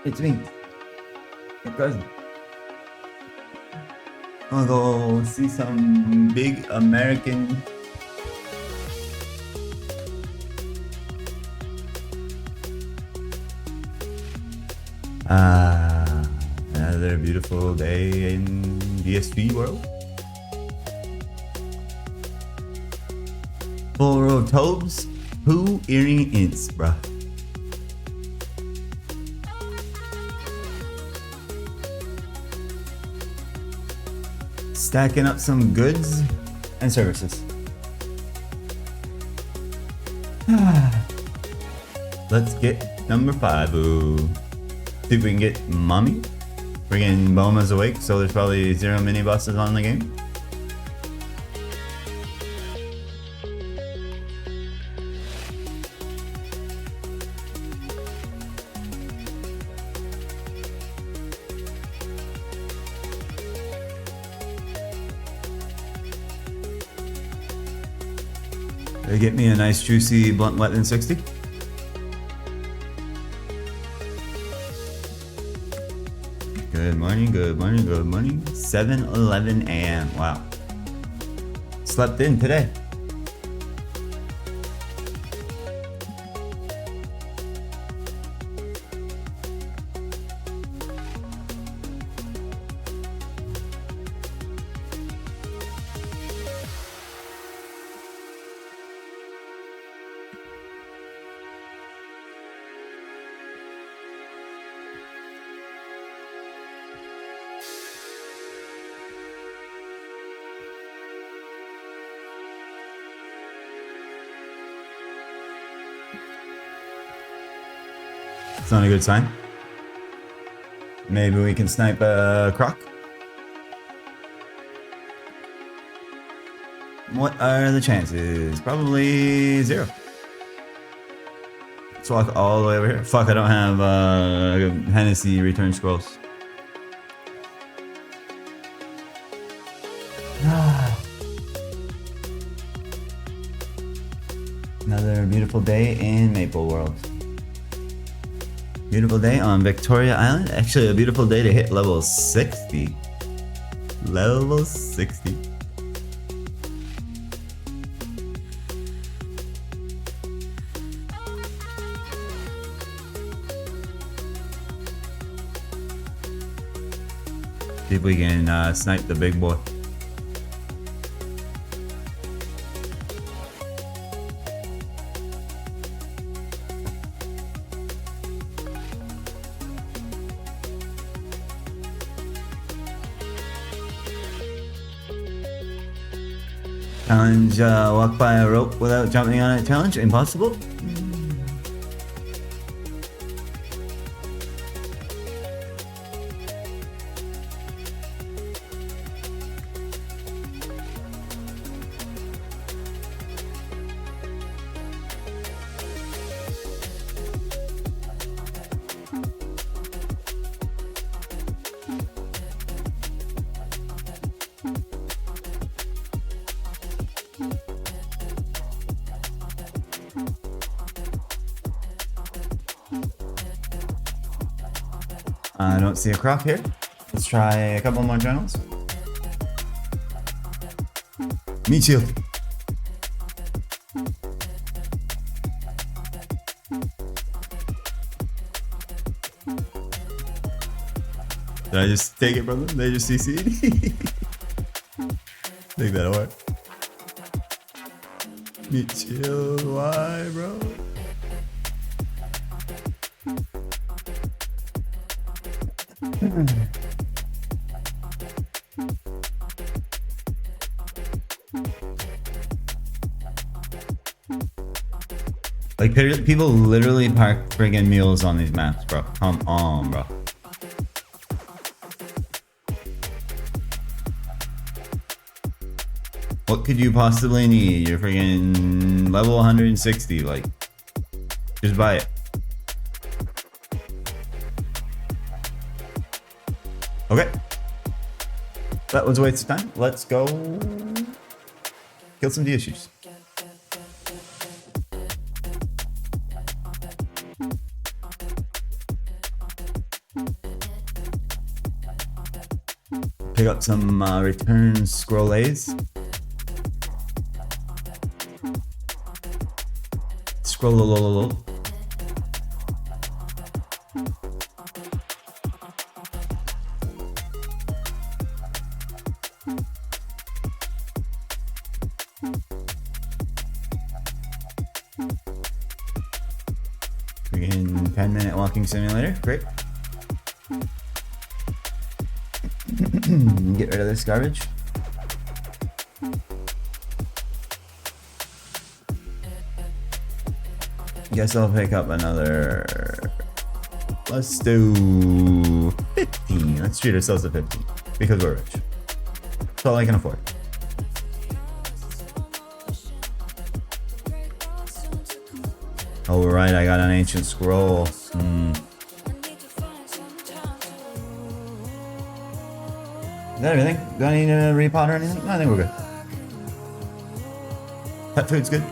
It's me, your cousin. I'll go see some big American. Another beautiful day in DSP world. Full row of Tobes, who earring ints, bruh. Stacking up some goods and services. Let's get number 5. Ooh. See if we can get Mommy. Friggin' Boma's awake, so there's probably 0 mini bosses on the game. They get me a nice juicy blunt weapon 60. Good morning, good morning, good morning. 7:11 a.m. Wow. Slept in today. It's not a good sign. Maybe we can snipe a croc. What are the chances? Probably 0. Let's walk all the way over here. Fuck, I don't have Hennessy return scrolls. Another beautiful day in Maple World. Beautiful day on Victoria Island. Actually, a beautiful day to hit level 60. Level 60. See if we can snipe the big boy. Challenge, walk by a rope without jumping on it. Challenge, impossible. I don't see a croc here. Let's try a couple more journals. Meat shield. Did I just take it, brother? They just CC'd? Think that'll work. Meat shield, why, bro? Like, people literally park friggin' mules on these maps, bro. Come on, bro. What could you possibly need? You're friggin' level 160, like, just buy it. Okay. That was a waste of time. Let's go kill some DSUs. pick up some return scroll A's. Scroll. Freaking 10-minute walking simulator. Great. Get rid of this garbage. Guess I'll pick up another. Let's do 15. Let's treat ourselves to 15 because we're rich. That's all I can afford. Oh right, I got an ancient scroll. Is that everything? Do I need to repot or anything? No, I think we're good. Pet food's good.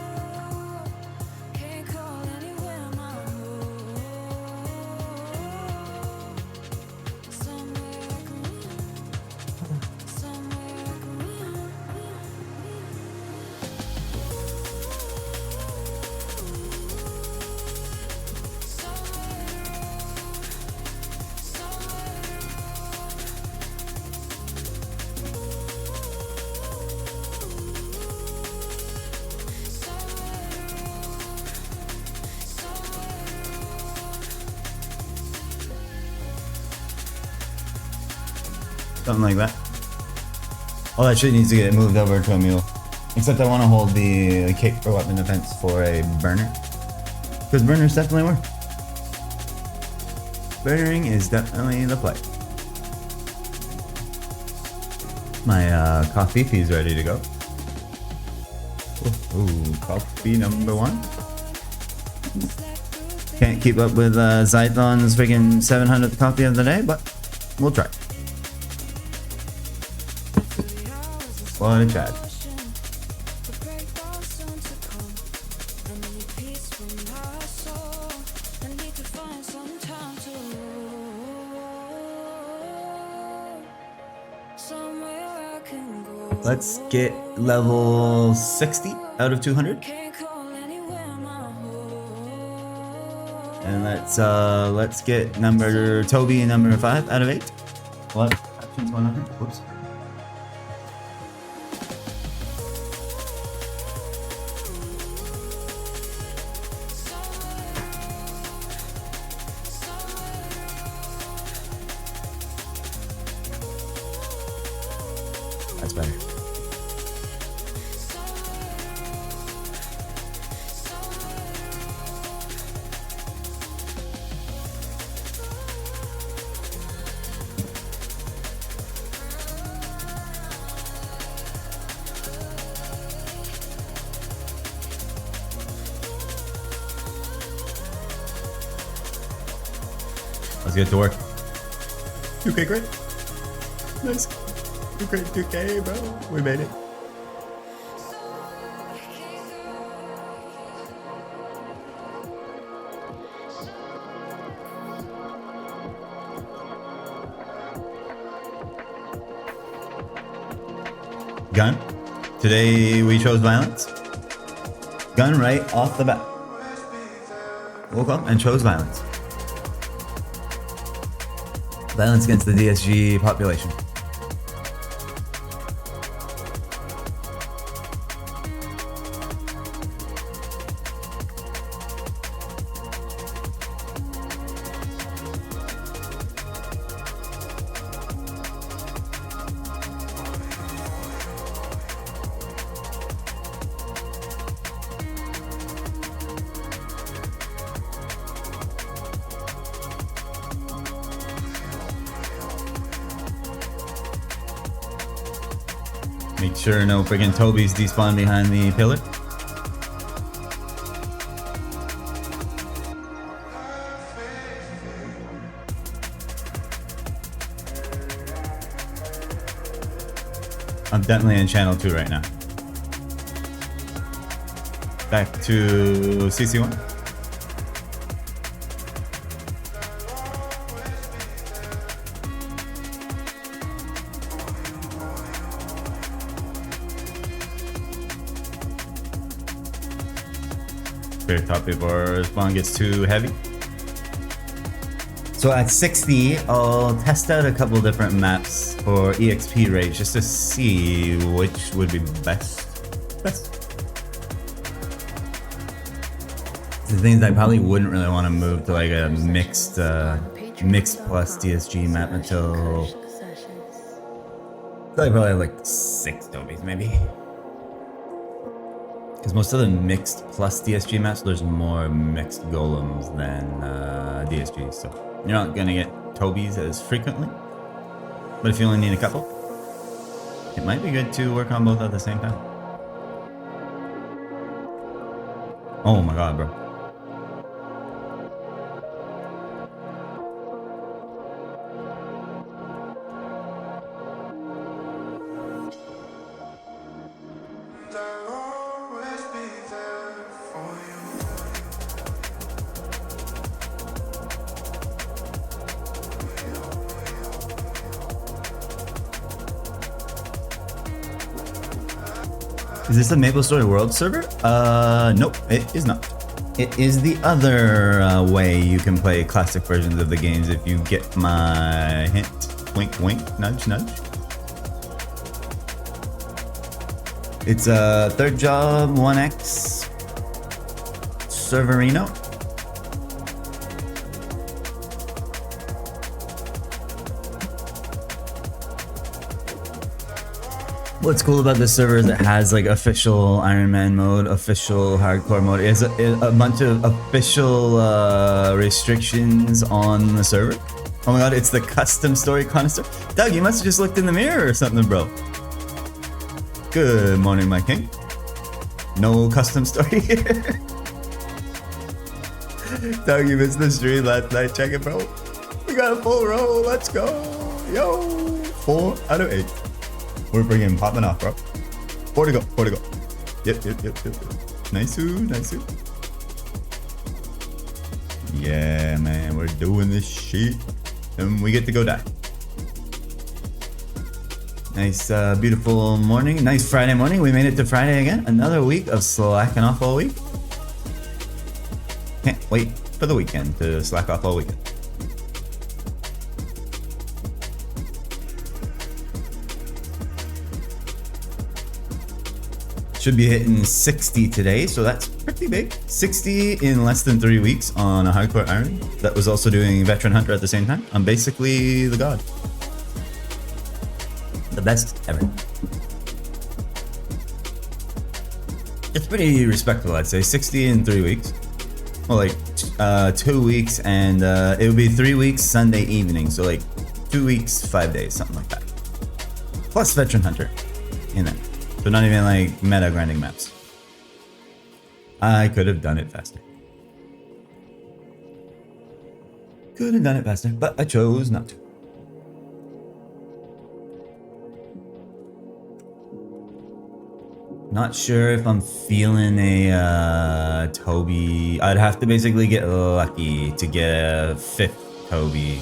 Something like that. All that shit needs to get moved over to a mule. Except I want to hold the cape for weapon defense for a burner. Because burners definitely work. Burnering is definitely the play. My coffee is ready to go. Ooh, coffee number 1. Can't keep up with Zython's freaking 700th coffee of the day, but we'll try. What a chat. Let's get level 60 out of 200. And let's get Tobe number 5 out of 8. What? Actions 100. Whoops. That's better. Let's get to work. 2K great. Nice. 2K, bro. We made it. Gun. Today we chose violence. Gun right off the bat. Woke up and chose violence. Violence against the DSG population. Make sure no friggin' Tobe's despawn behind the pillar. I'm definitely in channel 2 right now. Back to CC1. clear top before spawn gets too heavy. So at 60, I'll test out a couple different maps for EXP rates just to see which would be best. The things I probably wouldn't really want to move to like a mixed plus DSG map until probably like 6 Tobes maybe. Because most of the mixed plus DSG maps, there's more mixed golems than DSG, so you're not gonna get Tobes as frequently. But if you only need a couple, it might be good to work on both at the same time. Oh my god, bro. Is this a Maple Story World server? Nope, it is not. It is the other way you can play classic versions of the games if you get my hint. Wink, wink, nudge, nudge. It's a Third Job 1X Serverino. What's cool about this server is it has like official Ironman mode, official hardcore mode. It has a bunch of official restrictions on the server. Oh my god, it's the custom story connoisseur. Doug, you must have just looked in the mirror or something, bro. Good morning, my king. No custom story here. Doug, you missed the stream last night. Check it, bro. We got a full row. Let's go. Yo. 4 out of 8. We're freaking popping off, bro. 4 to go. 4 to go. Yep. Nice. Yeah, man. We're doing this shit. And we get to go die. Nice, beautiful morning. Nice Friday morning. We made it to Friday again. Another week of slacking off all week. Can't wait for the weekend to slack off all weekend. Should be hitting 60 today, so that's pretty big. 60 in less than 3 weeks on a hardcore iron. That was also doing Veteran Hunter at the same time. I'm basically the god. The best ever. It's pretty respectable, I'd say. 60 in 3 weeks. Well, like 2 weeks, and it would be 3 weeks Sunday evening. So like 2 weeks, 5 days, something like that. Plus Veteran Hunter in there. So not even like meta grinding maps. I could have done it faster. Could have done it faster, but I chose not to. Not sure if I'm feeling a Tobe. I'd have to basically get lucky to get a 5th Tobe.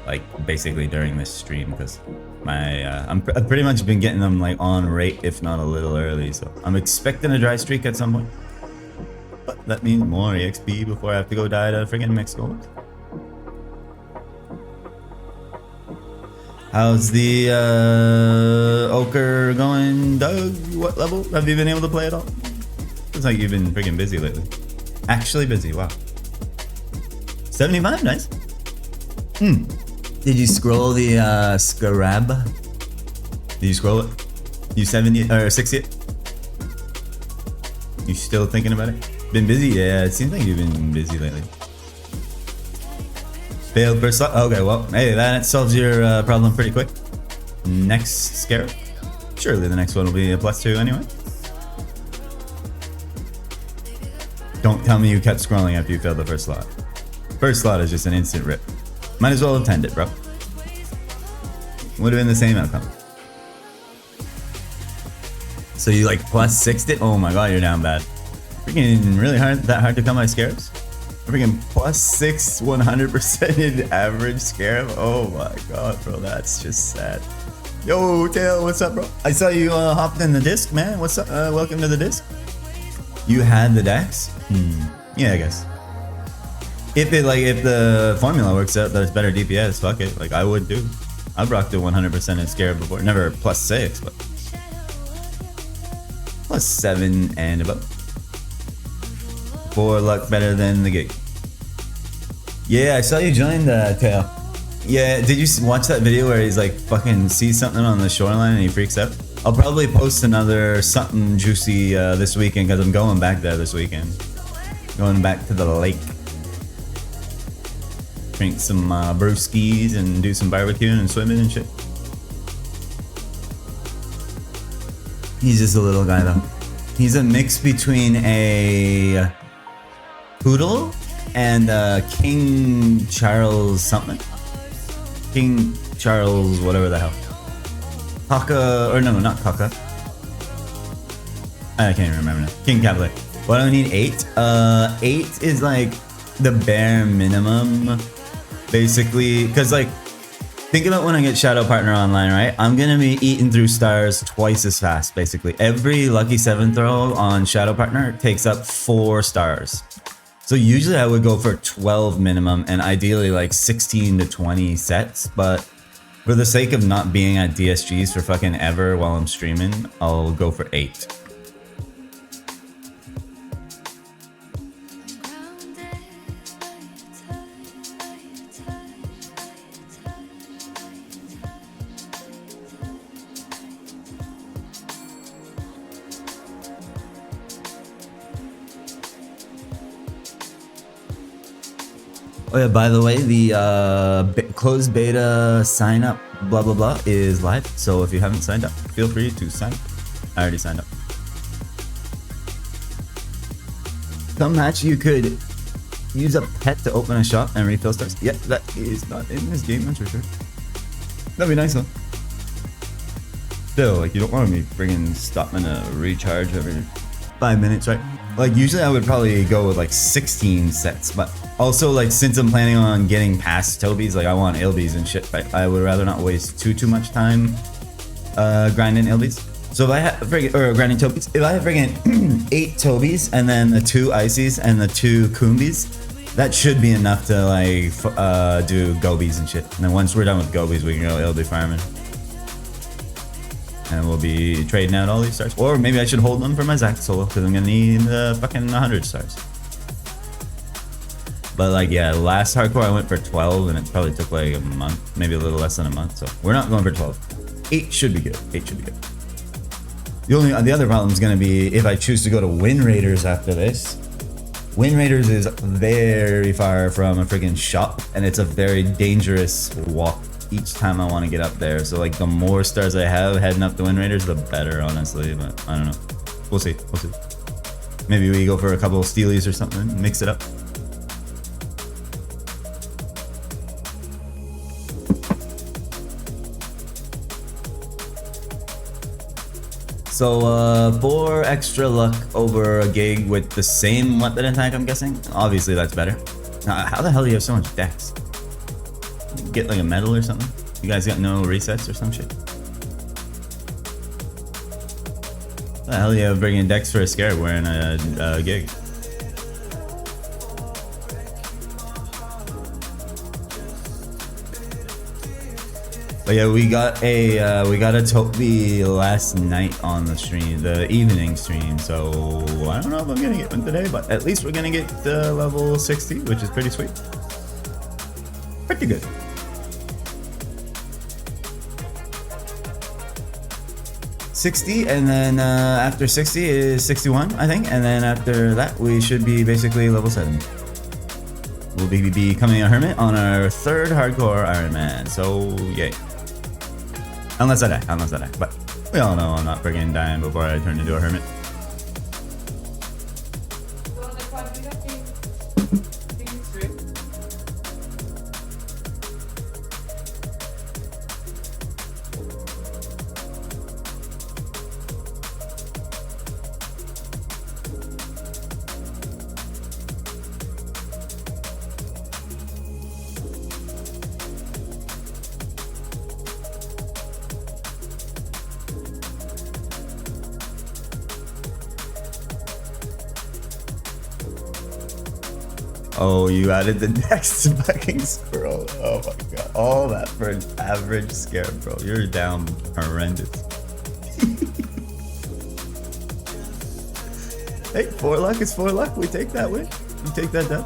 Like basically during this stream, because I've pretty much been getting them like on rate, if not a little early. So I'm expecting a dry streak at some point. But that means more EXP before I have to go die to friggin' mixed gold. How's the Ochre going, Doug? What level? Have you been able to play at all? Looks like you've been friggin' busy lately. Actually busy, wow. 75, nice. Did you scroll the Scarab? Did you scroll it? You 70 or 60 it? You still thinking about it? Been busy? Yeah, it seems like you've been busy lately. Failed first slot? Okay, well, hey, that solves your problem pretty quick. Next Scarab? Surely the next one will be a +2 anyway. Don't tell me you kept scrolling after you failed the first slot. First slot is just an instant rip. Might as well have tended, bro. Would have been the same outcome. So you like +6'd it? Oh my god, you're down bad. Freaking really hard to come by Scarabs? Freaking +6, 100% average Scarab? Oh my god, bro, that's just sad. Yo, Tail, what's up, bro? I saw you hopped in the disc, man. What's up? Welcome to the disc. You had the decks? Yeah, I guess. If the formula works out that it's better DPS, fuck it. Like I would do. I've rocked it 100% in Scarab before. Never +6, but +7 and above. 4 luck better than the gig. Yeah, I saw you join the tail. Yeah, did you watch that video where he's like fucking sees something on the shoreline and he freaks out? I'll probably post another something juicy this weekend because I'm going back there this weekend. Going back to the lake. Drink some brewskis and do some barbecuing and swimming and shit. He's just a little guy though. He's a mix between a poodle and King Charles something. King Charles whatever the hell. Kaka, or no, not Kaka. I can't even remember now. King Cavalier. Why do I need 8? 8 is like the bare minimum. Basically, because like, think about when I get Shadow Partner online, right? I'm gonna be eating through stars twice as fast, basically. Every lucky 7 throw on Shadow Partner takes up 4 stars. So usually I would go for 12 minimum and ideally like 16 to 20 sets, but for the sake of not being at DSGs for fucking ever while I'm streaming, I'll go for 8. Oh yeah, by the way, the closed beta sign up blah blah blah is live. So if you haven't signed up, feel free to sign up. I already signed up. Some match you could use a pet to open a shop and refill stars. Yeah, that is not in this game, that's for sure. That'd be nice though. Still, like you don't want to be friggin' stopping to recharge every 5 minutes, right? Like usually I would probably go with like 16 sets, but also like since I'm planning on getting past Tobe's, like I want Ilbies and shit, right? I would rather not waste too much time grinding Ilbies. So if I have friggin' or grinding Tobe's, if I have friggin' 8 Tobe's and then the 2 Icies and the 2 Kumbies, that should be enough to like do Gobies and shit. And then once we're done with Gobies, we can go Ilby farming. And we'll be trading out all these stars. Or maybe I should hold them for my Zac solo because I'm gonna need fucking 100 stars. But like, yeah, last hardcore I went for 12 and it probably took like a month, maybe a little less than a month. So we're not going for 12. 8 should be good. 8 should be good. The other problem is gonna be if I choose to go to Wind Raiders after this. Wind Raiders is very far from a friggin' shop and it's a very dangerous walk each time I want to get up there. So like the more stars I have heading up the Wind Raiders, the better, honestly. But I don't know. We'll see. We'll see. Maybe we go for a couple of Steelies or something, mix it up. So 4 extra luck over a gig with the same weapon attack, I'm guessing. Obviously that's better. How the hell do you have so much dex? Get like a medal or something? You guys got no resets or some shit? What the hell do you have bringing dex for a Scarab wearing a gig? But yeah, we got a Tobe last night on the stream, the evening stream. So I don't know if I'm gonna get one today, but at least we're gonna get level 60, which is pretty sweet. Pretty good. $60, and then after 60 is 61, I think, and then after that we should be basically level 7. We'll be becoming a hermit on our 3rd hardcore Ironman, so yay. Unless I die, but we all know I'm not friggin' dying before I turn into a hermit. Oh, you added the next fucking scroll. Oh my god. All that for an average scare, bro. You're down horrendous. Hey, 4 luck is 4 luck. We take that win. We take that down.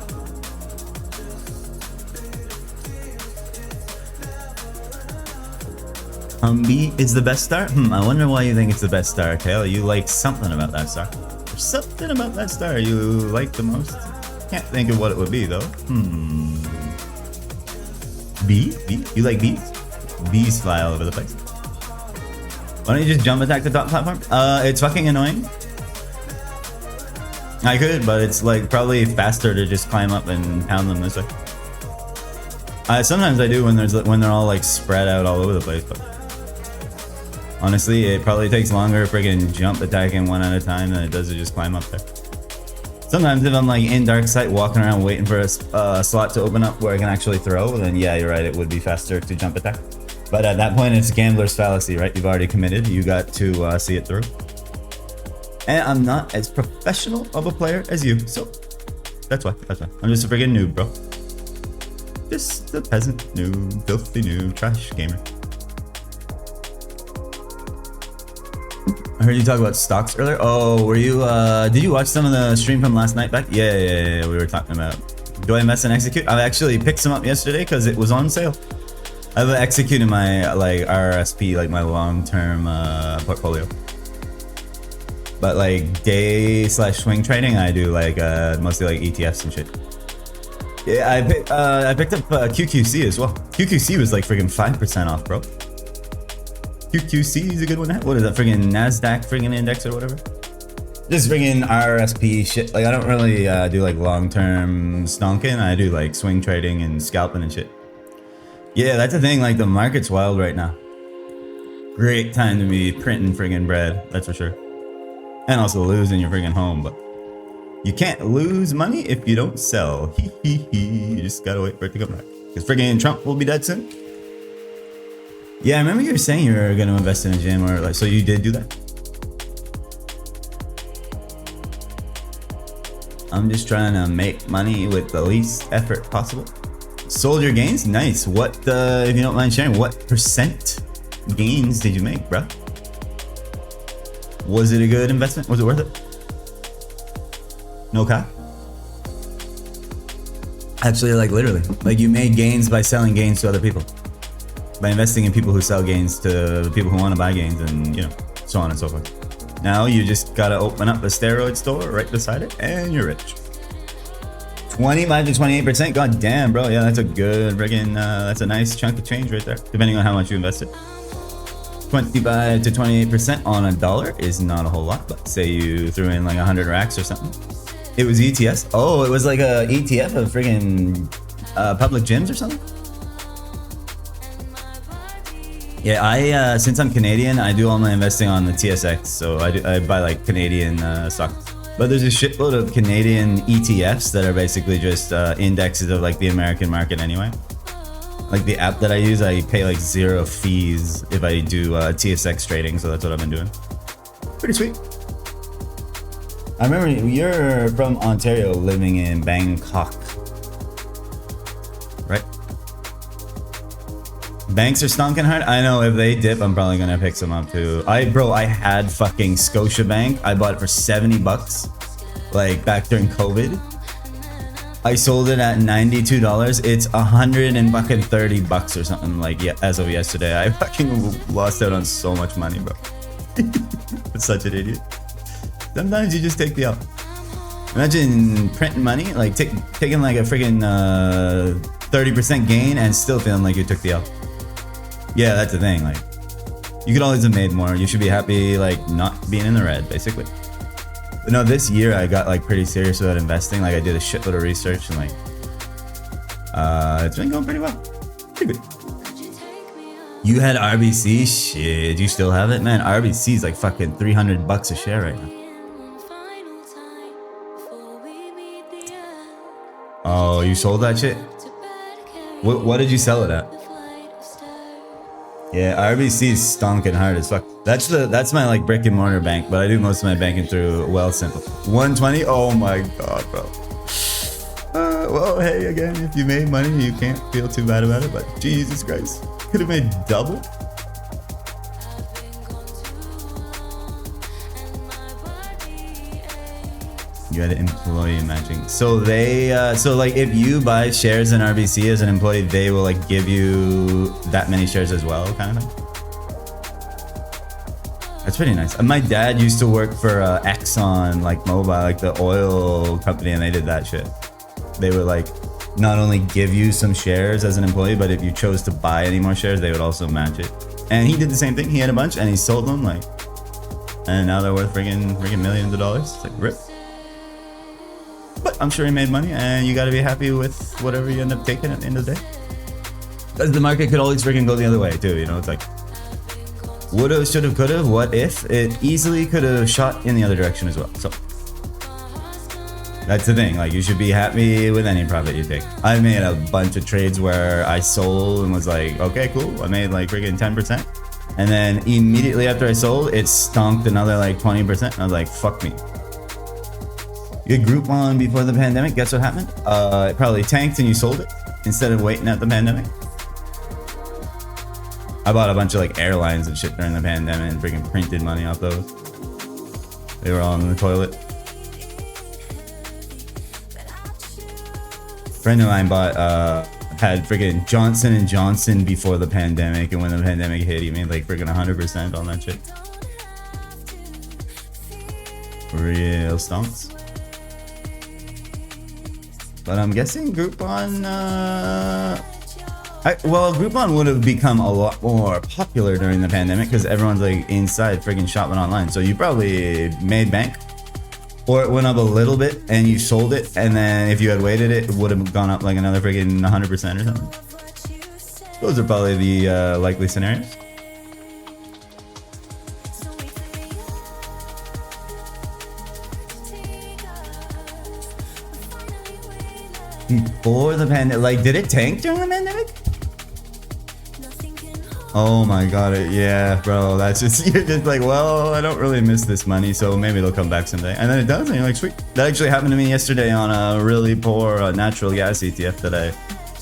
Humvee is the best star? I wonder why you think it's the best star, Kale. You like something about that star. There's something about that star you like the most. Can't think of what it would be though. Bee? Bee? You like bees? Bees fly all over the place. Why don't you just jump attack the top platform? It's fucking annoying. I could, but it's like probably faster to just climb up and pound them this way. Sometimes I do when they're all like spread out all over the place, but honestly, it probably takes longer friggin' jump attacking one at a time than it does to just climb up there. Sometimes if I'm like in dark sight walking around waiting for a slot to open up where I can actually throw, then yeah, you're right, it would be faster to jump attack. But at that point, it's gambler's fallacy, right? You've already committed, you got to see it through. And I'm not as professional of a player as you, so that's why. I'm just a friggin' noob, bro. Just a peasant, noob, filthy noob, trash gamer. I heard you talk about stocks earlier. Oh, were you, did you watch some of the stream from last night back? Yeah, we were talking about, do I invest and execute? I actually picked some up yesterday because it was on sale. I've executed my, like, RRSP, like my long-term portfolio. But like day/swing trading, I do like mostly like ETFs and shit. Yeah, I picked up QQC as well. QQC was like friggin' 5% off, bro. QQC is a good one. What is that friggin' Nasdaq friggin' index or whatever? Just friggin' RRSP shit. Like I don't really do like long-term stonking. I do like swing trading and scalping and shit. Yeah, that's the thing. Like the market's wild right now. Great time to be printing friggin' bread. That's for sure. And also losing your friggin' home, but you can't lose money if you don't sell. You just gotta wait for it to come back. Because friggin' Trump will be dead soon. Yeah, I remember you were saying you were gonna invest in a gym, or like, so you did do that? I'm just trying to make money with the least effort possible. Sold your gains? Nice. What, if you don't mind sharing, what percent gains did you make, bro? Was it a good investment? Was it worth it? No cap? Actually, like literally. Like you made gains by selling gains to other people. By investing in people who sell gains to people who want to buy gains and, you know, so on and so forth. Now you just gotta open up a steroid store right beside it and you're rich. 25 to 28%? God damn, bro. Yeah, that's a good friggin', that's a nice chunk of change right there. Depending on how much you invested. 25 to 28% on $1 is not a whole lot, but say you threw in like 100 racks or something. It was ETS. Oh, it was like a ETF of friggin' public gyms or something. Yeah, I since I'm Canadian, I do all my investing on the TSX, so I buy like Canadian stocks. But there's a shitload of Canadian ETFs that are basically just indexes of like the American market anyway. Like the app that I use, I pay like 0 fees if I do TSX trading, so that's what I've been doing. Pretty sweet. I remember you're from Ontario living in Bangkok, right? Banks are stonking hard. I know if they dip, I'm probably gonna pick some up too. Bro, I had fucking Scotiabank. I bought it for 70 bucks, like back during COVID. I sold it at $92. It's 130 bucks or something like as of yesterday. I fucking lost out on so much money, bro. I'm such an idiot. Sometimes you just take the L. Imagine printing money, like taking like a freaking 30% gain and still feeling like you took the L. Yeah, that's the thing. Like, you could always have made more. You should be happy, like, not being in the red, basically. But no, this year I got like pretty serious about investing. Like, I did a shitload of research and like, it's been going pretty well. Pretty good. You had RBC? Shit, you still have it, man? RBC is like fucking 300 bucks a share right now. Oh, you sold that shit? What did you sell it at? Yeah, RBC is stonking hard as fuck. That's my like brick and mortar bank, but I do most of my banking through Wealthsimple. 120? Oh my god, bro. Well, hey, again, if you made money, you can't feel too bad about it. But Jesus Christ, could have made double. You had employee matching. So they, so like if you buy shares in RBC as an employee, they will like give you that many shares as well, kind of thing. That's pretty nice. My dad used to work for Exxon, like Mobil, like the oil company, and they did that shit. They would like not only give you some shares as an employee, but if you chose to buy any more shares, they would also match it. And he did the same thing. He had a bunch and he sold them, like, and now they're worth friggin' millions of dollars. It's like rip. But I'm sure he made money, and you got to be happy with whatever you end up taking at the end of the day. Because the market could always freaking go the other way too, you know? It's like, woulda, shoulda, coulda, what if? It easily could have shot in the other direction as well. So that's the thing, like you should be happy with any profit you take. I made a bunch of trades where I sold and was like, okay, cool. I made like freaking 10%. And then immediately after I sold, it stonked another like 20%. And I was like, fuck me. You had Groupon before the pandemic. Guess what happened? It probably tanked and you sold it instead of waiting at the pandemic. I bought a bunch of like airlines and shit during the pandemic and freaking printed money off those. They were all in the toilet. A friend of mine had freaking Johnson & Johnson before the pandemic, and when the pandemic hit, he made like freaking 100% on that shit. Real stonks. But I'm guessing Groupon, Groupon would have become a lot more popular during the pandemic because everyone's like inside freaking shopping online. So you probably made bank, or it went up a little bit and you sold it, and then if you had waited, it would have gone up like another freaking 100% or something. Those are probably the likely scenarios. Before the pandemic, like, did it tank during the pandemic? Oh my god, yeah, bro, that's just, you're just like, well, I don't really miss this money, so maybe it'll come back someday. And then it does, and you're like, sweet. That actually happened to me yesterday on a really poor natural gas ETF that I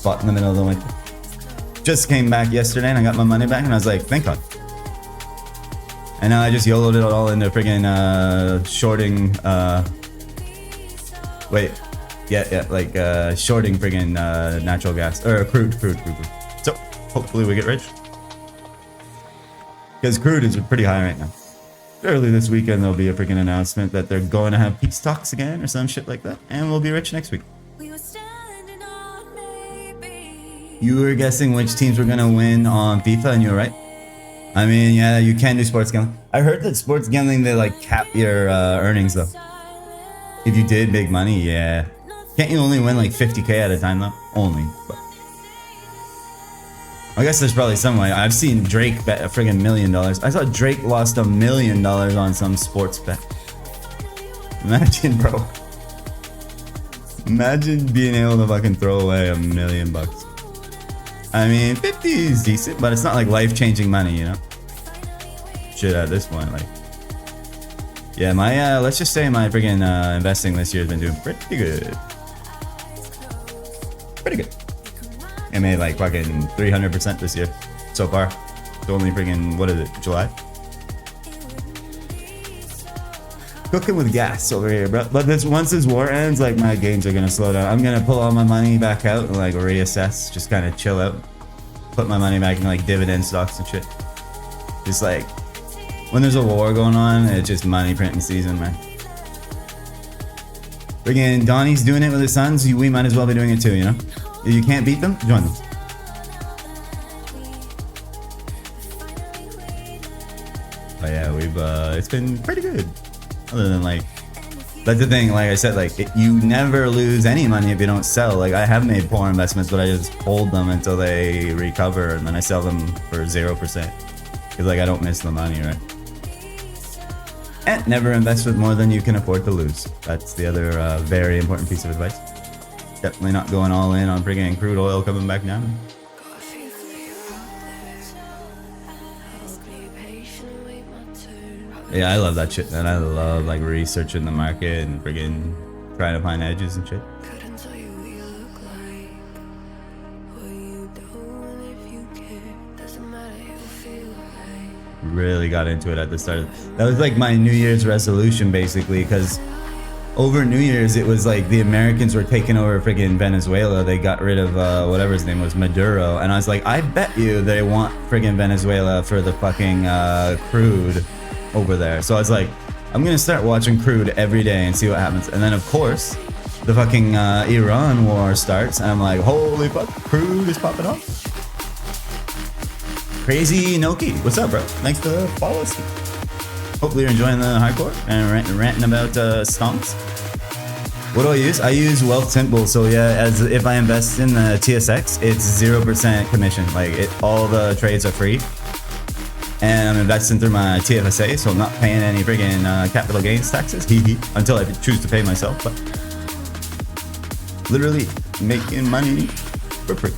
bought in the middle of the winter. Just came back yesterday and I got my money back and I was like, thank god. And now I just YOLO'd it all into friggin' shorting, shorting friggin' natural gas, or crude. So, hopefully we get rich. Because crude is pretty high right now. Early this weekend there'll be a freaking announcement that they're going to have peace talks again or some shit like that, and we'll be rich next week. You were guessing which teams were gonna win on FIFA, and you were right. I mean, yeah, you can do sports gambling. I heard that sports gambling, they like cap your earnings though. If you did big money, yeah. Can't you only win like 50k at a time though? Only. But I guess there's probably some way. I've seen Drake bet a friggin' $1 million. I saw Drake lost $1 million on some sports bet. Imagine, bro. Imagine being able to fucking throw away $1 million. I mean, 50 is decent, but it's not like life-changing money, you know? Shit, at this point, like. Yeah, my, let's just say my friggin' investing this year has been doing pretty good. Pretty good. I made like fucking 300% this year so far. It's only friggin', what is it, July? Cooking with gas over here, bro. But once this war ends, like my gains are gonna slow down. I'm gonna pull all my money back out and like reassess, just kind of chill out. Put my money back in like dividend stocks and shit. Just like, when there's a war going on, it's just money printing season, man. Friggin' Donnie's doing it with his sons, we might as well be doing it too, you know? If you can't beat them, join them. But yeah, it's been pretty good. Other than like, that's the thing, like I said, like you never lose any money if you don't sell. Like I have made poor investments, but I just hold them until they recover and then I sell them for 0%. Because like I don't miss the money, right? And never invest with more than you can afford to lose. That's the other very important piece of advice. Definitely not going all in on friggin' crude oil coming back down. Yeah, I love that shit, man. I love like researching the market and friggin' trying to find edges and shit. Really got into it at the start. That was like my New Year's resolution, basically, because over New Year's it was like the Americans were taking over friggin' Venezuela. They got rid of whatever his name was, Maduro, and I was like, I bet you they want friggin' Venezuela for the fucking crude over there. So I was like, I'm gonna start watching crude every day and see what happens. And then of course the fucking Iran war starts, and I'm like, holy fuck, crude is popping off. Crazy Noki, what's up, bro? Thanks for the follow us. Hopefully you're enjoying the hardcore and ranting about stonks. What do I use? I use Wealth Simple. So yeah, as if I invest in the TSX, it's 0% commission. Like all the trades are free. And I'm investing through my TFSA, so I'm not paying any friggin' capital gains taxes, until I choose to pay myself. But literally making money for free.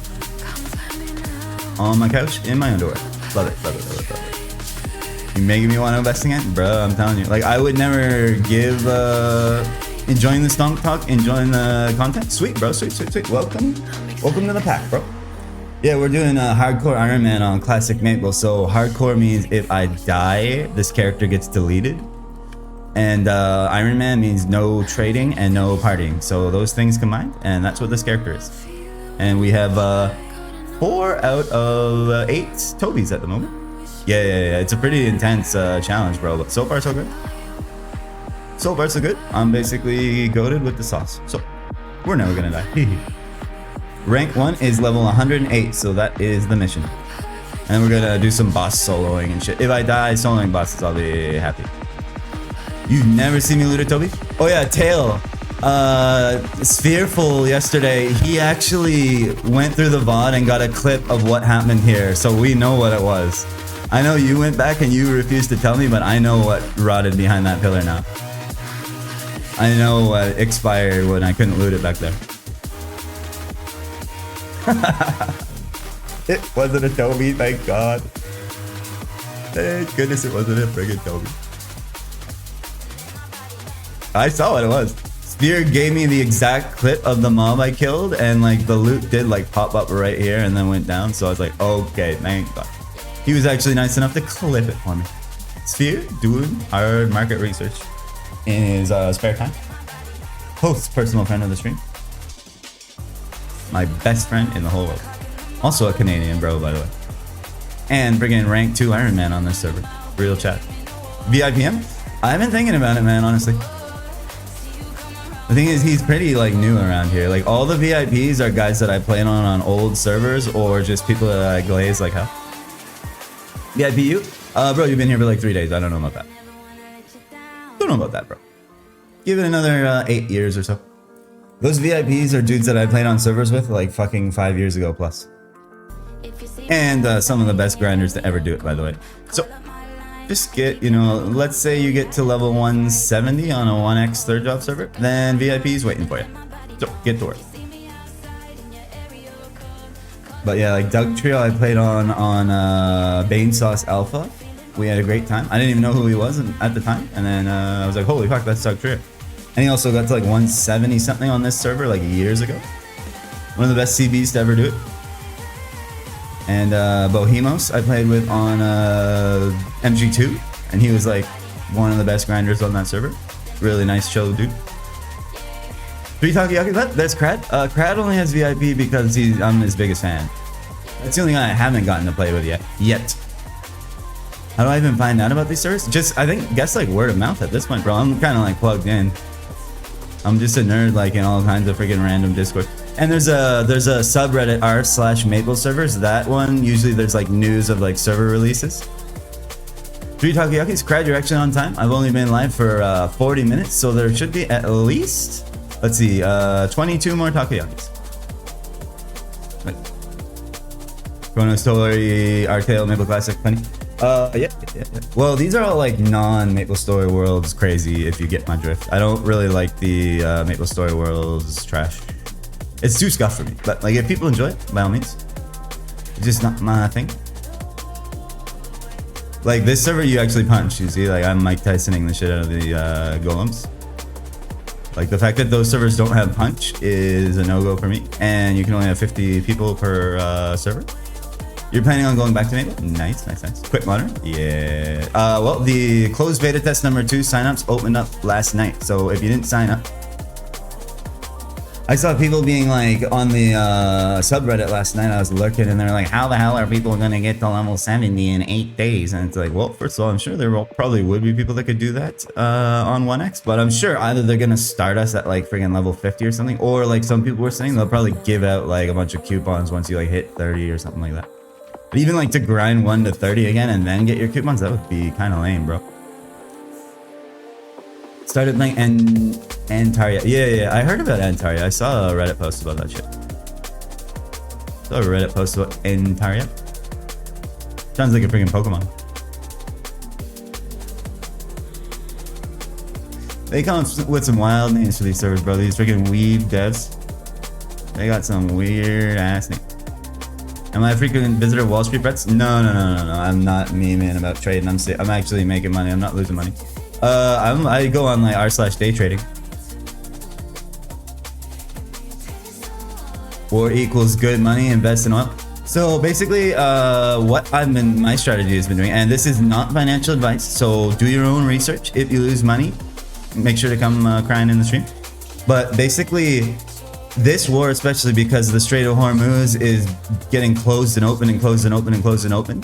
On my couch, in my underwear. Love it, love it, love it, love it. You making me want to invest again? Bro, I'm telling you. Like, I would never give, enjoying the stonk talk, enjoying the content. Sweet, bro, sweet, sweet, sweet. Welcome to the pack, bro. Yeah, we're doing a hardcore Ironman on Classic Maple. So hardcore means if I die, this character gets deleted. And Ironman means no trading and no partying. So those things combined, and that's what this character is. And we have 4 out of 8 Tobes at the moment. Yeah. It's a pretty intense challenge, bro. But so far, so good. So far, so good. I'm basically goated with the sauce. So we're never gonna die. Rank 1 is level 108, so that is the mission. And we're gonna do some boss soloing and shit. If I die soloing bosses, I'll be happy. You've never seen me loot a Tobe? Oh yeah, Tail. Sphereful yesterday, he actually went through the VOD and got a clip of what happened here, so we know what it was. I know you went back and you refused to tell me, but I know what rotted behind that pillar now. I know what expired when I couldn't loot it back there. It wasn't a Tobe, thank God. Thank goodness it wasn't a friggin' Tobe. I saw what it was. Spear gave me the exact clip of the mob I killed, and like the loot did like pop up right here and then went down. So I was like, okay, thank God. He was actually nice enough to clip it for me. Sphere doing hard market research in his spare time. Host, personal friend of the stream. My best friend in the whole world. Also a Canadian bro, by the way. And friggin' rank 2 Ironman on this server. Real chat. VIPM? I've been thinking about it, man, honestly. The thing is, he's pretty like new around here. Like all the VIPs are guys that I played on old servers, or just people that I glaze like hell. VIP you? Bro, you've been here for like 3 days. I don't know about that. Don't know about that, bro. Give it another 8 years or so. Those VIPs are dudes that I played on servers with like fucking 5 years ago plus. And some of the best grinders to ever do it, by the way. So just get, you know, let's say you get to level 170 on a 1x third job server, then VIP is waiting for you. So get to work. But yeah, like Doug Trio I played on Bane Sauce Alpha. We had a great time. I didn't even know who he was at the time. And then I was like, holy fuck, that's Doug Trio. And he also got to like 170 something on this server like years ago. One of the best CBs to ever do it. And Bohemos I played with on MG2, and he was like one of the best grinders on that server. Really nice, chill dude. 3 Takoyaki, that's Crad. Crad only has VIP because I'm his biggest fan. That's the only guy I haven't gotten to play with yet. How do I even find out about these servers? Just, I think, guess like word of mouth at this point, bro. I'm kind of like plugged in. I'm just a nerd like in all kinds of freaking random Discord. And there's a subreddit r/maple servers. That one, usually there's like news of like server releases. 3 Takoyakis, Crad, you're actually on time. I've only been live for 40 minutes, so there should be at least, let's see, 22 more Takoyakis. Wait. Chrono Story, Artail, Maple Classic, funny. Yeah. Well, these are all like non-Maple Story Worlds crazy, if you get my drift. I don't really like the Maple Story Worlds trash. It's too scuffed for me, but like if people enjoy it, by all means. It's just not my thing. Like this server, you actually punch. You see, like I'm Mike Tysoning the shit out of the golems. Like the fact that those servers don't have punch is a no-go for me, and you can only have 50 people per server. You're planning on going back to Maple? Nice, nice, nice. Quick monitor? Yeah. Well, the closed beta test number 2 signups opened up last night. So if you didn't sign up, I saw people being like on the subreddit last night. I was lurking and they're like, how the hell are people going to get to level 70 in 8 days? And it's like, well, first of all, I'm sure there probably would be people that could do that on 1x, but I'm sure either they're going to start us at like friggin' level 50 or something, or like some people were saying they'll probably give out like a bunch of coupons once you like hit 30 or something like that. But even like to grind 1 to 30 again and then get your coupons, that would be kind of lame, bro. Started playing Antaria. Yeah, I heard about Antaria. I saw a Reddit post about that shit. Saw a Reddit post about Antaria. Sounds like a freaking Pokemon. They come with some wild names for these servers, bro. These freaking weeb devs. They got some weird ass names. Am I a frequent visitor of Wall Street bets? No. I'm not memeing about trading. I'm actually making money. I'm not losing money. I go on like r/day trading. War equals good money, invest in oil. So basically, what my strategy has been doing, and this is not financial advice, so do your own research. If you lose money, make sure to come crying in the stream. But basically, this war, especially because the Strait of Hormuz is getting closed and open and closed and open and closed and open.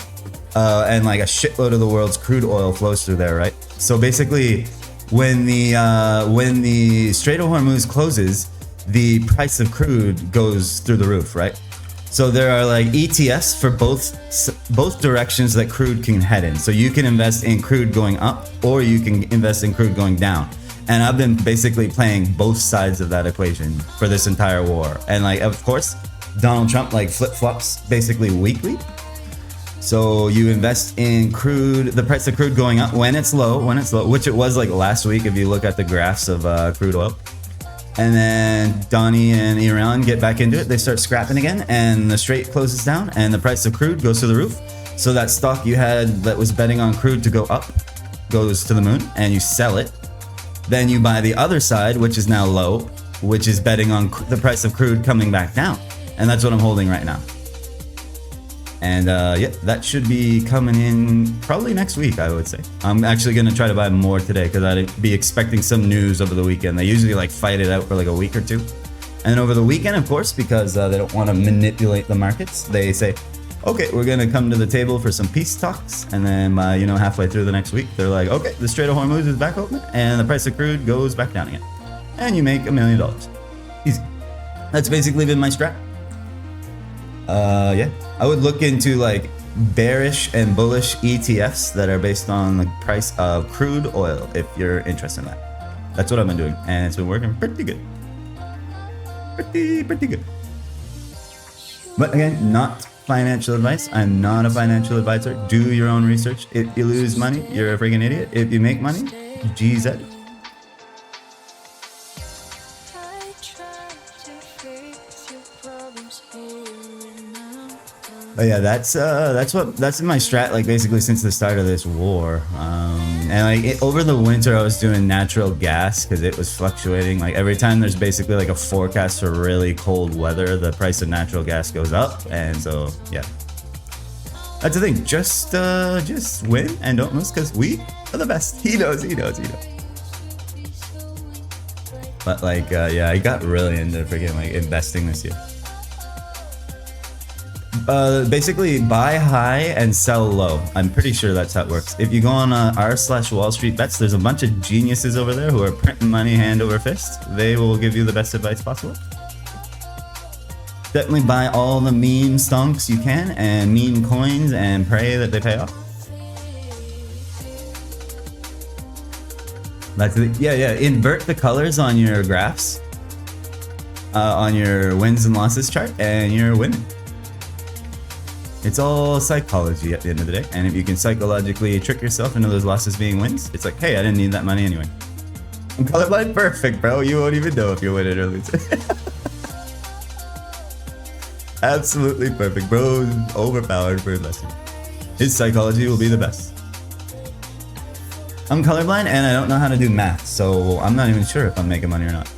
And like a shitload of the world's crude oil flows through there, right? So basically, when the Strait of Hormuz closes, the price of crude goes through the roof, right? So there are like ETFs for both directions that crude can head in. So you can invest in crude going up, or you can invest in crude going down. And I've been basically playing both sides of that equation for this entire war. And like, of course, Donald Trump like flip-flops basically weekly. So you invest in crude, the price of crude going up when it's low, which it was like last week if you look at the graphs of crude oil. And then Donnie and Iran get back into it. They start scrapping again, and the Strait closes down, and the price of crude goes to the roof. So that stock you had that was betting on crude to go up goes to the moon, and you sell it. Then you buy the other side, which is now low, which is betting on the price of crude coming back down. And that's what I'm holding right now. And yeah, that should be coming in probably next week, I would say. I'm actually going to try to buy more today because I'd be expecting some news over the weekend. They usually like fight it out for like a week or two. And over the weekend, of course, because they don't want to manipulate the markets, they say, okay, we're going to come to the table for some peace talks. And then, you know, halfway through the next week, they're like, okay, the Strait of Hormuz is back open and the price of crude goes back down again. And you make $1 million. Easy. That's basically been my strat. Yeah, I would look into like bearish and bullish ETFs that are based on the price of crude oil if you're interested in that. That's what I've been doing, and it's been working pretty good. Pretty good. But again, not financial advice. I'm not a financial advisor. Do your own research. If you lose money, you're a freaking idiot. If you make money, GZ. But yeah, that's my strat, like basically since the start of this war. And like over the winter, I was doing natural gas because it was fluctuating. Like every time there's basically like a forecast for really cold weather, the price of natural gas goes up. And so yeah, that's the thing. Just win and don't lose because we are the best. He knows. But like yeah, I got really into freaking like investing this year. Basically buy high and sell low. I'm pretty sure that's how it works. If you go on r/Wall Street Bets, there's a bunch of geniuses over there who are printing money hand over fist. They will give you the best advice possible. Definitely buy all the meme stonks you can and meme coins and pray that they pay off. That's it. Yeah. Invert the colors on your graphs, on your wins and losses chart, and you're winning. It's all psychology at the end of the day, and if you can psychologically trick yourself into those losses being wins, it's like, hey, I didn't need that money anyway. I'm colorblind perfect, bro. You won't even know if you're winning or losing. Absolutely perfect, bro. Overpowered for investing. His psychology will be the best. I'm colorblind and I don't know how to do math, so I'm not even sure if I'm making money or not.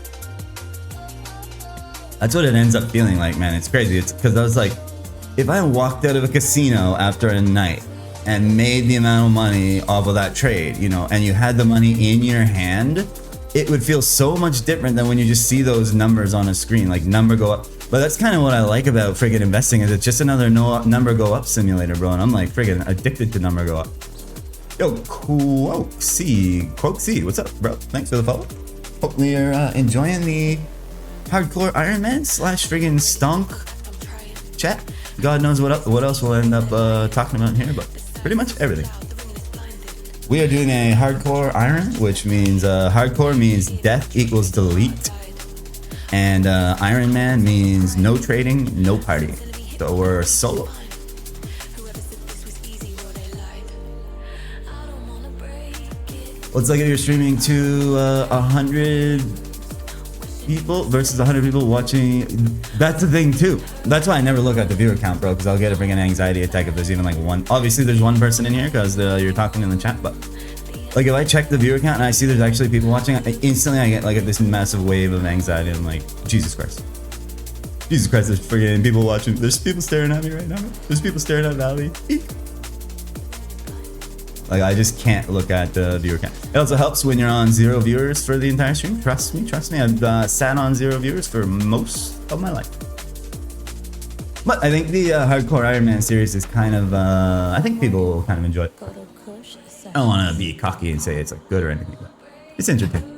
That's what it ends up feeling like, man. It's crazy. It's because I was like, if I walked out of a casino after a night and made the amount of money off of that trade, you know, and you had the money in your hand, it would feel so much different than when you just see those numbers on a screen, like number go up. But that's kind of what I like about friggin' investing, is it's just another number go up simulator, bro. And I'm like friggin' addicted to number go up. Yo, Quoxy, what's up, bro? Thanks for the follow. Hopefully you're enjoying the hardcore Ironman / friggin' stonk chat. God knows what else we'll end up talking about here, but pretty much everything. We are doing a hardcore iron, which means hardcore means death equals delete, and Ironman means no trading, no partying. So we're solo. Well, it's like if you're streaming to 100 people versus 100 people watching. That's the thing too. That's why I never look at the viewer count, bro, because I'll get a freaking anxiety attack if there's even like one. Obviously there's one person in here because you're talking in the chat, but like if I check the viewer count and I see there's actually people watching, instantly I get like this massive wave of anxiety. I'm like, Jesus Christ, there's freaking people watching. There's people staring at me right now. There's people staring at Valley. Like, I just can't look at the viewer count. It also helps when you're on 0 viewers for the entire stream. Trust me. I've sat on 0 viewers for most of my life. But I think the hardcore Ironman series is kind of, I think people will kind of enjoy it. I don't want to be cocky and say it's like good or anything, but it's entertaining.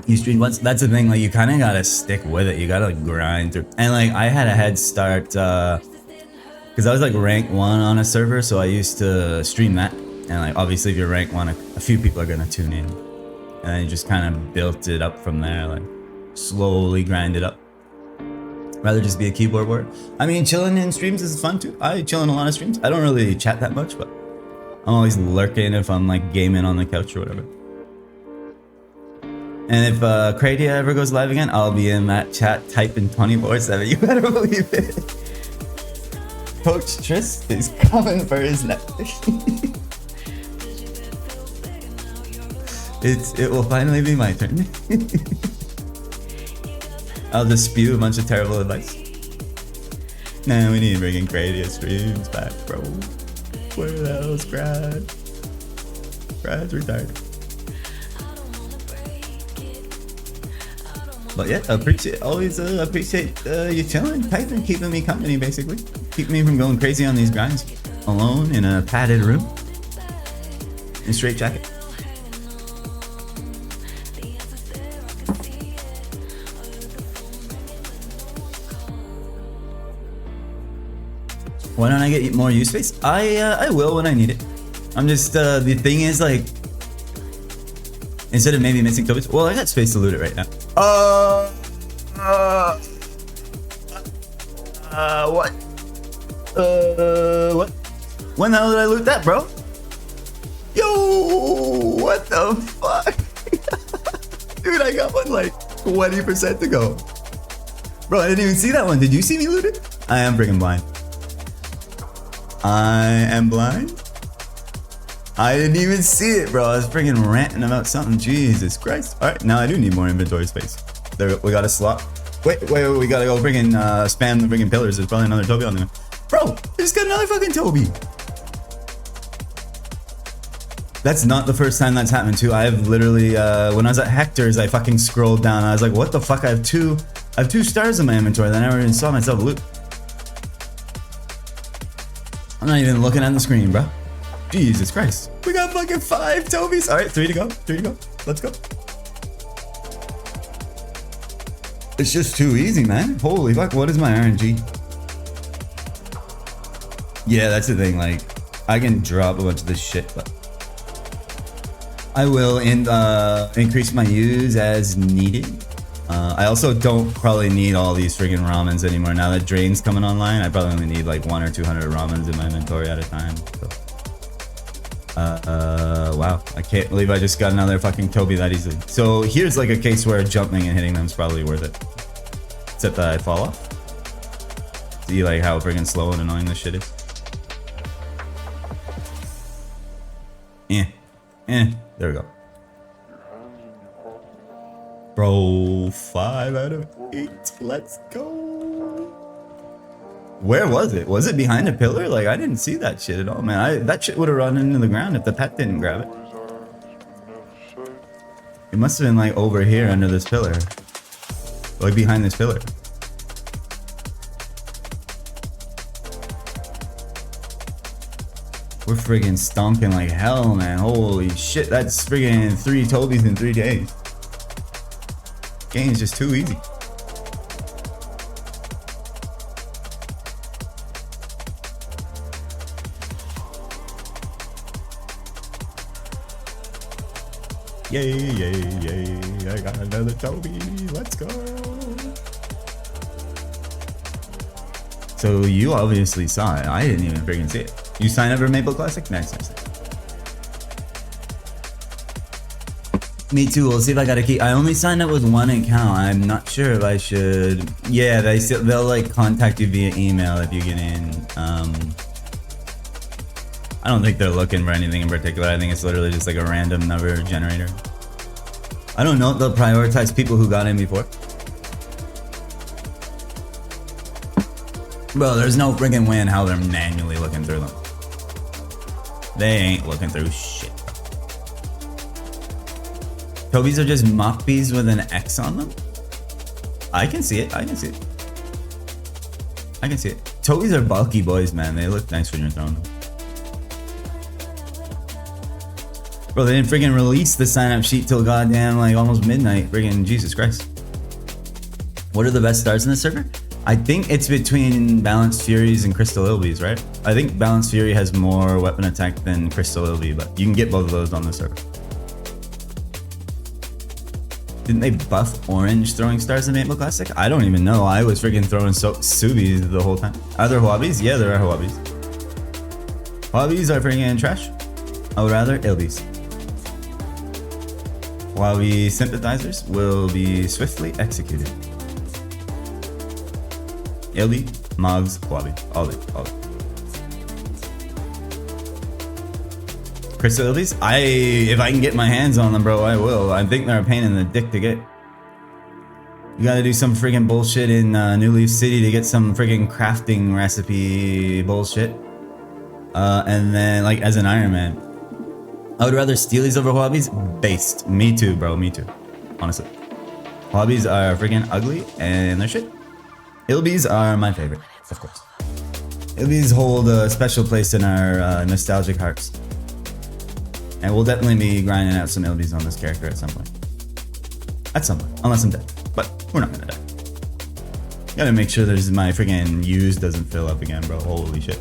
You stream once, that's the thing, like you kind of gotta stick with it. You gotta like grind through. And like I had a head start, because I was like rank 1 on a server, so I used to stream that. And like obviously if you're rank 1, a few people are gonna tune in. And then just kind of built it up from there, like slowly grind it up. Rather just be a keyboard warrior. I mean, chilling in streams is fun too. I chill in a lot of streams. I don't really chat that much, but I'm always lurking if I'm like gaming on the couch or whatever. And if Cradia ever goes live again, I'll be in that chat typing 24/7. You better believe it. Coach Trist is coming for his neck. It will finally be my turn. I'll just spew a bunch of terrible advice. Nah, we need to bring in Cradia streams back, bro. Where the hell's Brad? Brad's retired. But yeah, always appreciate you chilling, typing, keeping me company, basically. Keep me from going crazy on these grinds. Alone in a padded room. In a straight jacket. Why don't I get more use space? I will when I need it. I'm just, the thing is like, instead of maybe missing Tobe's, well, I got space to loot it right now. What? What? When the hell did I loot that, bro? Yo, what the fuck? Dude, I got one like 20% to go. Bro, I didn't even see that one. Did you see me loot it? I am freaking blind. I am blind? I didn't even see it, bro. I was freaking ranting about something. Jesus Christ. Alright, now I do need more inventory space. There, we got a slot. Wait, we gotta go freaking spam the freaking pillars. There's probably another Tobe on there. Bro, I just got another fucking Tobe. That's not the first time that's happened too. I've literally, when I was at Hector's, I fucking scrolled down. I was like, what the fuck? I have two stars in my inventory that I never even saw myself loot. I'm not even looking at the screen, bro. Jesus Christ. We got fucking 5 Tobes. Alright, 3 to go. Let's go. It's just too easy, man. Holy fuck, what is my RNG? Yeah, that's the thing. Like, I can drop a bunch of this shit, but I will increase my use as needed. I also don't probably need all these friggin' ramens anymore. Now that Drain's coming online, I probably only need like 100 or 200 ramens in my inventory at a time. So. Wow. I can't believe I just got another fucking Tobe that easily. So here's like a case where jumping and hitting them is probably worth it. Except that I fall off. See like how friggin' slow and annoying this shit is. There we go. Bro, 5 out of 8. Let's go. Where was it? Was it behind a pillar? Like, I didn't see that shit at all, man. That shit would have run into the ground if the pet didn't grab it. It must have been like over here under this pillar. Like behind this pillar. We're friggin' stonking like hell, man. Holy shit, that's friggin' 3 Tobes in 3 days. Game's just too easy. Yay, yay, yay. I got another Tobe. Let's go. So you obviously saw it. I didn't even friggin' see it. You signed up for Maple Classic? Nice, nice. Me too. We'll see if I got a key. I only signed up with 1 account. I'm not sure if I should. Yeah, they'll like contact you via email if you get in. I don't think they're looking for anything in particular. I think it's literally just like a random number generator. I don't know if they'll prioritize people who got in before. Bro, there's no friggin' way in how they're manually looking through them. They ain't looking through shit. Tobes are just Moppies with an X on them? I can see it. I can see it. I can see it. Tobes are bulky boys, man. They look nice when you're throwing them. Bro, they didn't friggin' release the sign-up sheet till goddamn like almost midnight. Friggin' Jesus Christ. What are the best stars in this server? I think it's between Balanced Furies and Crystal Ilbies, right? I think Balanced Fury has more weapon attack than Crystal Ilby, but you can get both of those on the server. Didn't they buff orange throwing stars in Maple Classic? I don't even know. I was friggin' throwing Subis the whole time. Are there Hwabis? Yeah, there are Hwabis. Hwabis are friggin' trash. I would rather Ilbies. Hwabi sympathizers will be swiftly executed. Ilby, Mogs, Hwabi. All day, all day. Crystal Ilbies? If I can get my hands on them, bro, I will. I think they're a pain in the dick to get. You gotta do some friggin' bullshit in New Leaf City to get some friggin' crafting recipe bullshit. And then, like, as an Ironman. I would rather Steelies over Hwabis. Based. Me too, bro. Me too. Honestly. Hwabis are friggin' ugly and they're shit. Ilbies are my favorite, of course. Ilbies hold a special place in our nostalgic hearts. And we'll definitely be grinding out some Ilbies on this character at some point. At some point. Unless I'm dead. But we're not gonna die. Gotta make sure there's my friggin' use doesn't fill up again, bro. Holy shit.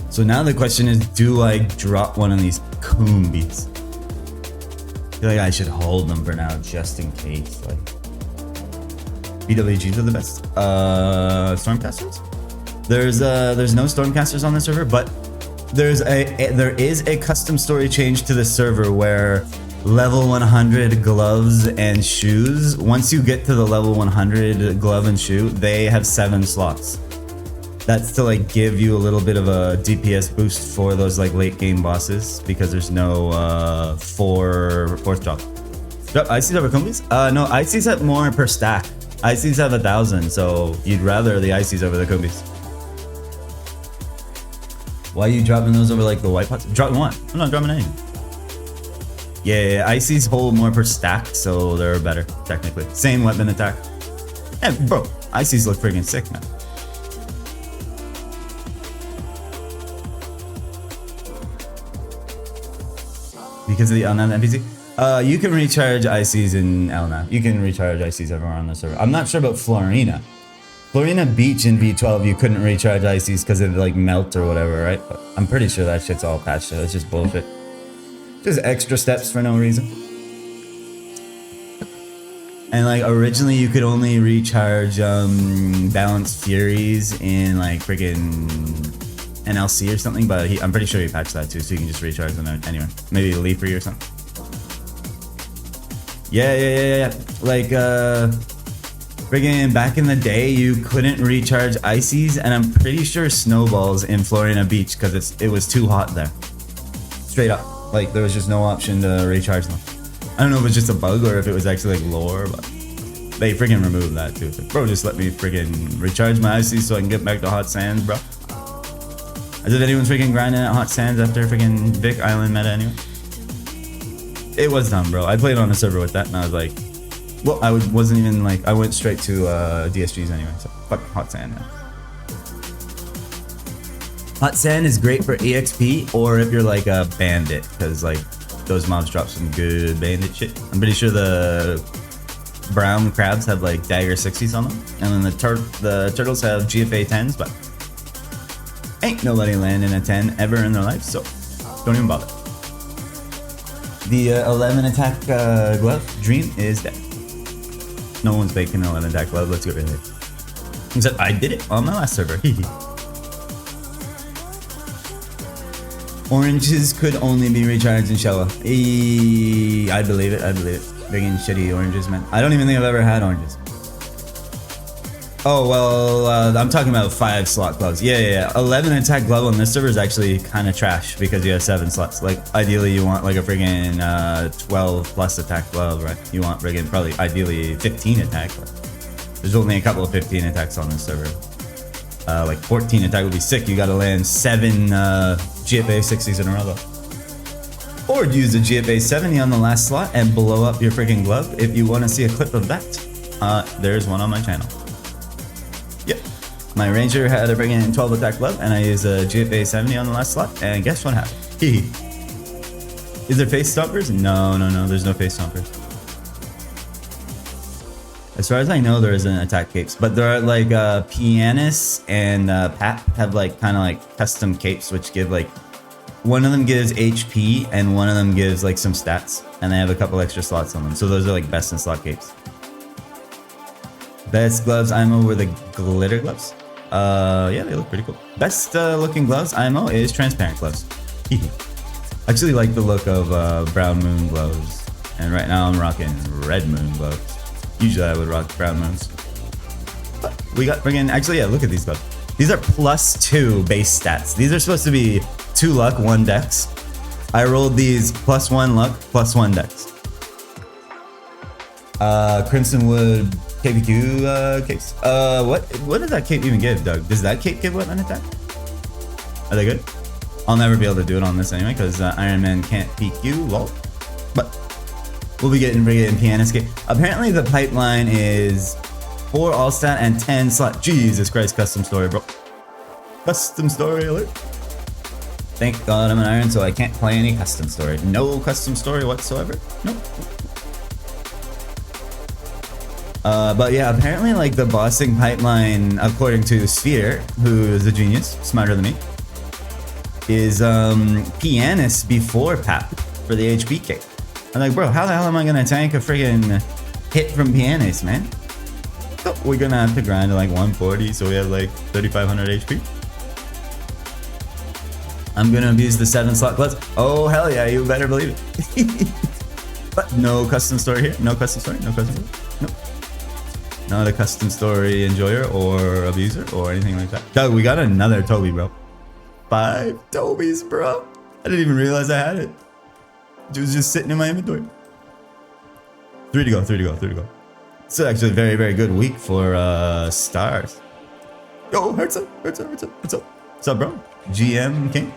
So now the question is, do I drop one of these Coombies? I feel like I should hold them for now, just in case. Like, BWGs are the best. Stormcasters? There's no Stormcasters on the server, but there is a custom story change to the server where level 100 gloves and shoes. Once you get to the level 100 glove and shoe, they have 7 slots. That's to like give you a little bit of a DPS boost for those like late game bosses because there's no 4th drop. Drop ICs over Coombies? No, ICs have more per stack. ICs have 1,000, so you'd rather the ICs over the Coombies. Why are you dropping those over like the white pots? Dropping what? I'm not dropping anything. Yeah, ICs hold more per stack, so they're better, technically. Same weapon attack. And bro, ICs look freaking sick, man. Because of the LNAV NPC? You can recharge ICs in LNAV. You can recharge ICs everywhere on the server. I'm not sure about Florina. Florina Beach in V12, you couldn't recharge ICs because it like melt or whatever, right? But I'm pretty sure that shit's all patched. So it's just bullshit. Just extra steps for no reason. And like originally you could only recharge Balanced Furies in like freaking NLC or something, but I'm pretty sure he patched that too, so you can just recharge them anywhere. Maybe a Leafree or something. Yeah. Like, Friggin' back in the day, you couldn't recharge ices, and I'm pretty sure snowballs in Florida Beach because it was too hot there. Straight up, like there was just no option to recharge them. I don't know if it was just a bug or if it was actually like lore, but they friggin' removed that too. Like, bro, just let me friggin' recharge my ices so I can get back to hot sands, bro. As if anyone's freaking grinding at hot sands after freaking Vic Island meta anyway. It was dumb, bro. I played on a server with that and I was like, well, wasn't even like, I went straight to DSGs anyway, so fuck hot sand now. Hot sand is great for EXP or if you're like a bandit, because like those mobs drop some good bandit shit. I'm pretty sure the brown crabs have like dagger 60s on them, and then the turtles have GFA 10s, but ain't nobody landing a 10 ever in their life, so don't even bother. The 11 attack glove dream is dead. No one's making an 11 attack glove. Let's get rid of it. Except I did it on my last server. Oranges could only be recharged in Shella. I believe it. I believe it. Big and shitty oranges, man. I don't even think I've ever had oranges. Oh, well, I'm talking about 5 slot gloves. Yeah. 11 attack glove on this server is actually kind of trash because you have 7 slots. Like, ideally, you want like a friggin' 12 plus attack glove, right? You want friggin' probably ideally 15 attack. But there's only a couple of 15 attacks on this server. Like 14 attack would be sick. You gotta land 7 GFA 60s in a row though. Or use the GFA 70 on the last slot and blow up your freaking glove. If you want to see a clip of that, there's one on my channel. Yep, my ranger had a freaking 12 attack glove and I used a GFA 70 on the last slot, and guess what happened? Is there face stompers? No, there's no face stompers. As far as I know, there isn't attack capes, but there are like Pianist and Pat have like kind of like custom capes, which give like, one of them gives HP and one of them gives like some stats, and they have a couple extra slots on them. So those are like best in slot capes. Best gloves IMO were the glitter gloves. Yeah, they look pretty cool. Best looking gloves IMO is transparent gloves. Actually like the look of brown moon gloves, and right now I'm rocking red moon gloves. Usually I would rock brown moons. But we got friggin', actually yeah, look at these gloves. These are +2 base stats. These are supposed to be 2 luck, 1 dex. I rolled these +1 luck, +1 dex. Crimson Wood KPQ case. What does that cape even give, Doug? Does that cape give weapon attack? Are they good? I'll never be able to do it on this anyway, because Ironman can't PQ, lol. But we'll be getting Pianist cape. Apparently the pipeline is 4 all stat and 10 slot. Jesus Christ, custom story, bro. Custom story alert. Thank God I'm an iron, so I can't play any custom story. No custom story whatsoever. Nope. But yeah, apparently like the bossing pipeline, according to Sphere, who is a genius, smarter than me, is Pianist before Pap for the HP kick. I'm like, bro, how the hell am I gonna tank a friggin' hit from Pianist, man? So we're gonna have to grind to like 140, so we have like 3,500 HP. I'm gonna abuse the 7 slot gloves. Oh hell yeah, you better believe it. But no custom story here. No custom story. No custom story. Nope. Not a custom story enjoyer or abuser or anything like that. Doug, we got another Tobe, bro. 5 Tobes, bro. I didn't even realize I had it. It was just sitting in my inventory. 3 to go. 3 to go. 3 to go. It's actually a very, very good week for stars. Yo, hurts up. Hurts up. Hurts up. What's up? What's up, bro? GM King.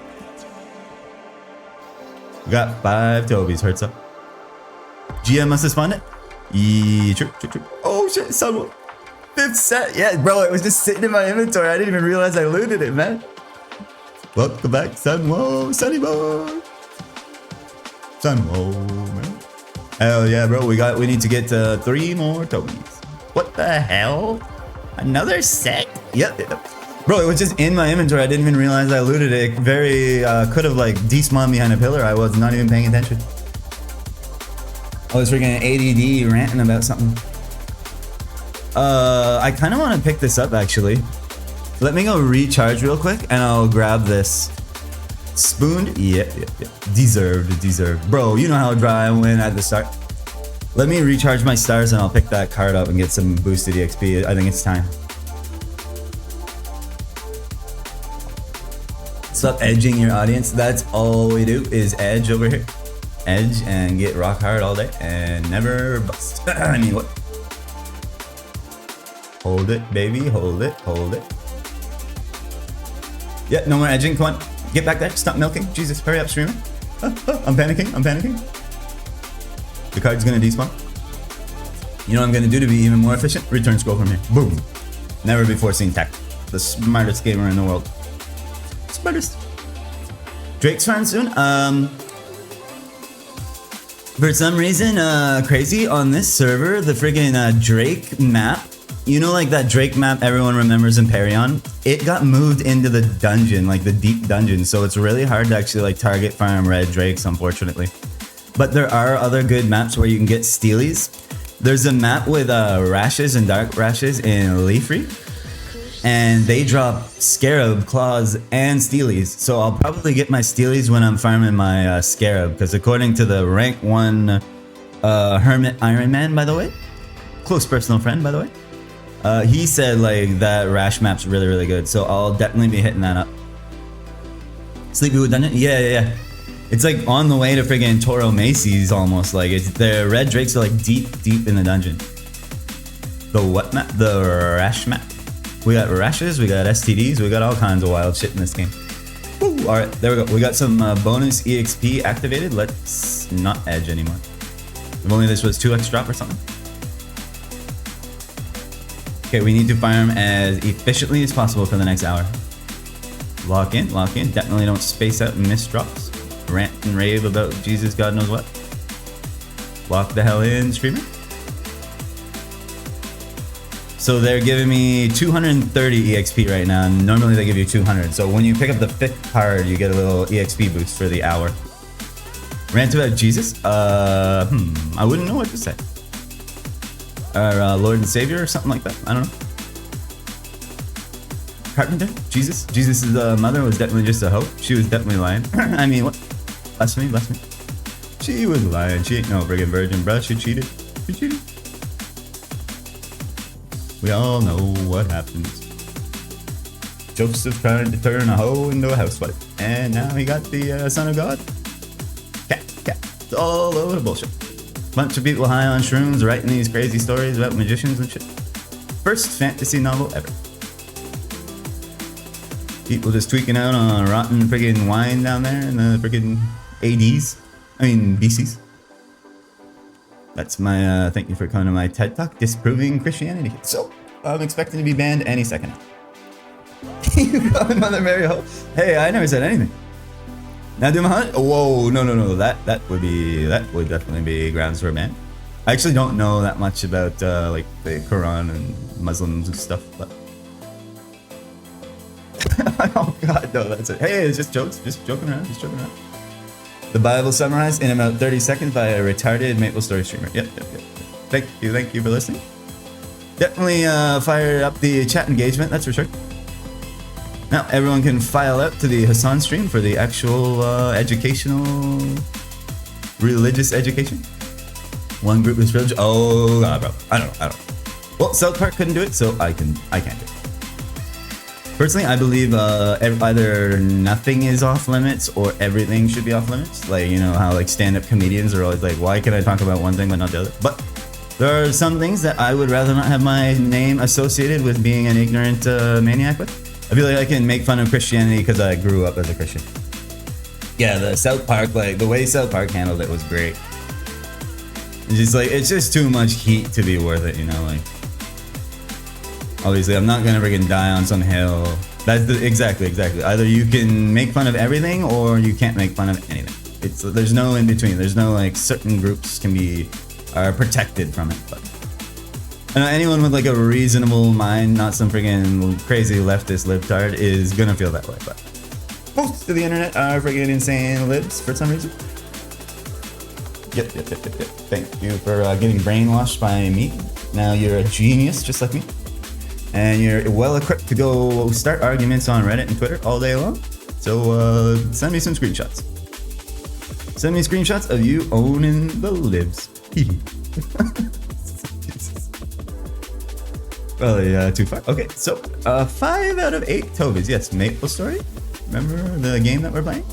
We got 5 Tobes. Hurts up. GM must have spawned it. Yeah, true. Oh shit, Sunwolf. 5th set. Yeah, bro, it was just sitting in my inventory. I didn't even realize I looted it, man. Welcome back, Sunwolf. Sunny boy. Sunwolf, man. Hell yeah, bro. We need to get 3 more Tobes. What the hell? Another set? Yep. Bro, it was just in my inventory. I didn't even realize I looted it. Very could have like despawned behind a pillar. I was not even paying attention. I was freaking ADD ranting about something. I kind of want to pick this up actually. Let me go recharge real quick and I'll grab this. Spooned? Yeah. Deserved. Bro, you know how dry I went at the start. Let me recharge my stars and I'll pick that card up and get some boosted EXP. I think it's time. Stop edging your audience. That's all we do is edge over here. Edge and get rock hard all day and never bust. I mean, what? Hold it, baby. Hold it. Hold it. Yeah, no more edging. Come on. Get back there. Stop milking. Jesus, hurry up, streamer. I'm panicking. I'm panicking. The card's gonna despawn. You know what I'm gonna do to be even more efficient? Return scroll from here. Boom. Never before seen tech. The smartest gamer in the world. Smartest. Drake's farm soon. For some reason, crazy on this server, the friggin' Drake map. You know, like that Drake map everyone remembers in Perion? It got moved into the dungeon, like the deep dungeon. So it's really hard to actually like target farm red Drakes, unfortunately. But there are other good maps where you can get steelies. There's a map with rashes and dark rashes in Leafree. And they drop Scarab, Claws, and Steelies. So I'll probably get my Steelies when I'm farming my Scarab. Because according to the rank 1 Hermit Ironman, by the way. Close personal friend, by the way. He said like that rash map's really, really good. So I'll definitely be hitting that up. Sleepywood Dungeon? Yeah. It's like on the way to friggin' Toro Macy's almost. Like it's the red Drakes are like deep in the dungeon. The what map? The rash map. We got rashes, we got STDs, we got all kinds of wild shit in this game. Woo! Alright, there we go. We got some bonus EXP activated. Let's not edge anymore. If only this was 2x drop or something. Okay, we need to farm as efficiently as possible for the next hour. Lock in. Definitely don't space out and miss drops. Rant and rave about Jesus, God knows what. Lock the hell in, streamer. So they're giving me 230 EXP right now. Normally they give you 200. So when you pick up the 5th card, you get a little EXP boost for the hour. Rant about Jesus? I wouldn't know what to say. Our Lord and Savior or something like that. I don't know. Carpenter? Jesus? Jesus' mother was definitely just a hoe. She was definitely lying. I mean, what? Bless me. She was lying. She ain't no friggin' virgin, bruh. She cheated. We all know what happens. Joseph trying to turn a hoe into a housewife. And now he got the son of God. Cat. It's all over the bullshit. Bunch of people high on shrooms writing these crazy stories about magicians and shit. First fantasy novel ever. People just tweaking out on rotten friggin' wine down there in the friggin' BCs. That's my, thank you for coming to my TED Talk, disproving Christianity. So, I'm expecting to be banned any second. You got Mother Mary Hope? Hey, I never said anything. Now do my hunt? Whoa, no. That would definitely be grounds for a ban. I actually don't know that much about, like, the Quran and Muslims and stuff, but... Oh god, no, that's it. Hey, it's just jokes, just joking around. The Bible summarized in about 30 seconds by a retarded Maple Story streamer. Yep. Thank you for listening. Definitely fire up the chat engagement, that's for sure. Now everyone can file out to the Hassan stream for the actual educational, religious education. One group is privileged. Oh god, bro. I don't know. Well, South Park couldn't do it, so I can't do it. Personally, I believe either nothing is off limits or everything should be off limits. Like, you know how like stand-up comedians are always like, why can I talk about one thing but not the other? But there are some things that I would rather not have my name associated with being an ignorant maniac with. I feel like I can make fun of Christianity because I grew up as a Christian. Yeah, the South Park, like the way South Park handled it was great. It's just too much heat to be worth it, you know, like. Obviously, I'm not gonna friggin' die on some hill. That's exactly. Either you can make fun of everything, or you can't make fun of anything. There's no in between. There's no like certain groups are protected from it. But anyone with like a reasonable mind, not some friggin' crazy leftist libtard, is gonna feel that way. But most of the internet are friggin' insane libs for some reason. Yep. Thank you for getting brainwashed by me. Now you're a genius, just like me. And you're well equipped to go start arguments on Reddit and Twitter all day long. So send me some screenshots. Send me screenshots of you owning the libs. Probably too far. Okay, so 5 out of 8 Tobes. Yes, Maple Story. Remember the game that we're playing?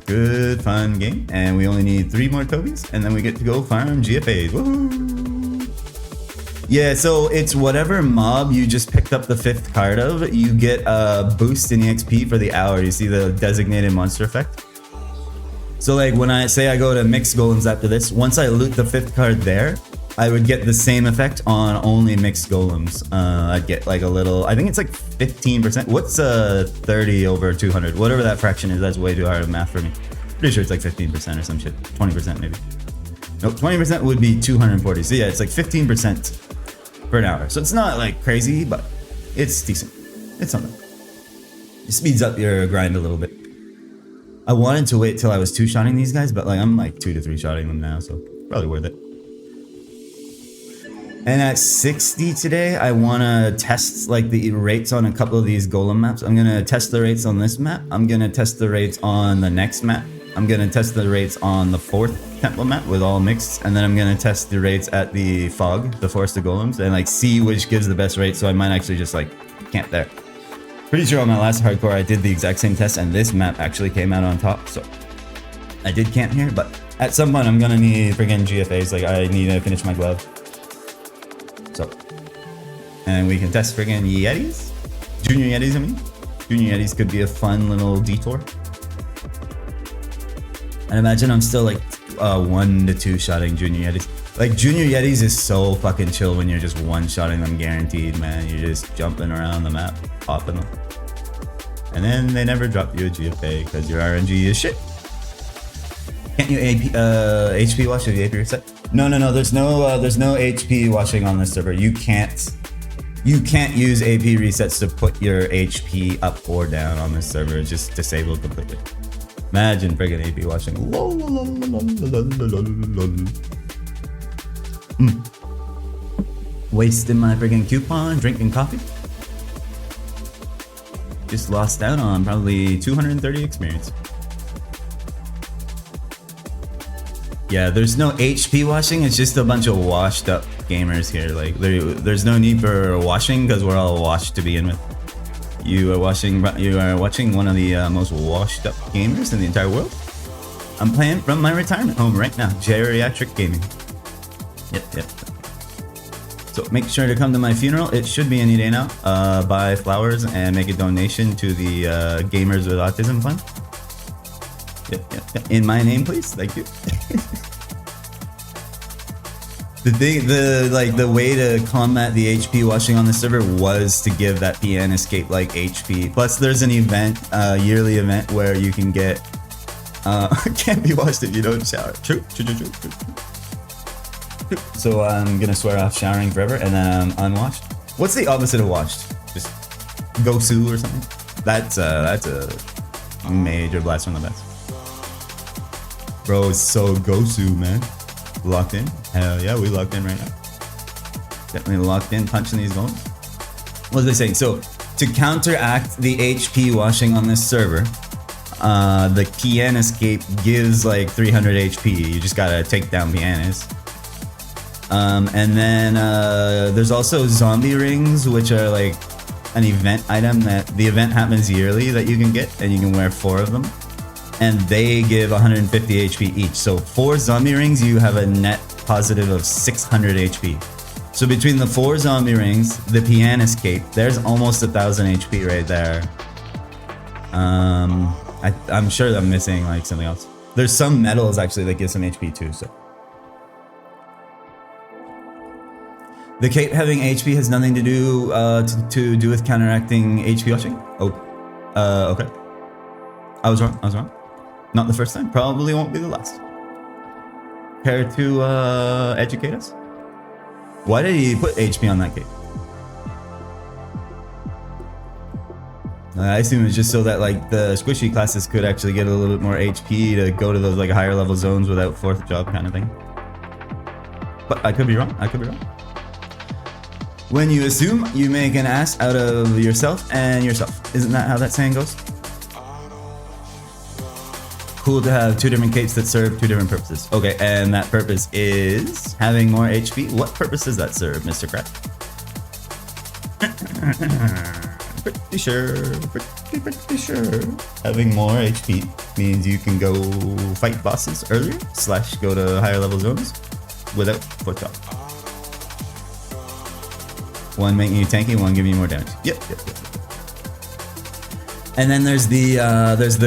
Good, fun game. And we only need 3 more Tobes, and then we get to go farm GFAs. Woohoo! Yeah, so it's whatever mob you just picked up the 5th card of, you get a boost in EXP for the hour. You see the designated monster effect? So like when I say I go to mixed golems after this, once I loot the 5th card there, I would get the same effect on only mixed golems. I'd get like a little, I think it's like 15%. What's 30 over 200? Whatever that fraction is, that's way too hard of math for me. Pretty sure it's like 15% or some shit. 20% maybe. Nope, 20% would be 240. So yeah, it's like 15% for an hour. So it's not like crazy, but it's decent. It's something. It speeds up your grind a little bit. I wanted to wait till I was 2-shotting these guys, but like I'm like 2 to 3-shotting them now, so probably worth it. And at 60 today, I want to test like the rates on a couple of these golem maps. I'm going to test the rates on this map. I'm going to test the rates on the next map. I'm going to test the rates on the 4th temple map with all mixed. And then I'm going to test the rates at the fog, the forest of golems, and like see which gives the best rate. So I might actually just like camp there. Pretty sure on my last hardcore, I did the exact same test and this map actually came out on top. So I did camp here, but at some point I'm going to need friggin' GFAs. Like I need to finish my glove. So, and we can test friggin' Yetis? Junior Yetis, I mean. Junior Yetis could be a fun little detour. And imagine I'm still like 1 to 2-shotting Junior Yetis. Like Junior Yetis is so fucking chill when you're just 1-shotting them guaranteed, man. You're just jumping around the map, popping them. And then they never drop you a GFA because your RNG is shit. Can't you HP wash if you AP reset? No. There's no HP washing on this server. You can't use AP resets to put your HP up or down on this server. It's just disabled completely. Imagine friggin' AP washing. Wasting my friggin' coupon, drinking coffee. Just lost out on probably 230 experience. Yeah, there's no HP washing, it's just a bunch of washed up gamers here. Like, there's no need for washing because we're all washed to begin with. You are watching one of the most washed up gamers in the entire world. I'm playing from my retirement home right now, geriatric gaming. Yep. So make sure to come to my funeral. It should be any day now. Buy flowers and make a donation to the Gamers with Autism Fund. Yep. In my name, please. Thank you. The way to combat the HP washing on the server was to give that PN escape like HP. Plus, there's an event, yearly event where you can get can't be washed if you don't shower. True. So I'm gonna swear off showering forever and then I'm unwashed. What's the opposite of washed? Just gosu or something? That's a major blast from the best. Bro, it's so gosu, man. Locked in? Hell yeah, we locked in right now. Definitely locked in, punching these goals. What was I saying? So to counteract the HP washing on this server, the PN escape gives like 300 HP. You just gotta take down pianos. And then there's also zombie rings, which are like an event item that the event happens yearly that you can get, and you can wear 4 of them. And they give 150 HP each. So 4 zombie rings, you have a net positive of 600 HP. So between the 4 zombie rings, the PN escape, there's almost 1,000 HP right there. I'm sure I'm missing like something else. There's some metals actually that give some HP too. So the cape having HP has nothing to do to do with counteracting HP washing. Oh, okay. I was wrong. Not the first time. Probably won't be the last. Care to educate us? Why did he put HP on that cape? I assume it's just so that like the squishy classes could actually get a little bit more HP to go to those like higher level zones without 4th job kind of thing. But I could be wrong. When you assume, you make an ass out of yourself and yourself. Isn't that how that saying goes? cool to have two different capes that serve two different purposes. Okay, and that purpose is having more HP. What purpose does that serve, Mr. Crab? Pretty sure. Having more HP means you can go fight bosses earlier / go to higher level zones without foot top. One making you tanky, one giving you more damage. Yep. And then there's the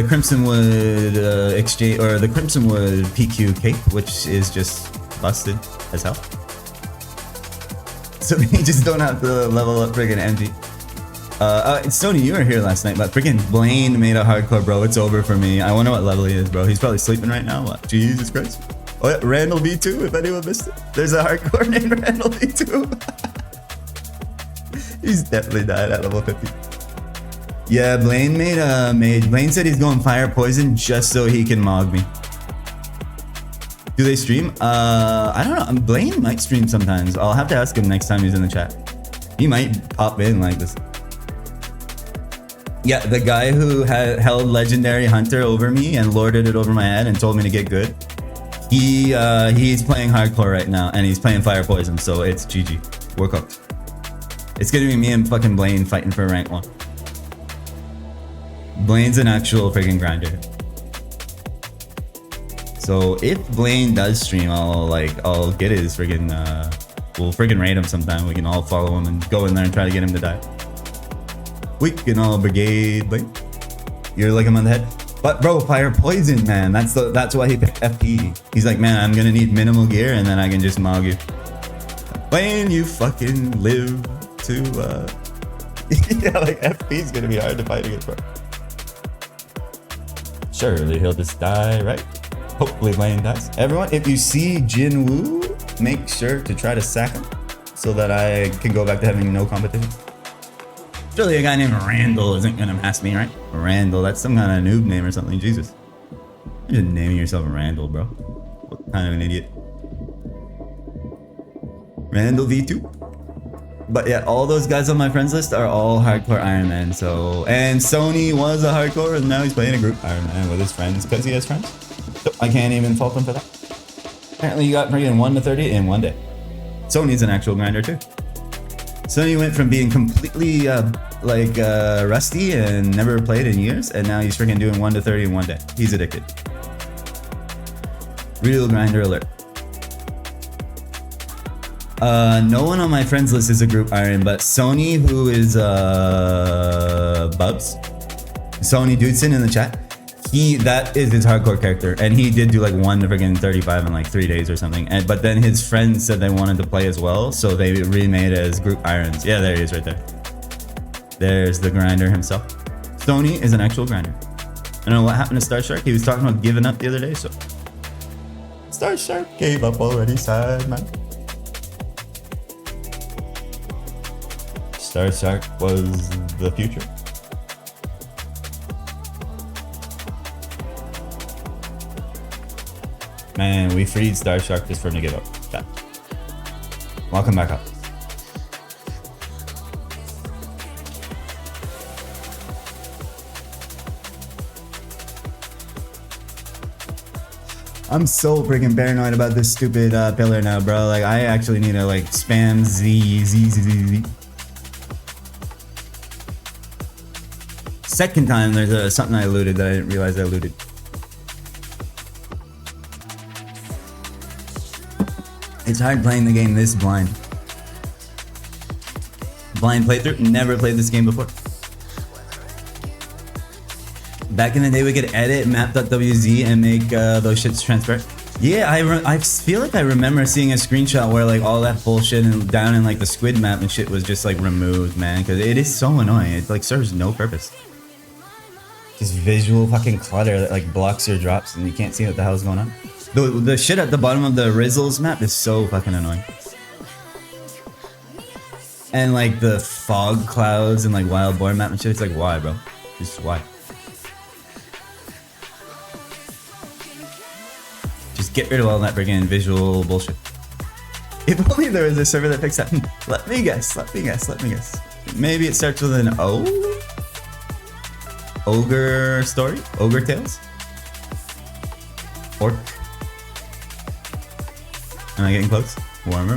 Crimsonwood exchange, or the Crimsonwood PQ cape, which is just busted as hell. So you just don't have to level up friggin' MG. Sony, you were here last night, but freaking Blaine made a hardcore, bro. It's over for me. I wonder what level he is, bro. He's probably sleeping right now. What? Jesus Christ. Oh yeah, Randall V2, if anyone missed it. There's a hardcore named Randall V2. He's definitely died at level 50. Yeah, Blaine Blaine said he's going fire poison just so he can mog me. Do they stream? I don't know. Blaine might stream sometimes. I'll have to ask him next time he's in the chat. He might pop in like this. Yeah, the guy who held Legendary Hunter over me and lorded it over my head and told me to get good. He's playing hardcore right now and he's playing fire poison, so it's GG. We're cooked. It's gonna be me and fucking Blaine fighting for rank 1. Blaine's an actual freaking grinder. So if Blaine does stream, I'll get his freaking we'll freaking raid him sometime. We can all follow him and go in there and try to get him to die. We can all brigade Blaine. You're like him on the head. But bro, fire poison, man. That's why he picked FP. He's like, man, I'm gonna need minimal gear and then I can just mog you. Blaine, you fucking live to yeah, like FP's gonna be hard to fight against, bro. Surely he'll just die, right? Hopefully Blaine dies. Everyone, if you see Jinwoo, make sure to try to sack him so that I can go back to having no competition. Surely a guy named Randall isn't gonna mask me, right? Randall, that's some kind of noob name or something. Jesus. You're just naming yourself Randall, bro. What kind of an idiot? Randall V2. But yeah, all those guys on my friends list are all hardcore Ironman. So, and Sony was a hardcore and now he's playing a group Ironman with his friends because he has friends. So I can't even fault him for that. Apparently you got freaking 1 to 30 in one day. Sony's an actual grinder too. Sony went from being completely rusty and never played in years, and now he's freaking doing 1 to 30 in one day. He's addicted. Real grinder alert. No one on my friends list is a group Iron, but Sony, who is Bubs, Sony Dudson in the chat, that is his hardcore character, and he did do like 1 to friggin' 35 in like 3 days or something. But then his friends said they wanted to play as well, so they remade it as group Irons. Yeah, there he is right there. There's the grinder himself. Sony is an actual grinder. I don't know what happened to Star Shark. He was talking about giving up the other day, so Star Shark gave up already, sad man. Star Shark was the future. Man, we freed Star Shark just for him to give up. Yeah. Welcome back up. I'm so freaking paranoid about this stupid pillar now, bro. Like, I actually need to like spam Z. Second time, there's something I looted that I didn't realize I looted. It's hard playing the game this blind. Blind playthrough, never played this game before. Back in the day, we could edit map.wz and make those shits transparent. Yeah, I feel like I remember seeing a screenshot where like all that bullshit and down in like the squid map and shit was just like removed, man. Because it is so annoying. It like serves no purpose. Just visual fucking clutter that like blocks your drops and you can't see what the hell's going on. The shit at the bottom of the Rizzles map is so fucking annoying. And like the fog clouds and like wild boar map and shit, it's like why, bro? Just why? Just get rid of all that friggin' visual bullshit. If only there was a server that picks that. Let me guess. Maybe it starts with an O? Ogre story? Ogre Tales? Orc. Am I getting close? Warmer.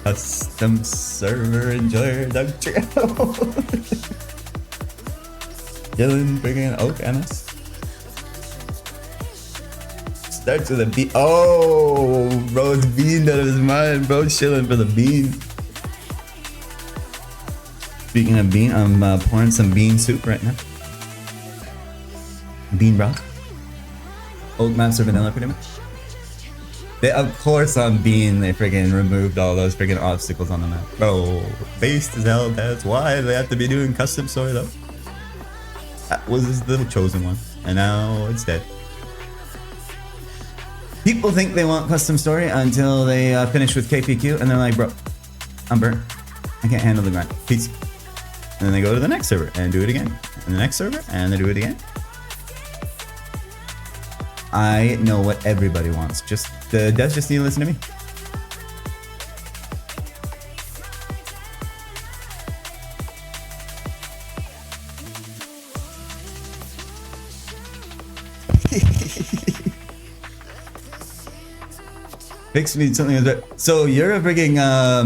Custom server enjoyer Doug Trio. Dylan bringing an Oak MS. Starts with a bean. Oh, bro's beaned out of his mind. Bro's chilling for the bean. Speaking of bean, I'm pouring some bean soup right now. Bean broth. Oak maps are vanilla pretty much. They, of course on bean, they friggin' removed all those friggin' obstacles on the map. Bro, based as hell, that's why they have to be doing custom story though. That was the chosen one, and now it's dead. People think they want custom story until they finish with KPQ, and they're like, bro, I'm burnt. I can't handle the grind. Peace. And then they go to the next server and do it again. And the next server, and they do it again. I know what everybody wants. Just the devs just need to listen to me. Fix me something is better. So you're a frigging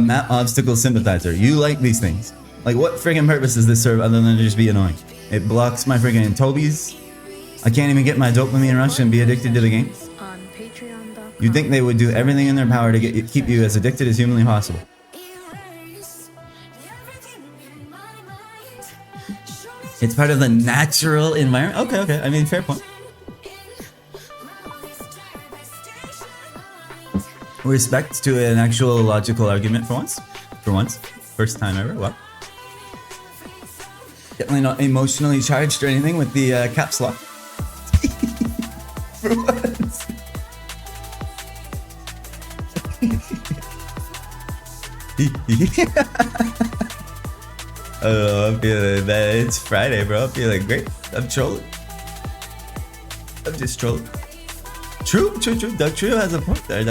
map obstacle sympathizer. You like these things. Like what friggin' purpose does this serve other than to just be annoying? It blocks my friggin' Tobe's. I can't even get my dopamine rush and be addicted to the game. You'd think they would do everything in their power to keep you as addicted as humanly possible. It's part of the natural environment. Okay. I mean, fair point. Respect to an actual logical argument for once. First time ever. Well, definitely not emotionally charged or anything with the caps lock. For once. Oh, I'm feeling that it's Friday, bro. I'm feeling great. I'm trolling. I'm just trolling. True. Doug Trio has a point there.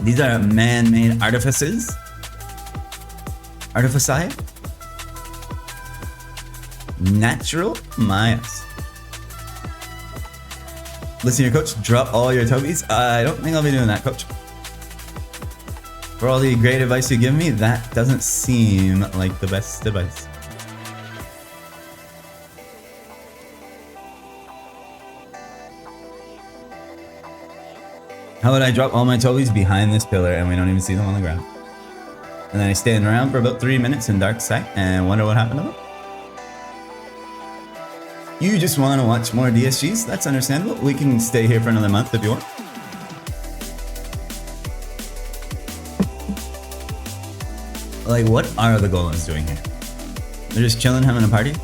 These are man-made artifices. Artifici? Natural Mayas. Listen to your coach, drop all your Tobies. I don't think I'll be doing that, coach. For all the great advice you give me, that doesn't seem like the best advice. How would I drop all my Tobies behind this pillar and we don't even see them on the ground? And then I stand around for about 3 minutes in dark sight and wonder what happened to them? You just want to watch more DSGs? That's understandable. We can stay here for another month if you want. Like, what are the golems doing here? They're just chilling, having a party?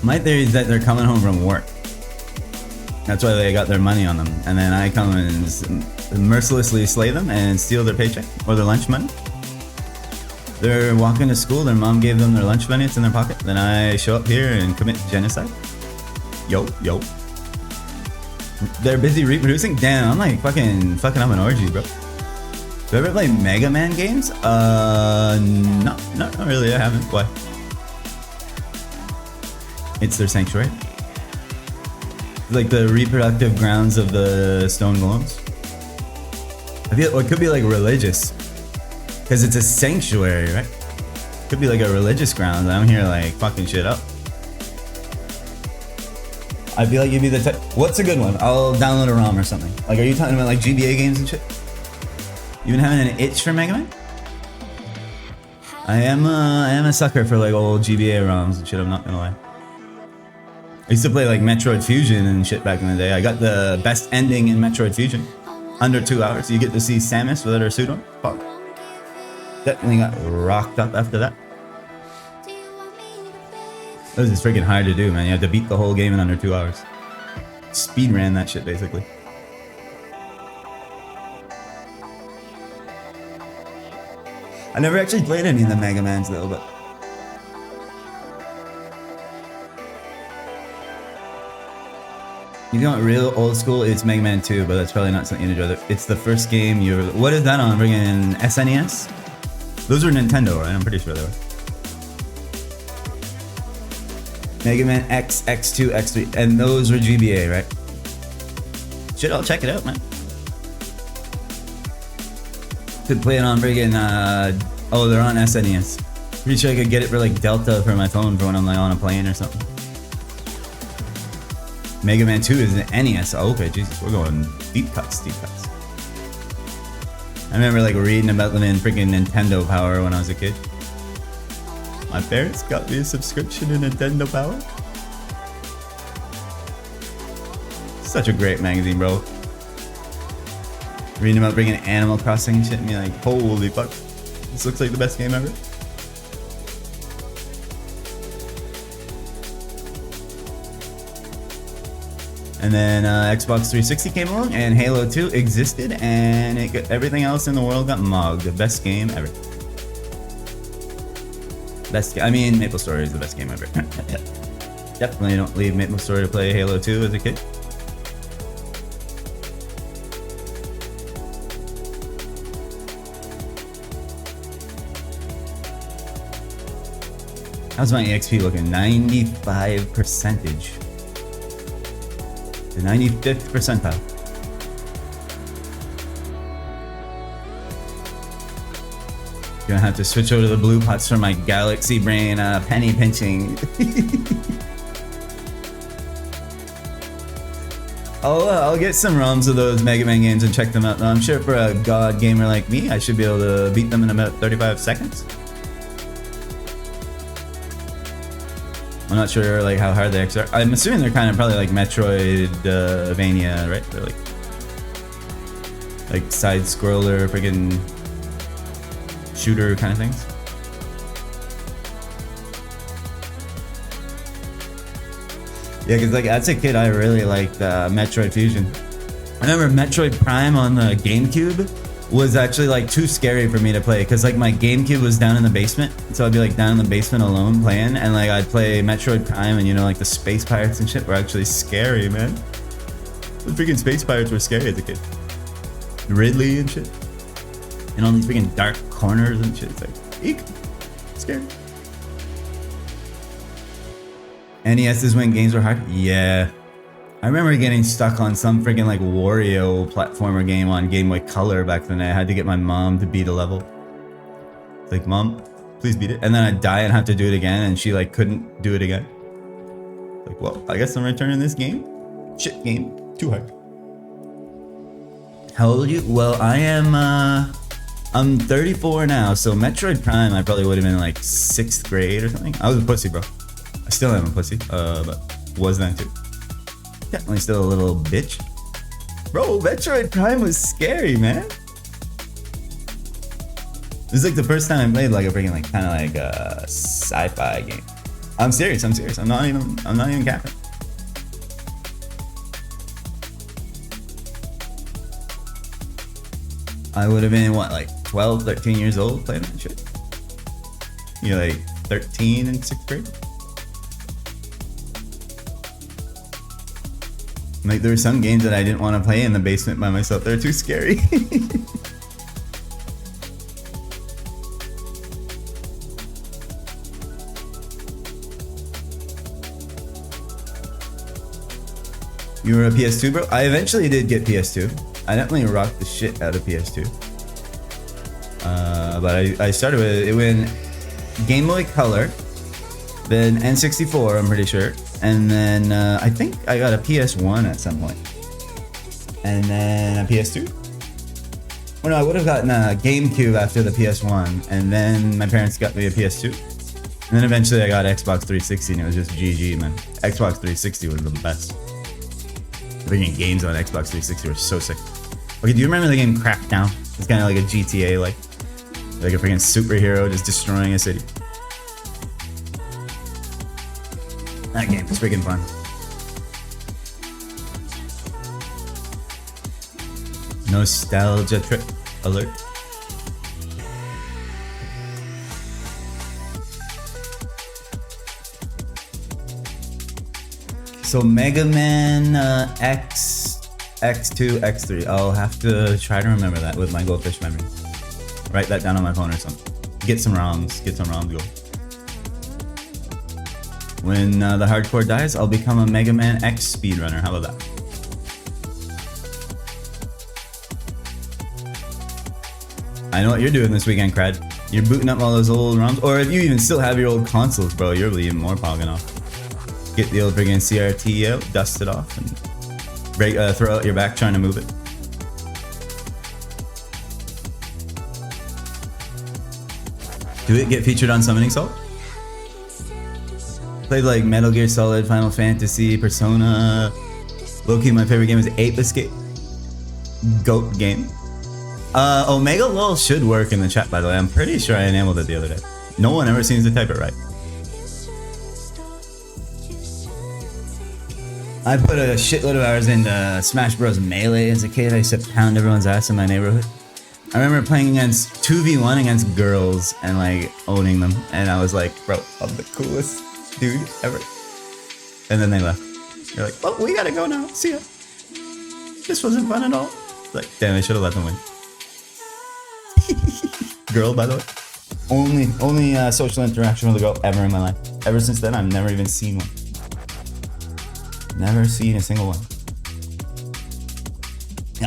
My theory is that they're coming home from work. That's why they got their money on them. And then I come and mercilessly slay them and steal their paycheck or their lunch money. They're walking to school, their mom gave them their lunch money, it's in their pocket. Then I show up here and commit genocide. Yo. They're busy reproducing? Damn, I'm like fucking up an orgy, bro. Do you ever play Mega Man games? No, not really, I haven't. Why? It's their sanctuary. Like the reproductive grounds of the stone golems. I feel it could be like religious. Because it's a sanctuary, right? Could be like a religious ground. I'm here like fucking shit up. I feel like you'd be the type. What's a good one? I'll download a ROM or something. Like, are you talking about like GBA games and shit? You been having an itch for Mega Man? I am a sucker for like old GBA ROMs and shit, I'm not gonna lie. I used to play like Metroid Fusion and shit back in the day. I got the best ending in Metroid Fusion. Under 2 hours, you get to see Samus without her suit on. Fuck. Definitely got rocked up after that. This is freaking hard to do, man. You have to beat the whole game in under 2 hours. Speed ran that shit, basically. I never actually played any of the Mega Mans though, but... You know what, real old school, it's Mega Man 2, but that's probably not something you enjoy. It's the first game you ever... What is that on? Bringing SNES? Those were Nintendo, right? I'm pretty sure they were. Mega Man X, X2, X3, and those were GBA, right? Shit, I'll check it out, man. Could play it on friggin', oh, they're on SNES. Pretty sure I could get it for like Delta for my phone for when I'm like on a plane or something. Mega Man 2 is an NES. Oh, okay, Jesus, we're going deep cuts, deep cuts. I remember like reading about them in freaking Nintendo Power when I was a kid. My parents got me a subscription to Nintendo Power. Such a great magazine, bro. Reading about bringing Animal Crossing and shit, and be like, holy fuck, this looks like the best game ever. And then Xbox 360 came along, and Halo 2 existed, and everything else in the world got mogged. The best game ever. I mean, Maple Story is the best game ever. Definitely don't leave Maple Story to play Halo 2 as a kid. How's my EXP looking? 95 percentage. The 95th percentile. Gonna have to switch over to the blue pots for my Galaxy Brain penny pinching. I'll get some ROMs of those Mega Man games and check them out. I'm sure for a god gamer like me, I should be able to beat them in about 35 seconds. I'm not sure like how hard they actually are. I'm assuming they're kind of probably like Metroidvania, right? They're like side scroller, freaking shooter kind of things. Yeah, because like as a kid, I really liked Metroid Fusion. I remember Metroid Prime on the GameCube was actually like too scary for me to play, because like my GameCube was down in the basement, so I'd be like down in the basement alone playing, and like I'd play Metroid Prime, and you know, like the space pirates and shit were actually scary, man. The freaking space pirates were scary as a kid. Ridley and shit, and all these freaking dark corners and shit. It's like, eek, scary. NES is when games were hard. Yeah. I remember getting stuck on some freaking like Wario platformer game on Game Boy Color back then. I had to get my mom to beat a level. It's like, Mom, please beat it. And then I'd die and have to do it again, and she like couldn't do it again. Like, well, I guess I'm returning this game. Shit game, too hard. How old are you? Well, I am, I'm 34 now, so Metroid Prime I probably would have been like 6th grade or something. I was a pussy, bro. I still am a pussy, but was then too. Definitely still a little bitch. Bro, Metroid Prime was scary, man. This is like the first time I played like a freaking like kind of like a sci-fi game. I'm serious. I'm not even capping. I would have been what, like 12, 13 years old playing that shit. You're like 13 in 6th grade. Like there were some games that I didn't want to play in the basement by myself. They're too scary. You were a PS2 bro? I eventually did get PS2. I definitely rocked the shit out of PS2. But I started with it when Game Boy Color, then N64, I'm pretty sure. And then I think I got a PS1 at some point. And then a PS2. Well, no, I would have gotten a GameCube after the PS1. And then my parents got me a PS2. And then eventually I got Xbox 360, and it was just GG, man. Xbox 360 was the best. Bringing games on Xbox 360 were so sick. Okay, do you remember the game Crackdown? It's kind of like a GTA, like a freaking superhero just destroying a city. That game was freaking fun. Nostalgia trip alert. So Mega Man X, X2, X3. I'll have to try to remember that with my goldfish memory. Write that down on my phone or something. Get some ROMs go. When the hardcore dies, I'll become a Mega Man X speedrunner. How about that? I know what you're doing this weekend, Crad. You're booting up all those old ROMs. Or if you even still have your old consoles, bro, you're even more pogging off. Get the old friggin' CRT out, dust it off, and throw out your back trying to move it. Do it get featured on Summoning Salt? Played like Metal Gear Solid, Final Fantasy, Persona. Low-key, my favorite game is Ape Escape. GOAT game. Omega LOL should work in the chat, by the way. I'm pretty sure I enabled it the other day. No one ever seems to type it right. I put a shitload of hours into Smash Bros. Melee as a kid. I used to pound everyone's ass in my neighborhood. I remember playing against 2v1 against girls and like owning them. And I was like, bro, I'm the coolest dude ever. And then they left. They're like, oh, we gotta go now. See ya. This wasn't fun at all. Like, damn, I should have let them win. Girl, by the way. Only social interaction with a girl ever in my life. Ever since then, I've never even seen one. Never seen a single one.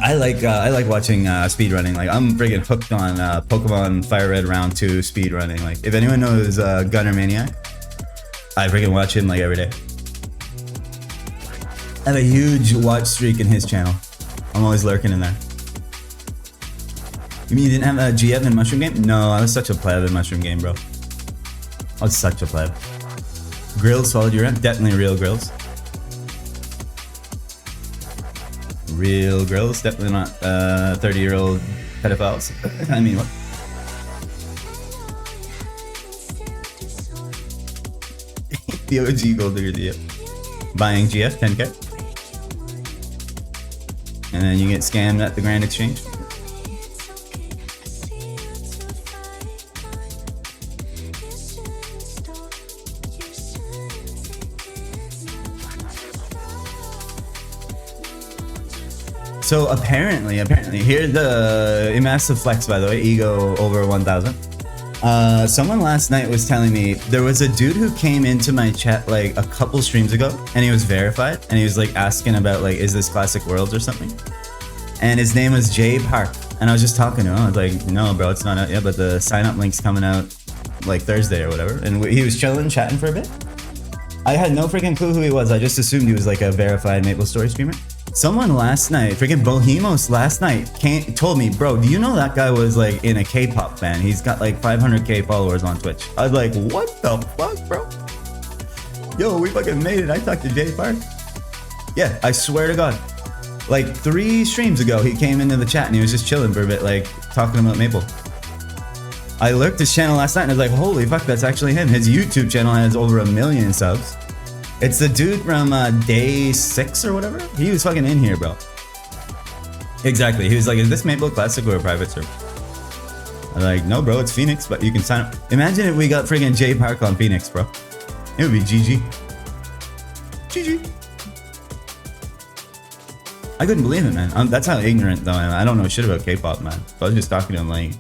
I like watching speedrunning. Like, I'm friggin' hooked on Pokemon Fire Red Round 2 speedrunning. Like, if anyone knows Gunner Maniac, I friggin' watch him like every day. I have a huge watch streak in his channel. I'm always lurking in there. You mean you didn't have a GF in Mushroom Game? No, I was such a pleb in Mushroom Game, bro. I was such a pleb. Grills followed you around? Definitely real grills. Real girls, definitely not 30-year-old pedophiles. I mean, what? The OG Gold Digger DF. Buying GF, 10k. And then you get scammed at the Grand Exchange. So apparently, here's the massive flex, by the way, ego over 1,000. Someone last night was telling me there was a dude who came into my chat like a couple streams ago, and he was verified, and he was like asking about like, is this Classic Worlds or something? And his name was Jay Park, and I was just talking to him. I was like, no, bro, it's not out yet, but the sign up link's coming out like Thursday or whatever. And he was chilling, chatting for a bit. I had no freaking clue who he was. I just assumed he was like a verified Maple Story streamer. Someone last night, freaking Bohemos last night, told me, bro, do you know that guy was like in a K-pop band? He's got like 500k followers on Twitch. I was like, what the fuck, bro? Yo, we fucking made it. I talked to Jay Park. Yeah, I swear to God. Like 3 streams ago, he came into the chat and he was just chilling for a bit, like talking about Maple. I lurked his channel last night and I was like, holy fuck, that's actually him. His YouTube channel has over 1 million subs. It's the dude from day 6 or whatever. He was fucking in here, bro. Exactly. He was like, is this Maple Classic or a private server? I'm like, no, bro, it's Phoenix, but you can sign up. Imagine if we got friggin' Jay Park on Phoenix, bro. It would be GG. GG. I couldn't believe it, man. That's how ignorant, though, I am. I don't know shit about K-pop, man. So I was just talking to him like,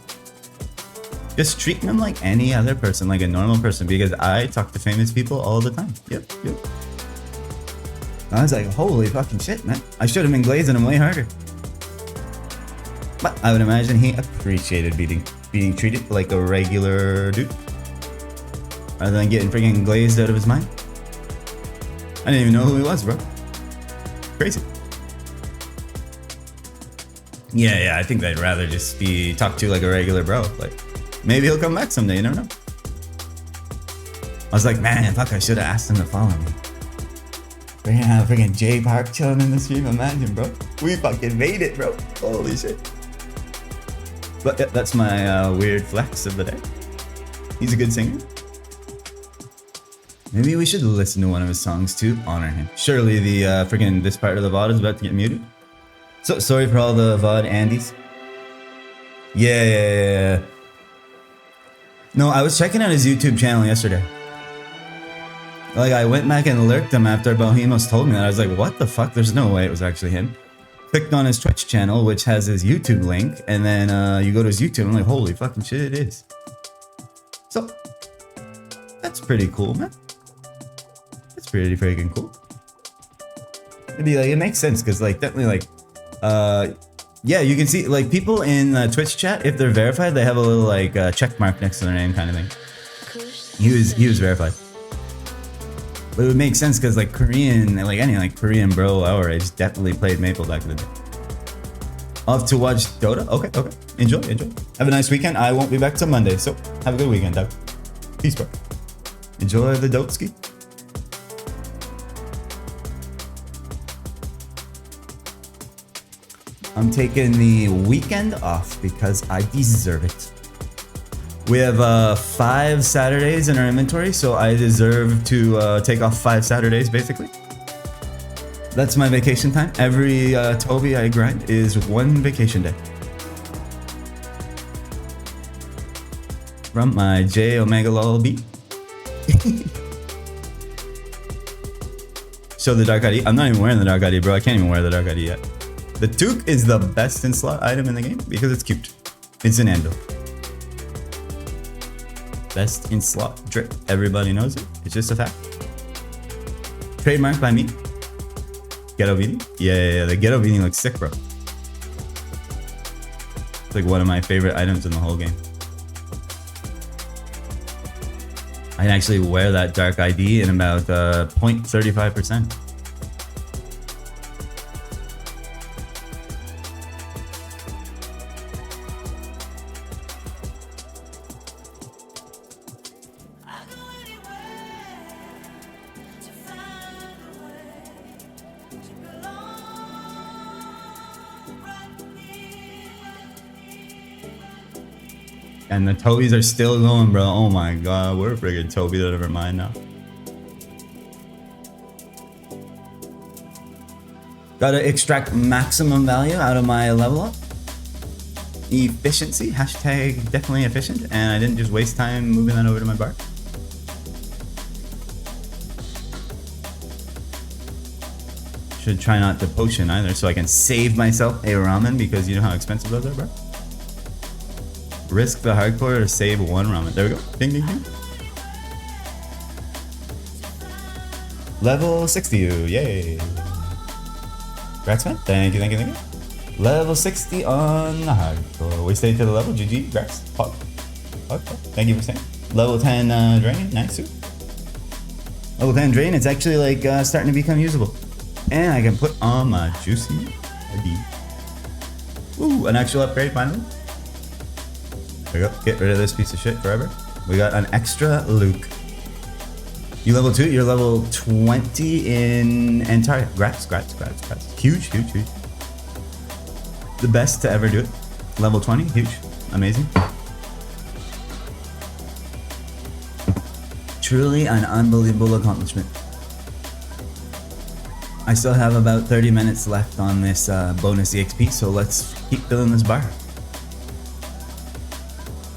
just treating him like any other person, like a normal person, because I talk to famous people all the time. Yep. I was like, holy fucking shit, man. I should have been glazing him way harder. But I would imagine he appreciated being treated like a regular dude, rather than getting freaking glazed out of his mind. I didn't even know who he was, bro. Crazy. Yeah, I think they'd rather just be talked to like a regular bro. Like, maybe he'll come back someday, you never know. I was like, man, fuck, I should have asked him to follow me. We're gonna have freaking Jay Park chilling in the stream, imagine, bro. We fucking made it, bro. Holy shit. But yeah, that's my weird flex of the day. He's a good singer. Maybe we should listen to one of his songs to honor him. Surely the freaking this part of the VOD is about to get muted. So sorry for all the VOD Andes. Yeah. No, I was checking out his YouTube channel yesterday. Like, I went back and lurked him after Bohemos told me that. I was like, what the fuck? There's no way it was actually him. Clicked on his Twitch channel, which has his YouTube link, and then you go to his YouTube, I'm like, holy fucking shit, it is. So, that's pretty cool, man. pretty freaking cool. It'd be like, it makes sense because like definitely like yeah, you can see like people in Twitch chat, if they're verified, they have a little like check mark next to their name kind of thing. He was verified. But it would make sense because like Korean, like any like Korean bro our age definitely played Maple back in the day. Off to watch Dota? Okay. Enjoy. Have a nice weekend. I won't be back till Monday, so have a good weekend, Doug. Peace, bro. Enjoy the Dotski. I'm taking the weekend off because I deserve it. We have 5 Saturdays in our inventory, so I deserve to take off 5 Saturdays, basically. That's my vacation time. Every Tobe I grind is 1 vacation day. From my J Omega Lol B. Show the Dark ID. I'm not even wearing the Dark ID, bro. I can't even wear the Dark ID yet. The Toque is the best in slot item in the game because it's cute. It's an Ando. Best in slot drip. Everybody knows it. It's just a fact. Trademarked by me. Ghetto Beanie? Yeah, the Ghetto Beanie looks sick, bro. It's like one of my favorite items in the whole game. I can actually wear that Dark ID in about 0.35%. And the Tobes are still going, bro. Oh my god, we're a friggin' Tobe that never mind now. Gotta extract maximum value out of my level up. Efficiency, hashtag definitely efficient. And I didn't just waste time moving that over to my bar. Should try not to potion either so I can save myself a ramen because you know how expensive those are, bro. Risk the hardcore to save 1 ramen. There we go. Ding, ding, ding. Level 60. Yay. Grax, man. Thank you. Level 60 on the hardcore. We stayed to the level. GG. Grax. Hog. Thank you for staying. Level 10 drain. Nice. Level 10 drain. It's actually like starting to become usable. And I can put on my juicy ID. Ooh, an actual upgrade finally. There we go. Get rid of this piece of shit forever. We got an extra Luke. You level 2, you're level 20 in Antaria. Grats. Huge. The best to ever do it. Level 20, huge. Amazing. Truly an unbelievable accomplishment. I still have about 30 minutes left on this bonus EXP, so let's keep filling this bar.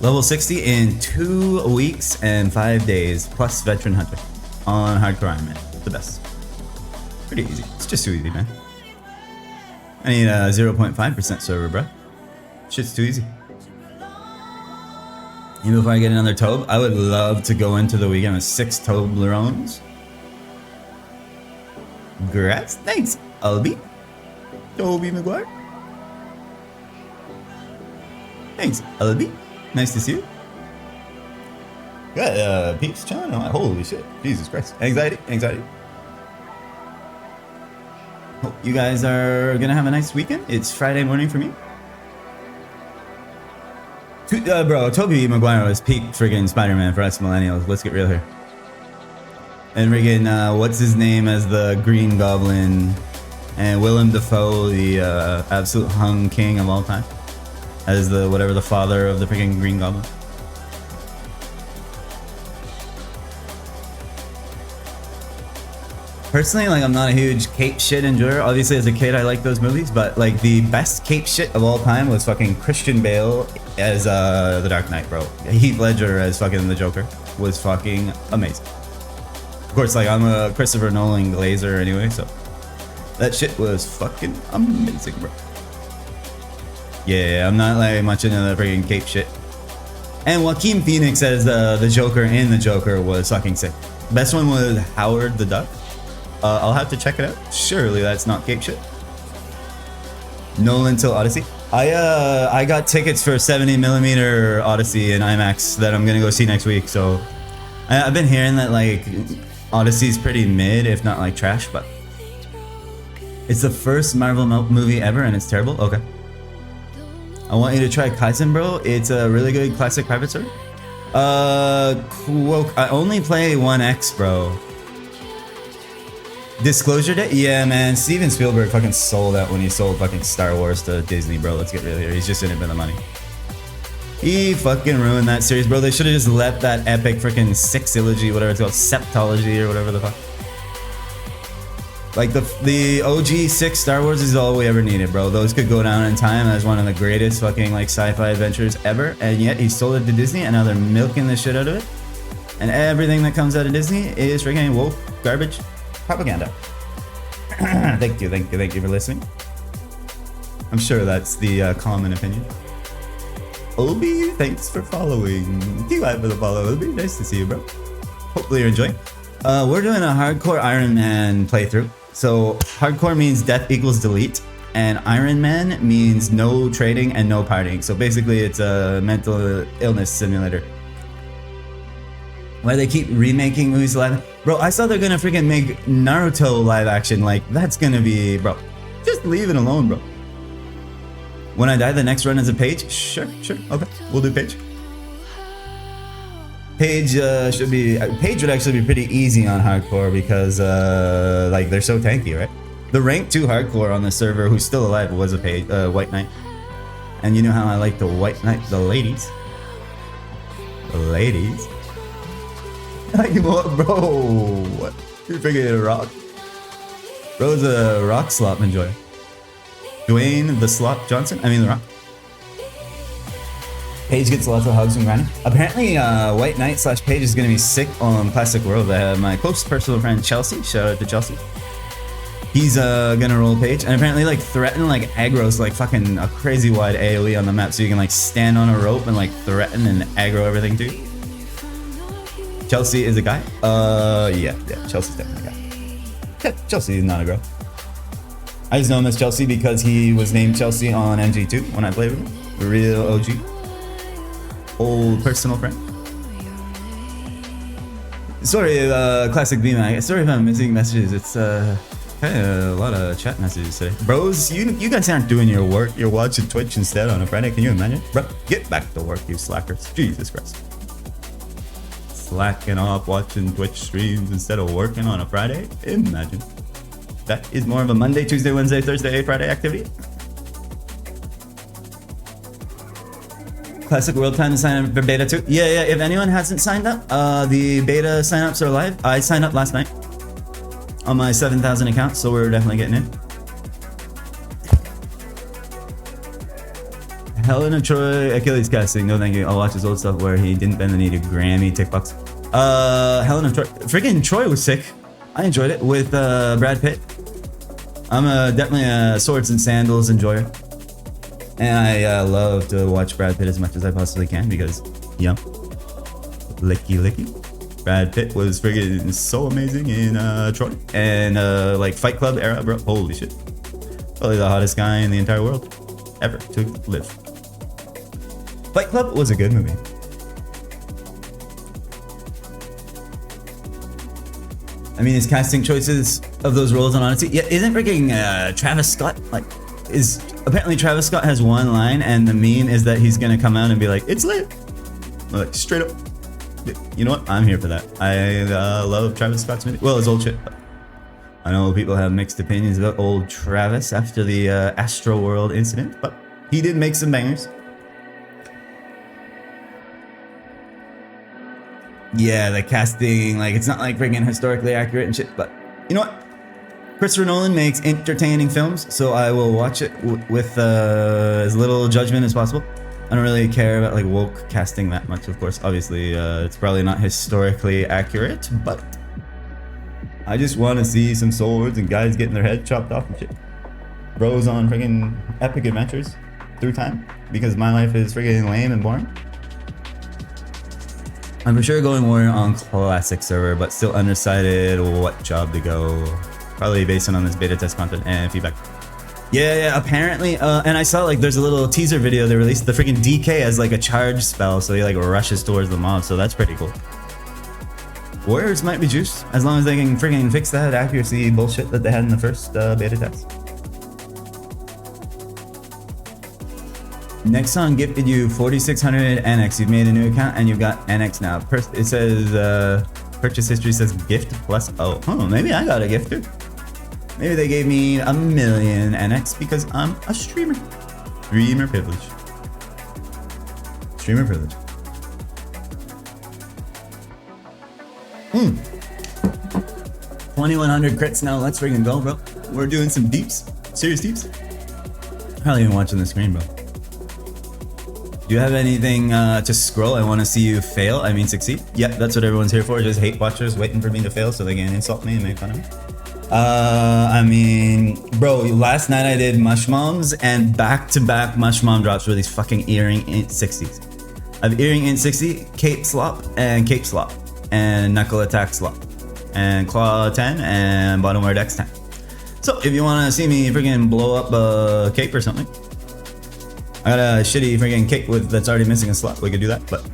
Level 60 in 2 weeks and 5 days, plus Veteran Hunter on Hardcore Ironman. The best. Pretty easy. It's just too easy, man. I need a 0.5% server, bro. Shit's too easy. Even before I get another Tobe, I would love to go into the weekend with 6 Toblerones. Grats. Thanks, Albie. Tobe McGuire. Thanks, Albie. Nice to see you. Got peeps chilling. Holy shit. Jesus Christ. Anxiety. Hope you guys are gonna have a nice weekend. It's Friday morning for me. Bro, Tobe Maguire was peak friggin' Spider-Man for us millennials. Let's get real here. And friggin' what's his name as the Green Goblin, and Willem Dafoe, the absolute hung king of all time, as the whatever the father of the freaking Green Goblin. Personally, like, I'm not a huge cape shit enjoyer. Obviously, as a kid, I liked those movies, but like the best cape shit of all time was fucking Christian Bale as the Dark Knight, bro. Heath Ledger as fucking the Joker was fucking amazing. Of course, like, I'm a Christopher Nolan glazer anyway, so that shit was fucking amazing, bro. Yeah, I'm not like much into the freaking cape shit. And Joaquin Phoenix as the Joker in the Joker was fucking sick. Best one was Howard the Duck. I'll have to check it out. Surely that's not cape shit. Nolan till Odyssey. I got tickets for 70mm Odyssey in IMAX that I'm gonna go see next week. So I've been hearing that like Odyssey's pretty mid, if not like trash, but it's the first Marvel movie ever and it's terrible. Okay. I want you to try Kaizen, bro. It's a really good classic private sword. I only play 1X, bro. Disclosure Day? Yeah, man. Steven Spielberg fucking sold out when he sold fucking Star Wars to Disney, bro. Let's get real here. He's just in it for the money. He fucking ruined that series, bro. They should have just let that epic freaking sexology, whatever it's called, septology or whatever the fuck. Like the OG 6 Star Wars is all we ever needed, bro. Those could go down in time as one of the greatest fucking like sci-fi adventures ever, and yet he sold it to Disney, and now they're milking the shit out of it. And everything that comes out of Disney is freaking woke garbage propaganda. Thank you for listening. I'm sure that's the common opinion. Obi, thanks for following. TY for the follow, Obi. Nice to see you, bro. Hopefully you're enjoying. We're doing a hardcore Ironman playthrough. So hardcore means death equals delete, and Ironman means no trading and no partying. So basically it's a mental illness simulator. Why they keep remaking movies live? Bro, I saw they're gonna freaking make Naruto live action. Like, that's gonna be, bro. Just leave it alone, bro. When I die, the next run is a Page? Sure, okay. We'll do Page. Page should be... Page would actually be pretty easy on hardcore because, like, they're so tanky, right? The rank 2 hardcore on the server who's still alive was a Page, White Knight. And you know how I like the White Knight, the ladies. The ladies. Like, what, bro? What? You're freaking a rock? Bro's a rock slop enjoyer. Dwayne the Slop Johnson? I mean, the Rock. Paige gets lots of hugs and grinding. Apparently, White Knight / Paige is going to be sick on Classic World. I have my close personal friend Chelsea. Shout out to Chelsea. He's gonna roll Paige, and apparently like threaten like aggro's like fucking a crazy wide AoE on the map, so you can like stand on a rope and like threaten and aggro everything too. Chelsea is a guy? Yeah, Chelsea's definitely a guy. Yeah, Chelsea is not a girl. I just know him as Chelsea because he was named Chelsea on MG2 when I played with him. A real OG. Old personal friend. Sorry, Classic B-Man. Sorry if I'm missing messages. It's kind of a lot of chat messages today. Bros, you guys aren't doing your work. You're watching Twitch instead on a Friday. Can you imagine? Bro, get back to work, you slackers. Jesus Christ. Slacking off watching Twitch streams instead of working on a Friday? Imagine. That is more of a Monday, Tuesday, Wednesday, Thursday, Friday activity. Classic World time to sign up for beta 2. Yeah, if anyone hasn't signed up, the beta signups are live. I signed up last night on my 7,000 account, so we're definitely getting in. Helen of Troy, Achilles casting. No thank you. I'll watch his old stuff where he didn't bend the knee to Grammy tick box. Helen of Troy. Freaking Troy was sick. I enjoyed it with Brad Pitt. I'm definitely a swords and sandals enjoyer. And I love to watch Brad Pitt as much as I possibly can because, you know, licky. Brad Pitt was friggin' so amazing in Troy. And like Fight Club era, bro. Holy shit. Probably the hottest guy in the entire world ever to live. Fight Club was a good movie. I mean, his casting choices of those roles on Odyssey. Yeah, isn't freaking Travis Scott like apparently Travis Scott has one line, and the meme is that he's gonna come out and be like, "It's lit," like straight up. You know what? I'm here for that. I love Travis Scott's movie. Well, his old shit. I know people have mixed opinions about old Travis after the Astro World incident, but he did make some bangers. Yeah, the casting, like, it's not like freaking historically accurate and shit, but you know what? Christopher Nolan makes entertaining films, so I will watch it with as little judgment as possible. I don't really care about like woke casting that much, of course. Obviously, it's probably not historically accurate, but I just want to see some swords and guys getting their head chopped off and shit. Bros on freaking epic adventures through time, because my life is freaking lame and boring. I'm for sure going warrior on classic server, but still undecided what job to go. probably based on this beta test content and feedback. Yeah, apparently, and I saw like there's a little teaser video they released. The freaking DK has like a charge spell, so he like rushes towards the mob, so that's pretty cool. Warriors might be juiced as long as they can freaking fix that accuracy bullshit that they had in the first beta test. Nexon gifted you 4,600 NX. You've made a new account and you've got NX now. It says purchase history says gift plus oh maybe I got a gift too. Maybe they gave me 1,000,000 NX because I'm a streamer. Streamer privilege. Streamer privilege. 2,100 crits now. Let's freaking go, bro. We're doing some deeps. Serious deeps. Probably even watching the screen, bro. Do you have anything to scroll? I want to see you fail. I mean succeed. Yep, that's what everyone's here for. Just hate watchers waiting for me to fail so they can insult me and make fun of me. I mean, bro, last night I did mush moms and back-to-back mush mom drops for these fucking earring int 60s. I have earring int 60, cape slop, and cape slop, and knuckle attack slop, and claw 10, and bottom wear dex 10. So if you want to see me freaking blow up a cape or something, I got a shitty freaking cape that's already missing a slot. We could do that, but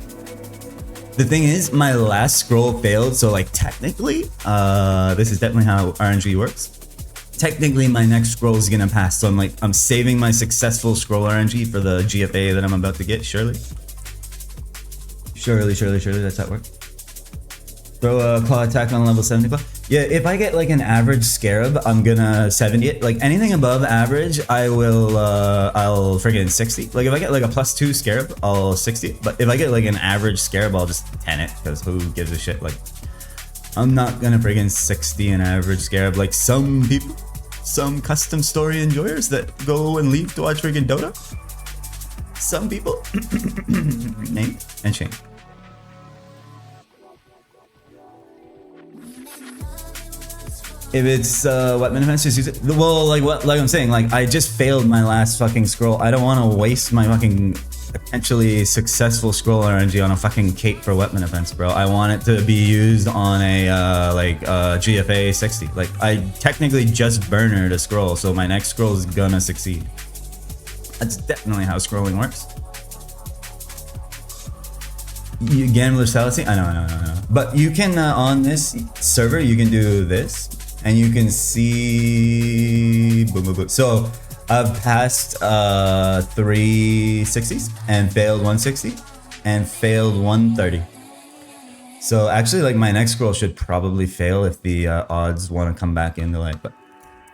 the thing is, my last scroll failed, so like technically, this is definitely how RNG works. Technically, my next scroll is gonna pass, so I'm saving my successful scroll RNG for the GFA that I'm about to get. Surely, that's how it works. Throw a claw attack on level 70 claw. Yeah, if I get like an average scarab, I'm gonna 70 it. Like anything above average, I'll friggin' 60. Like if I get like a +2 scarab, I'll 60 it. But if I get like an average scarab, I'll just 10 it, because who gives a shit? Like, I'm not gonna friggin' 60 an average scarab like some people, some custom story enjoyers that go and leave to watch friggin' Dota. Some people. Name and shame. If it's weapon defense, just use it. Well, like I'm saying, like I just failed my last fucking scroll. I don't want to waste my fucking potentially successful scroll RNG on a fucking cape for weapon defense, bro. I want it to be used on a GFA 60. Like I technically just burnered a scroll, so my next scroll is gonna succeed. That's definitely how scrolling works. You gambler's fallacy? I know. But you can on this server you can do this. And you can see, boom. So I've passed 3 60s and failed 160 and failed 130. So actually, like my next scroll should probably fail if the odds want to come back into like, but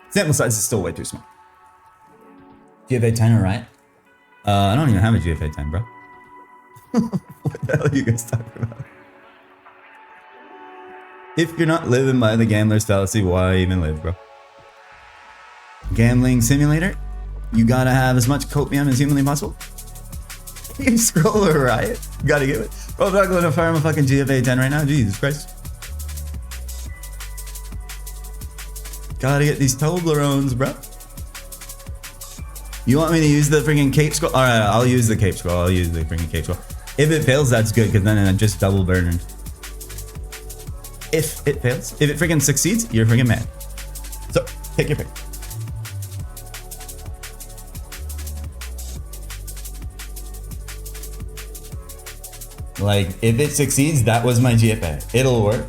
sample size is still way too small. GFA 10 or right? I don't even have a GFA 10, bro. What the hell are you guys talking about? If you're not living by the gambler's fallacy, why even live, bro? Gambling simulator? You gotta have as much copium as humanly possible? You scroll a riot? You gotta give it. Bro, I'm not going to farm a fucking GFA 10 right now. Jesus Christ. Gotta get these Toblerones, bro. You want me to use the freaking cape scroll? Alright, I'll use the cape scroll. I'll use the freaking cape scroll. If it fails, that's good, because then I just double burned. If it fails, if it freaking succeeds, you're freaking mad. So, take your pick. Like, if it succeeds, that was my GFA. It'll work.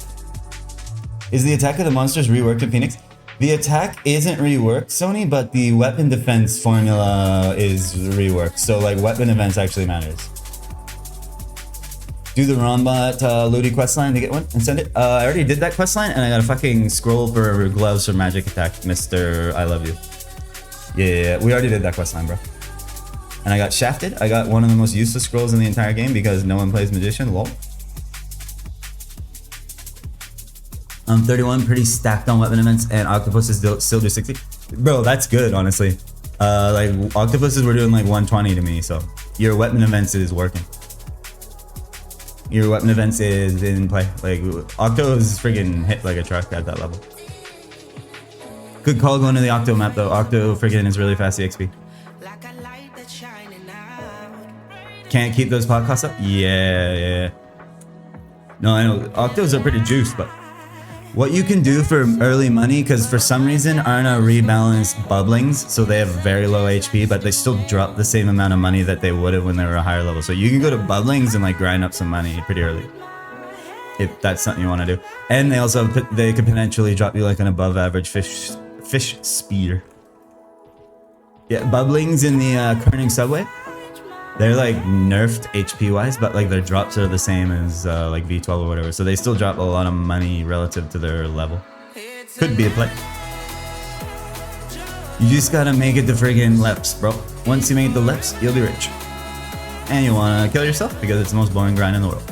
Is the attack of the monsters reworked in Phoenix? The attack isn't reworked, Sony, but the weapon defense formula is reworked. So, like, weapon defense actually matters. Do the Rombot Ludi questline to get one and send it. I already did that questline and I got a fucking scroll for gloves for magic attack, Mr. I love you. Yeah, we already did that questline, bro. And I got shafted. I got one of the most useless scrolls in the entire game because no one plays magician, lol. I'm 31, pretty stacked on weapon events, and octopuses still do 60. Bro, that's good, honestly. Like octopuses were doing like 120 to me, so your weapon events is working. Your weapon events is in play. Like Octo is friggin' hit like a truck at that level. Good call going to the Octo map though. Octo friggin' is really fast EXP. Can't keep those pot costs up? Yeah. No, I know Octos are pretty juiced, but What you can do for early money, because for some reason Arna rebalanced bubblings, so they have very low HP, but they still drop the same amount of money that they would have when they were a higher level. So you can go to bubblings and like grind up some money pretty early, if that's something you want to do. And they also they could potentially drop you like an above average fish speeder. Yeah, bubblings in the Kerning subway, they're like nerfed HP wise, but like their drops are the same as like V12 or whatever. So they still drop a lot of money relative to their level. Could be a play. You just gotta make it to friggin' Leps, bro. Once you make the Leps, you'll be rich. And you wanna kill yourself because it's the most boring grind in the world.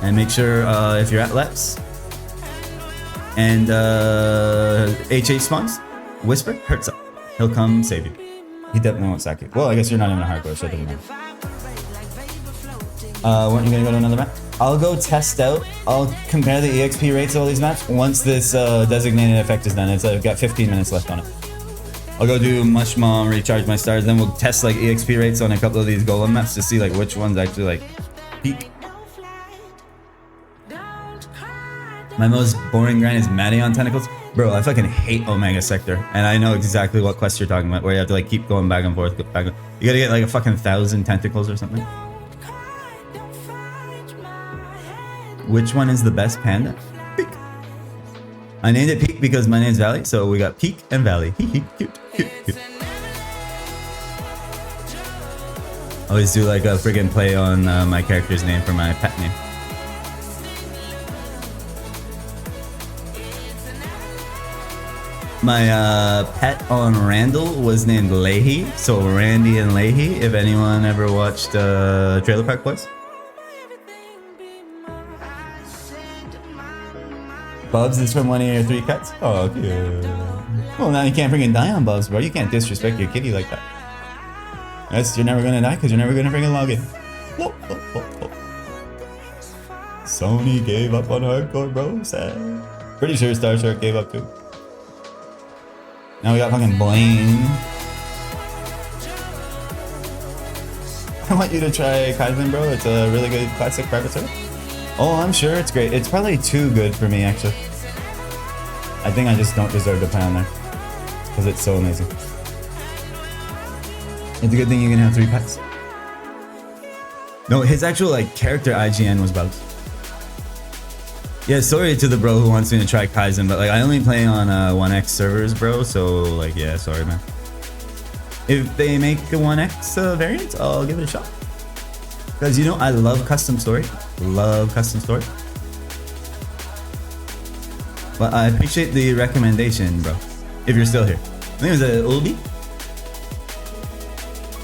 And make sure if you're at Leps and HH spawns, whisper, hurts up. He'll come save you. He definitely won't sack you. Well, I guess you're not even a hardcore, so it doesn't matter. Weren't you gonna go to another map? I'll go test out. I'll compare the EXP rates of all these maps once this designated effect is done. I've got 15 minutes left on it. I'll go do Mush Mom, recharge my stars, then we'll test like EXP rates on a couple of these golem maps to see like which ones actually like peak. My most boring grind is Maddie on tentacles. Bro, I fucking hate Omega Sector, and I know exactly what quest you're talking about, where you have to like keep going back and forth, You gotta get like a fucking 1,000 tentacles or something. Which one is the best panda? Peak. I named it Peak because my name's Valley, so we got Peak and Valley. Cute, cute, cute. Always do like a friggin' play on my character's name for my pet name. My pet on Randall was named Leahy, so Randy and Leahy, if anyone ever watched Trailer Park Boys. Bubs is from one of your 3 cuts? Oh, cute. Well, now you can't friggin' die on Bubs, bro. You can't disrespect your kitty like that. Yes, you're never gonna die because you're never gonna friggin' log in. Whoa, whoa, whoa, whoa. Sony gave up on hardcore, bro. Sad. Pretty sure Star Shark gave up too. Now we got fucking Blaine. I want you to try Kaizen, bro. It's a really good classic private server. Oh, I'm sure it's great. It's probably too good for me, actually. I think I just don't deserve to play on there. Because it's so amazing. It's a good thing you can have 3 pets. No, his actual like character IGN was Bugs. Yeah, sorry to the bro who wants me to try Kaizen, but like I only play on 1x servers, bro, so like yeah, sorry man. If they make a 1x variant, I'll give it a shot. Because you know I love custom story. Love custom story. But I appreciate the recommendation, bro. If you're still here. I think it was a Ulbi.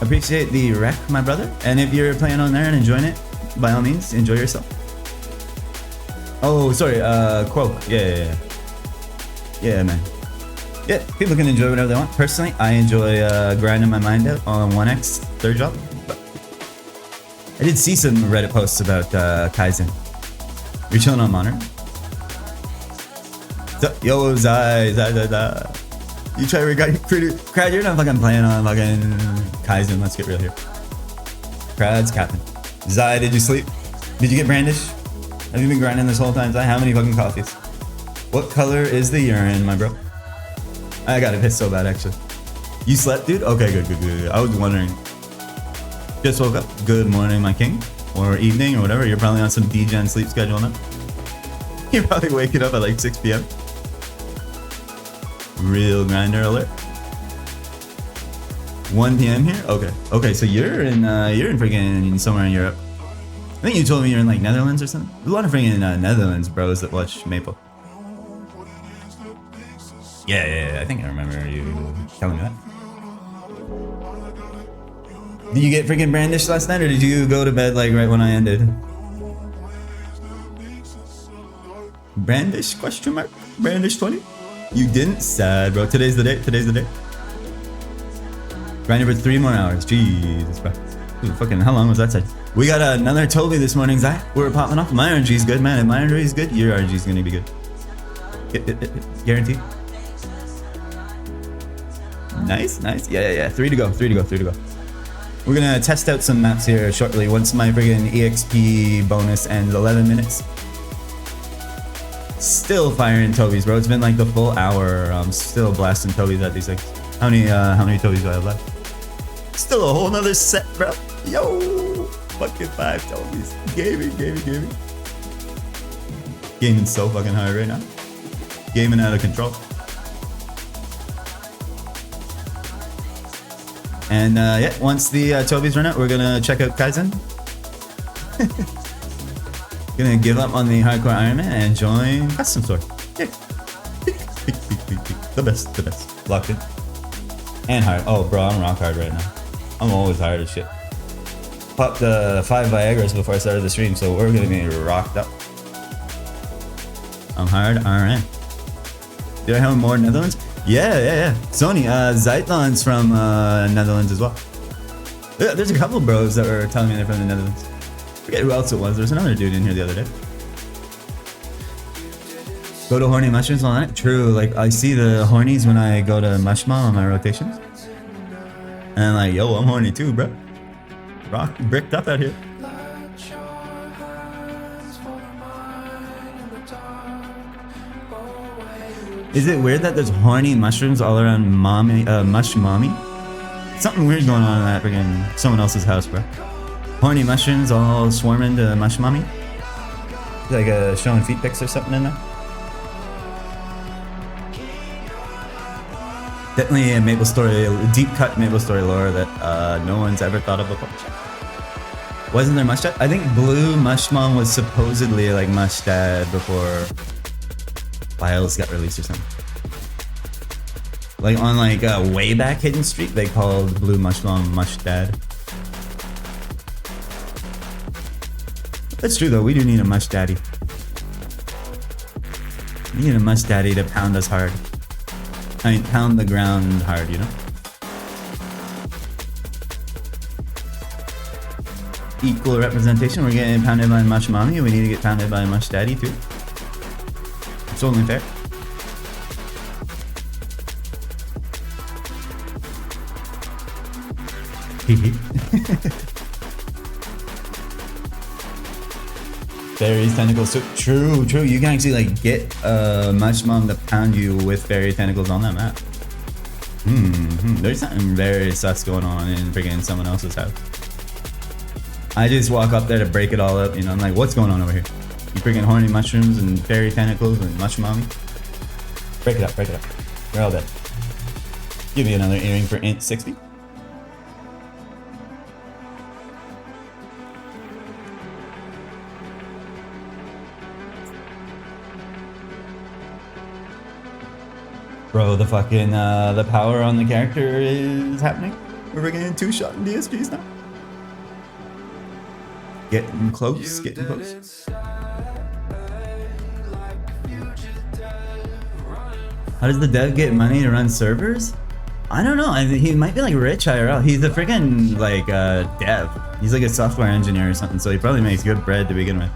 Appreciate the rec, my brother. And if you're playing on there and enjoying it, by all means, enjoy yourself. Oh, sorry, Quoke. Yeah, man. Yeah, people can enjoy whatever they want. Personally, I enjoy grinding my mind out on 1x third job. But I did see some Reddit posts about Kaizen. You're chilling on monitor? Yo, Zai. You try recruit. Crad, you're not fucking playing on fucking Kaizen. Let's get real here. Crad's Captain. Zai, did you sleep? Did you get brandish? Have you been grinding this whole time? Zai, how many fucking coffees? What color is the urine, my bro? I got it pissed so bad, actually. You slept, dude? Okay, good. I was wondering. Just woke up. Good morning, my king. Or evening, or whatever. You're probably on some DGen sleep schedule now. You're probably waking up at like 6 p.m. Real grinder alert. 1 p.m. here? Okay, so you're in freaking somewhere in Europe. I think you told me you're in like Netherlands or something. There's a lot of freaking Netherlands bros that watch Maple. Yeah, I think I remember you telling me that. Did you get freaking brandished last night, or did you go to bed like right when I ended? Brandish? Question mark? Brandish 20? You didn't? Sad, bro. Today's the day. Grinding for 3 more hours. Jesus, bro. Dude, fucking, how long was that set? We got another Tobe this morning, Zach. We're popping off. My RNG's good, man. If my RNG's good, your RNG's gonna be good. Guaranteed. Nice. Yeah. 3 to go. We're gonna test out some maps here shortly once my friggin' EXP bonus ends 11 minutes. Still firing Tobe's, bro. It's been like the full hour. I'm still blasting Tobe's at these things. How many Tobe's do I have left? Still a whole nother set, bro. Yo! Fucking 5 Tobe's. Gaming. Gaming so fucking hard right now. Gaming out of control. And yeah, once the Tobe's run out, we're gonna check out Kaizen. Gonna give up on the hardcore Ironman and join Custom Store. Yeah. The best. Locked in. And hard. Oh, bro, I'm rock hard right now. I'm always hard as shit. Popped 5 Viagra's before I started the stream, so we're gonna be rocked up. I'm hard RN. Do I have more Netherlands? Yeah. Sony, Zeitlon's from Netherlands as well. Yeah, there's a couple bros that were telling me they're from the Netherlands. I forget who else it was. There's another dude in here the other day. Go to Horny Mushrooms on it? True, like I see the hornies when I go to Mushmall on my rotations. And I'm like, yo, I'm horny too, bro. Rock bricked up out here. Is it weird that there's horny mushrooms all around mommy, Mush Mommy? Something weird going on in that freaking someone else's house, bro. Horny mushrooms all swarming to Mush Mommy? Like showing feet pics or something in there? Definitely a Maple Story, deep cut Maple Story lore that no one's ever thought of before. Wasn't there Mush Dad? I think Blue Mush Mom was supposedly like Mush Dad before Files got released or something. Like on like way back Hidden Street, they called Blue Mush Mom Mush Dad. That's true though, we do need a Mush Daddy. We need a Mush Daddy to pound us hard. I mean, pound the ground hard, you know? Equal representation, we're getting pounded by Mush Mommy, we need to get pounded by Mush Daddy too. It's only fair. Fairy's tentacles. So, true. You can actually like get Mush Mom to pound you with fairy tentacles on that map. There's something very sus going on in freaking someone else's house. I just walk up there to break it all up, you know, I'm like, what's going on over here? You freaking horny mushrooms and fairy tentacles and Mush Mommy? Break it up. We're all dead. Give me another earring for int 60. Bro, the fucking, the power on the character is happening. We're getting 2-shot in DSGs now. Getting close. How does the dev get money to run servers? I don't know. I mean, he might be like rich IRL. He's a freaking like dev. He's like a software engineer or something, so he probably makes good bread to begin with.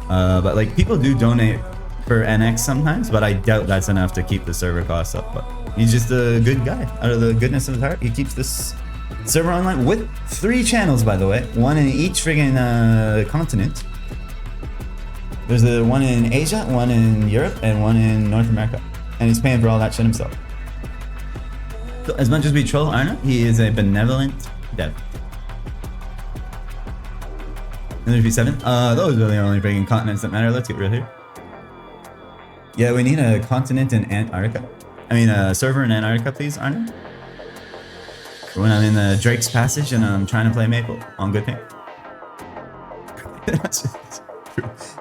But like people do donate for NX sometimes, but I doubt that's enough to keep the server costs up. But he's just a good guy. Out of the goodness of his heart, he keeps this server online with 3 channels, by the way. 1 in each friggin' continent. There's the 1 in Asia, 1 in Europe, and 1 in North America. And he's paying for all that shit himself. So as much as we troll Arna, he is a benevolent dev. Another V7. Those are the only friggin' continents that matter. Let's get real here. Yeah, we need a continent in Antarctica. I mean, a server in Antarctica, please, Arna. When I'm in the Drake's Passage and I'm trying to play Maple on good ping.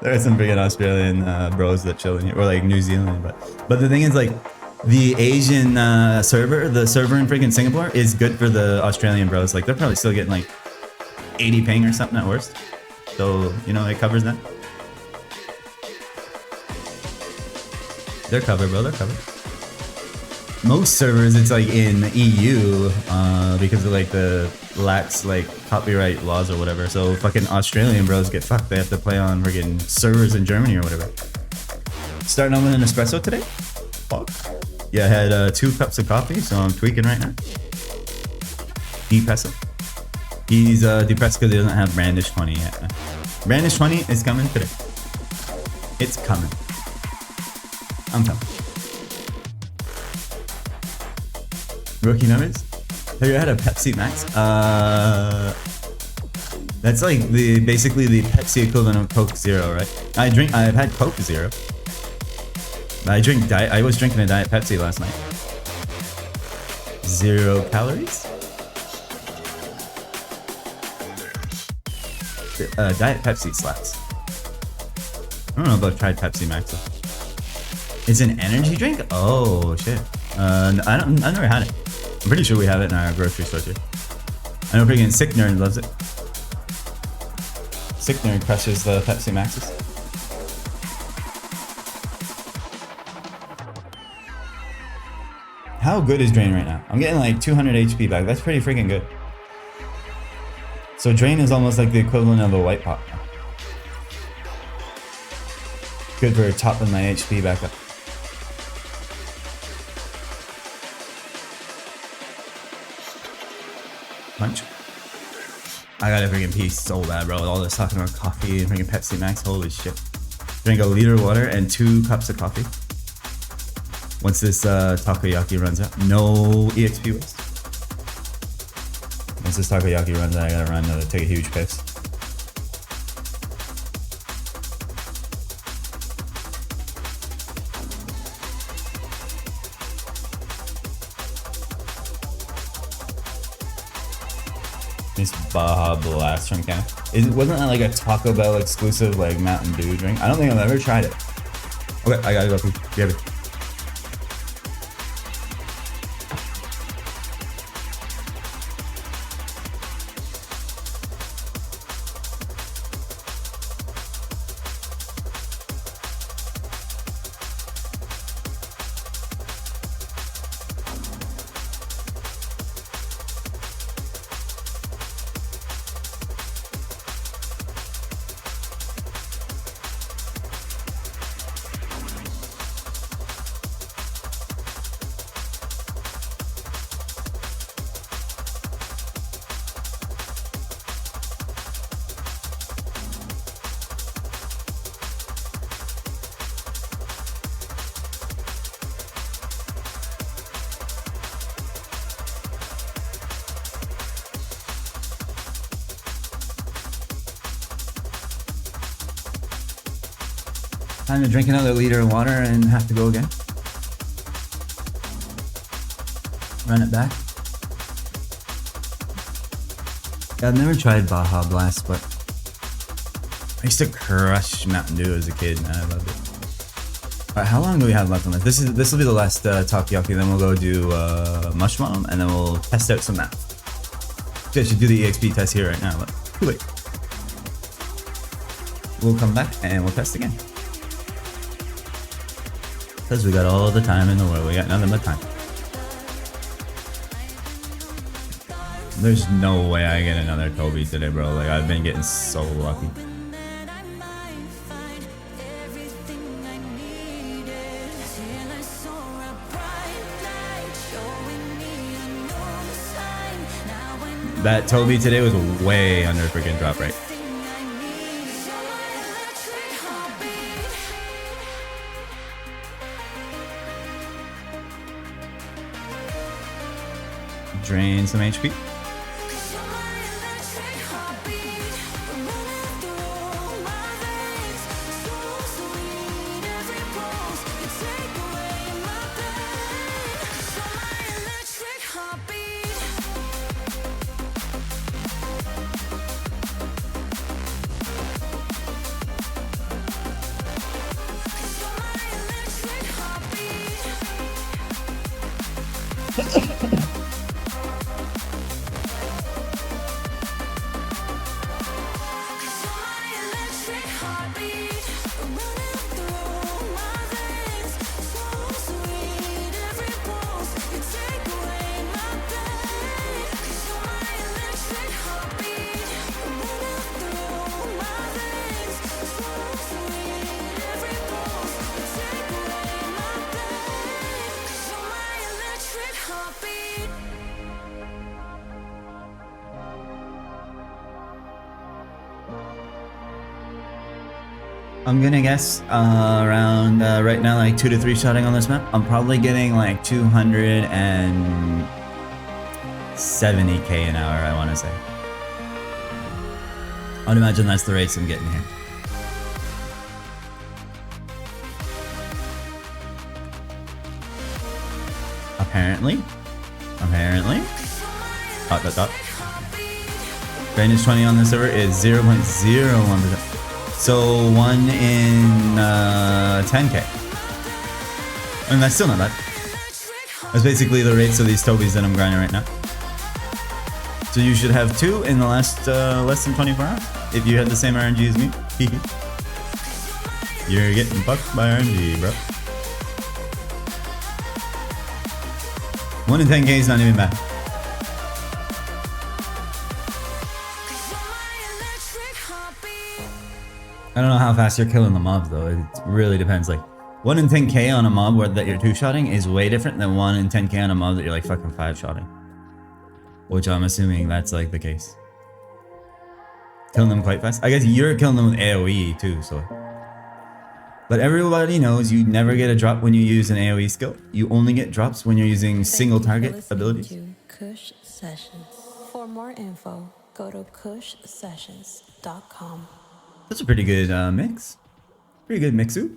There are some freaking Australian bros that chill in here, or like New Zealand, but the thing is, like, the Asian server, the server in freaking Singapore is good for the Australian bros. Like, they're probably still getting like 80 ping or something at worst. So, you know, it covers them. They're covered, bro. They're covered. Most servers, it's like in the EU because of like the lax like copyright laws or whatever. So fucking Australian bros get fucked. They have to play on freaking servers in Germany or whatever. Starting on with an espresso today? Fuck. Yeah, I had 2 cups of coffee, so I'm tweaking right now. Espresso. He's depressed because he doesn't have Brandish 20 yet. Brandish 20 is coming today. It's coming. I'm coming. Rookie numbers? Have you had a Pepsi Max? That's like basically the Pepsi equivalent of Coke Zero, right? I've had Coke Zero. I was drinking a Diet Pepsi last night. 0 calories? Diet Pepsi slaps. I don't know if I've tried Pepsi Max though. It's an energy drink? Oh shit. I've never had it. I'm pretty sure we have it in our grocery store too. I know freaking Sick Nerd loves it. Sick Nerd crushes the Pepsi Maxes. How good is Drain right now? I'm getting like 200 HP back. That's pretty freaking good. So Drain is almost like the equivalent of a White Pop now. Good for topping my HP back up. Punch. I gotta freaking pee so bad, bro. With all this talking about coffee and freaking Pepsi Max. Holy shit. Drink a liter of water and 2 cups of coffee. Once this takoyaki runs out. No EXP waste. Once this takoyaki runs out, I gotta run to take a huge piss. This Baja Blast from Canada. Wasn't that like a Taco Bell exclusive like Mountain Dew drink? I don't think I've ever tried it. Okay, I gotta go pee. Get it. Time to drink another liter of water and have to go again. Run it back. Yeah, I've never tried Baja Blast, but I used to crush Mountain Dew as a kid, and I loved it. Alright, how long do we have left on this? This will be the last takoyaki, then we'll go do mushroom, and then we'll test out some math. I should do the EXP test here right now, but too late. We'll come back and we'll test again. Because we got all the time in the world. We got nothing but time. There's no way I get another Tobe today, bro. Like, I've been getting so lucky. That Tobe today was way under freaking drop rate. Drain some HP. Heartbeat. I'm gonna guess around right now like 2 to 3 shotting on this map. I'm probably getting like 270k an hour, I want to say. I'd imagine that's the rates I'm getting here. Apparently. Dot. Range 20 on the server is 0.01%. So 1 in 10k. And that's still not bad. That's basically the rates of these Tobes that I'm grinding right now. So you should have 2 in the last less than 24 hours. If you had the same RNG as me. You're getting fucked by RNG, bro. 1 in 10k is not even bad. I don't know how fast you're killing the mobs though. It really depends. Like 1 in 10k on a mob where that you're 2-shotting is way different than 1 in 10k on a mob that you're like fucking 5-shotting. Which I'm assuming that's like the case. Killing them quite fast. I guess you're killing them with AoE too, so. But everybody knows you never get a drop when you use an AoE skill. You only get drops when you're using single target abilities. Kush Sessions. For more info, go to kushsessions.com. That's a pretty good mix. Pretty good mixu.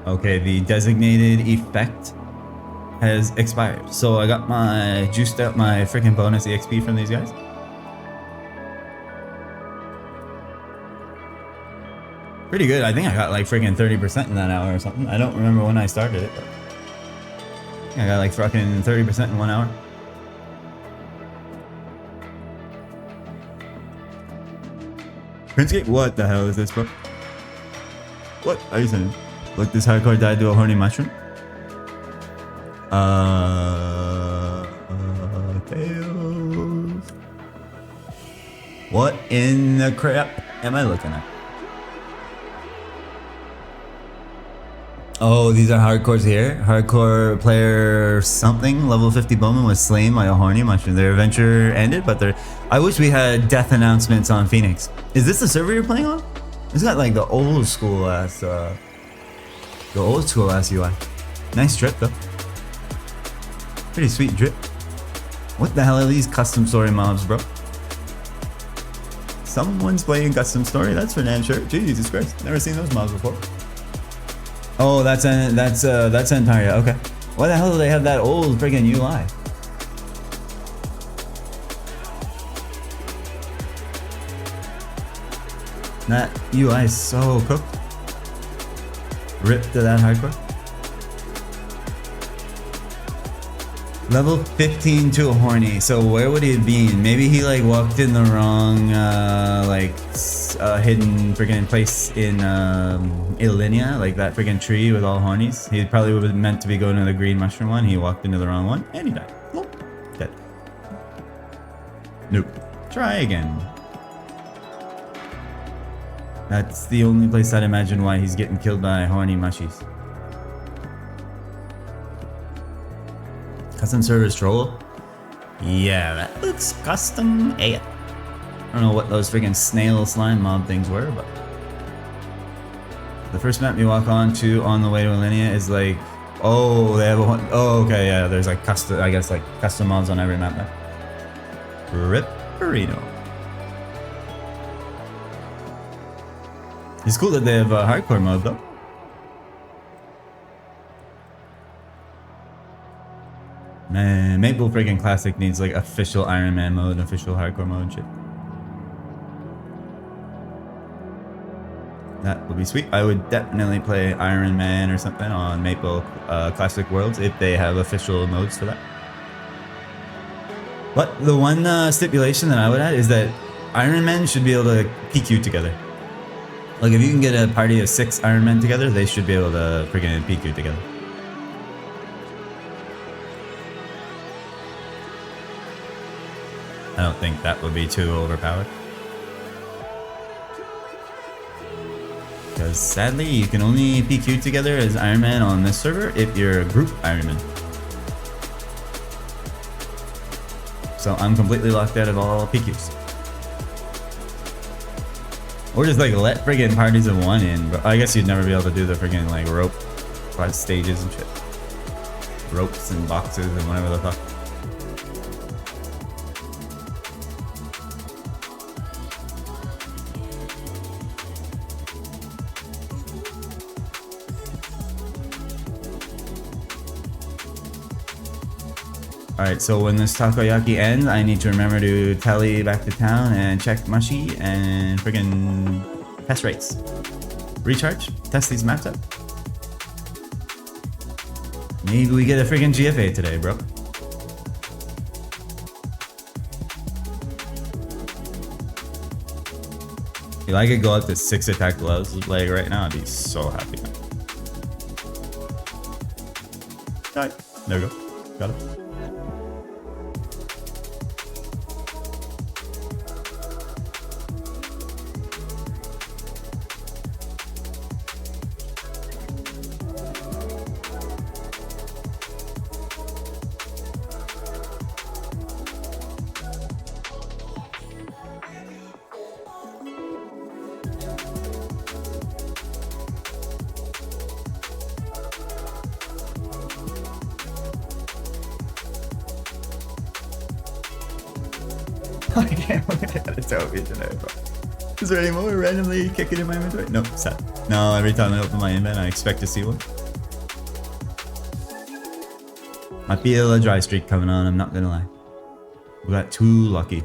Okay, the designated effect has expired. So I got my juiced out my freaking bonus EXP from these guys. Pretty good. I think I got like freaking 30% in that hour or something. I don't remember when I started it, but I got like freaking 30% in 1 hour. Princegate, what the hell is this, bro? What are you saying? Look, this hardcore died to a horny mushroom. Tails. What in the crap am I looking at? Oh, these are hardcores here. Hardcore player something, level 50 bowman was slain by a horny mushroom. Their adventure ended, but I wish we had death announcements on Phoenix. Is this the server you're playing on? It's got like the old school ass UI. Nice drip though. Pretty sweet drip. What the hell are these custom story mobs, bro? Someone's playing custom story, that's for damn sure. Jesus Christ, never seen those mobs before. Oh, that's Antaria. Okay. Why the hell do they have that old friggin' UI? That UI is so cooked. Rip to that hardcore. Level 15 to a horny. So where would he be? Maybe he like walked in the wrong hidden freaking place in Illinia, like that freaking tree with all hornies. He probably was meant to be going to the green mushroom one. He walked into the wrong one and he died. Nope. Dead. Nope. Try again. That's the only place I'd imagine why he's getting killed by horny mushies. Custom service troll? Yeah, that looks custom AF. I don't know what those freaking snail slime mob things were, but the first map you walk onto on the way to Illinia is like, oh, they have a one. Oh, okay, yeah. There's like custom, I guess, like custom mobs on every map now. Ripperino. It's cool that they have a hardcore mode though. Man, Maple freaking Classic needs like official Ironman mode, official hardcore mode and shit. That would be sweet. I would definitely play Ironman or something on Maple Classic Worlds if they have official modes for that. But the one stipulation that I would add is that Ironmen should be able to PQ together. Like if you can get a party of 6 Ironmen together, they should be able to freaking PQ together. I don't think that would be too overpowered. because sadly you can only PQ together as Ironman on this server if you're a group Ironman. So I'm completely locked out of all PQs. Or just like let friggin' parties of one in, but I guess you'd never be able to do the friggin' like rope stages and shit. Ropes and boxes and whatever the fuck. Alright, so when this takoyaki ends, I need to remember to tally back to town and check Mashi and friggin' test rates. Recharge, test these maps up. Maybe we get a friggin' GFA today, bro. If I could go up to 6 attack gloves like right now, I'd be so happy. Alright, there we go. Got it. I can't look at a Tobe today, bro. Is there any more randomly kicking in my inventory? Nope, set. No, every time I open my invent, I expect to see one. Might feel a dry streak coming on, I'm not gonna lie. We got too lucky.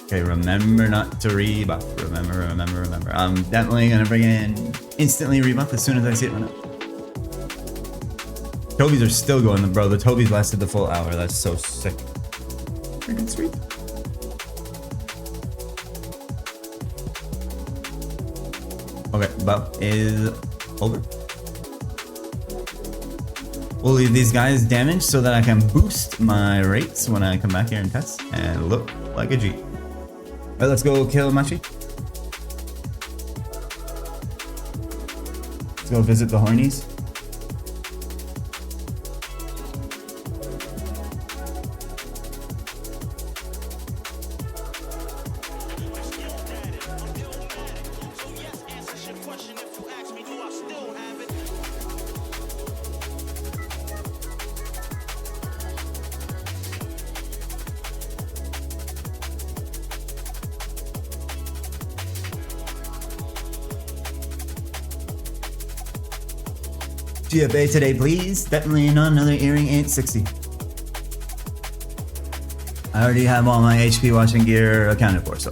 Okay, remember not to rebuff. Remember. I'm definitely gonna bring in instantly rebuff as soon as I see it run up. Tobies are still going, bro. The Tobies lasted the full hour. That's so sick. Freaking sweet. Okay, buff is over. We'll leave these guys damaged so that I can boost my rates when I come back here and test and look like a G. Alright, let's go kill Machi. Let's go visit the hornies. GFA today, please. Definitely not another earring 860. I already have all my HP watching gear accounted for, so.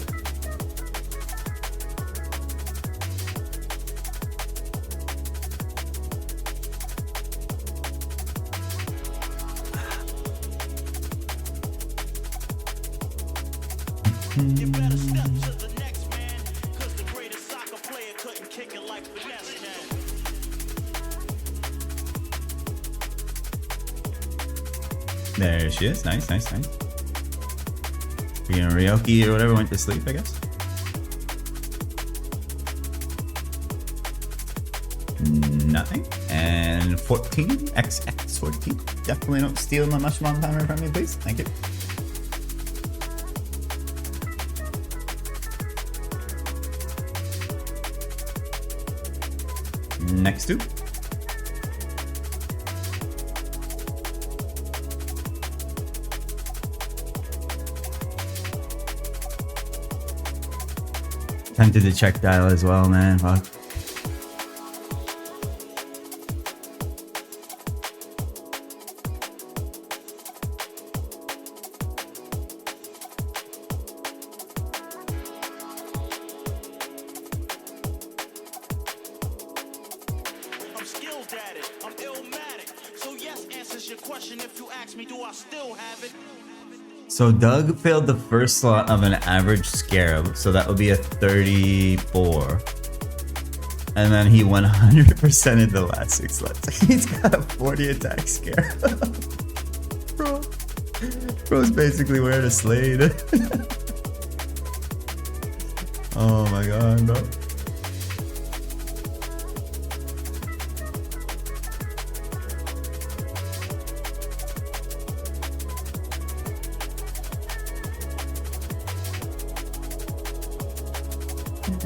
You better step to the next man, cause the greatest soccer player couldn't kick it like finesse can. There she is. Nice. Freaking Ryoki or whatever went to sleep, I guess. Nothing. And 14. XX 14. Definitely don't steal my mushroom timer from me, please. Thank you. Next two. Tempted to check dial as well, man. Fuck. I'm skilled at it. I'm illmatic. So yes answers your question. If you ask me, do I still have it? So Doug failed the first slot of an average scarab, so that would be a 34. And then he 100%ed the last 6 slots. He's got a 40 attack scarab. Bro. Bro's basically wearing a Slade. Oh my god, bro.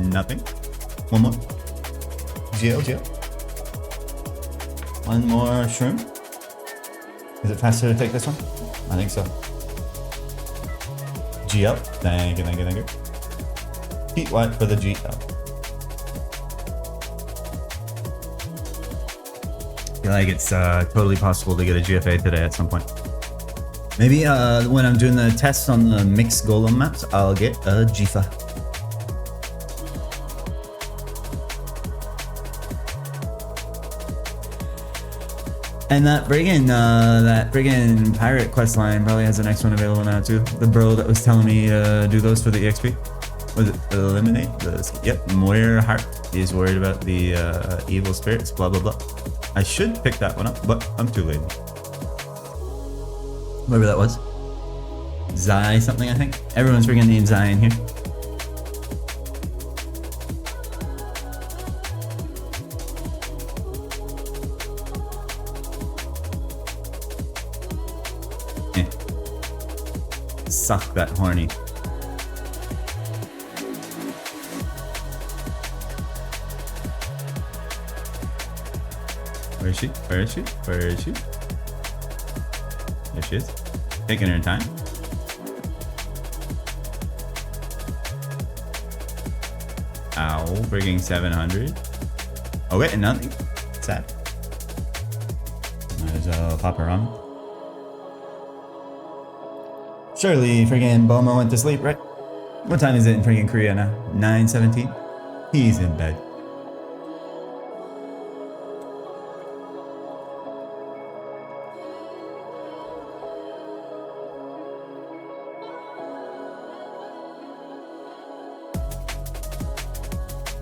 Nothing. One more. GL. One more shroom. Is it faster to take this one? I think so. GL. Thank you. Heat white for the GL. I feel like it's totally possible to get a GFA today at some point. Maybe when I'm doing the tests on the mixed golem maps, I'll get a GFA. And that friggin' pirate quest line probably has the next one available now too. The bro that was telling me to do those for the EXP. Was it eliminate the? Yep, Moira Heart. He's worried about the evil spirits. Blah blah blah. I should pick that one up, but I'm too lazy. Whatever that was. Zai something, I think. Everyone's friggin' named Zai in here. Suck that horny. Where is she? There she is. Taking her time. Ow, frigging 700. Oh wait, nothing. Sad. Might as well pop her on. Surely friggin' Boma went to sleep, right? What time is it in friggin' Korea now? 9:17? He's in bed.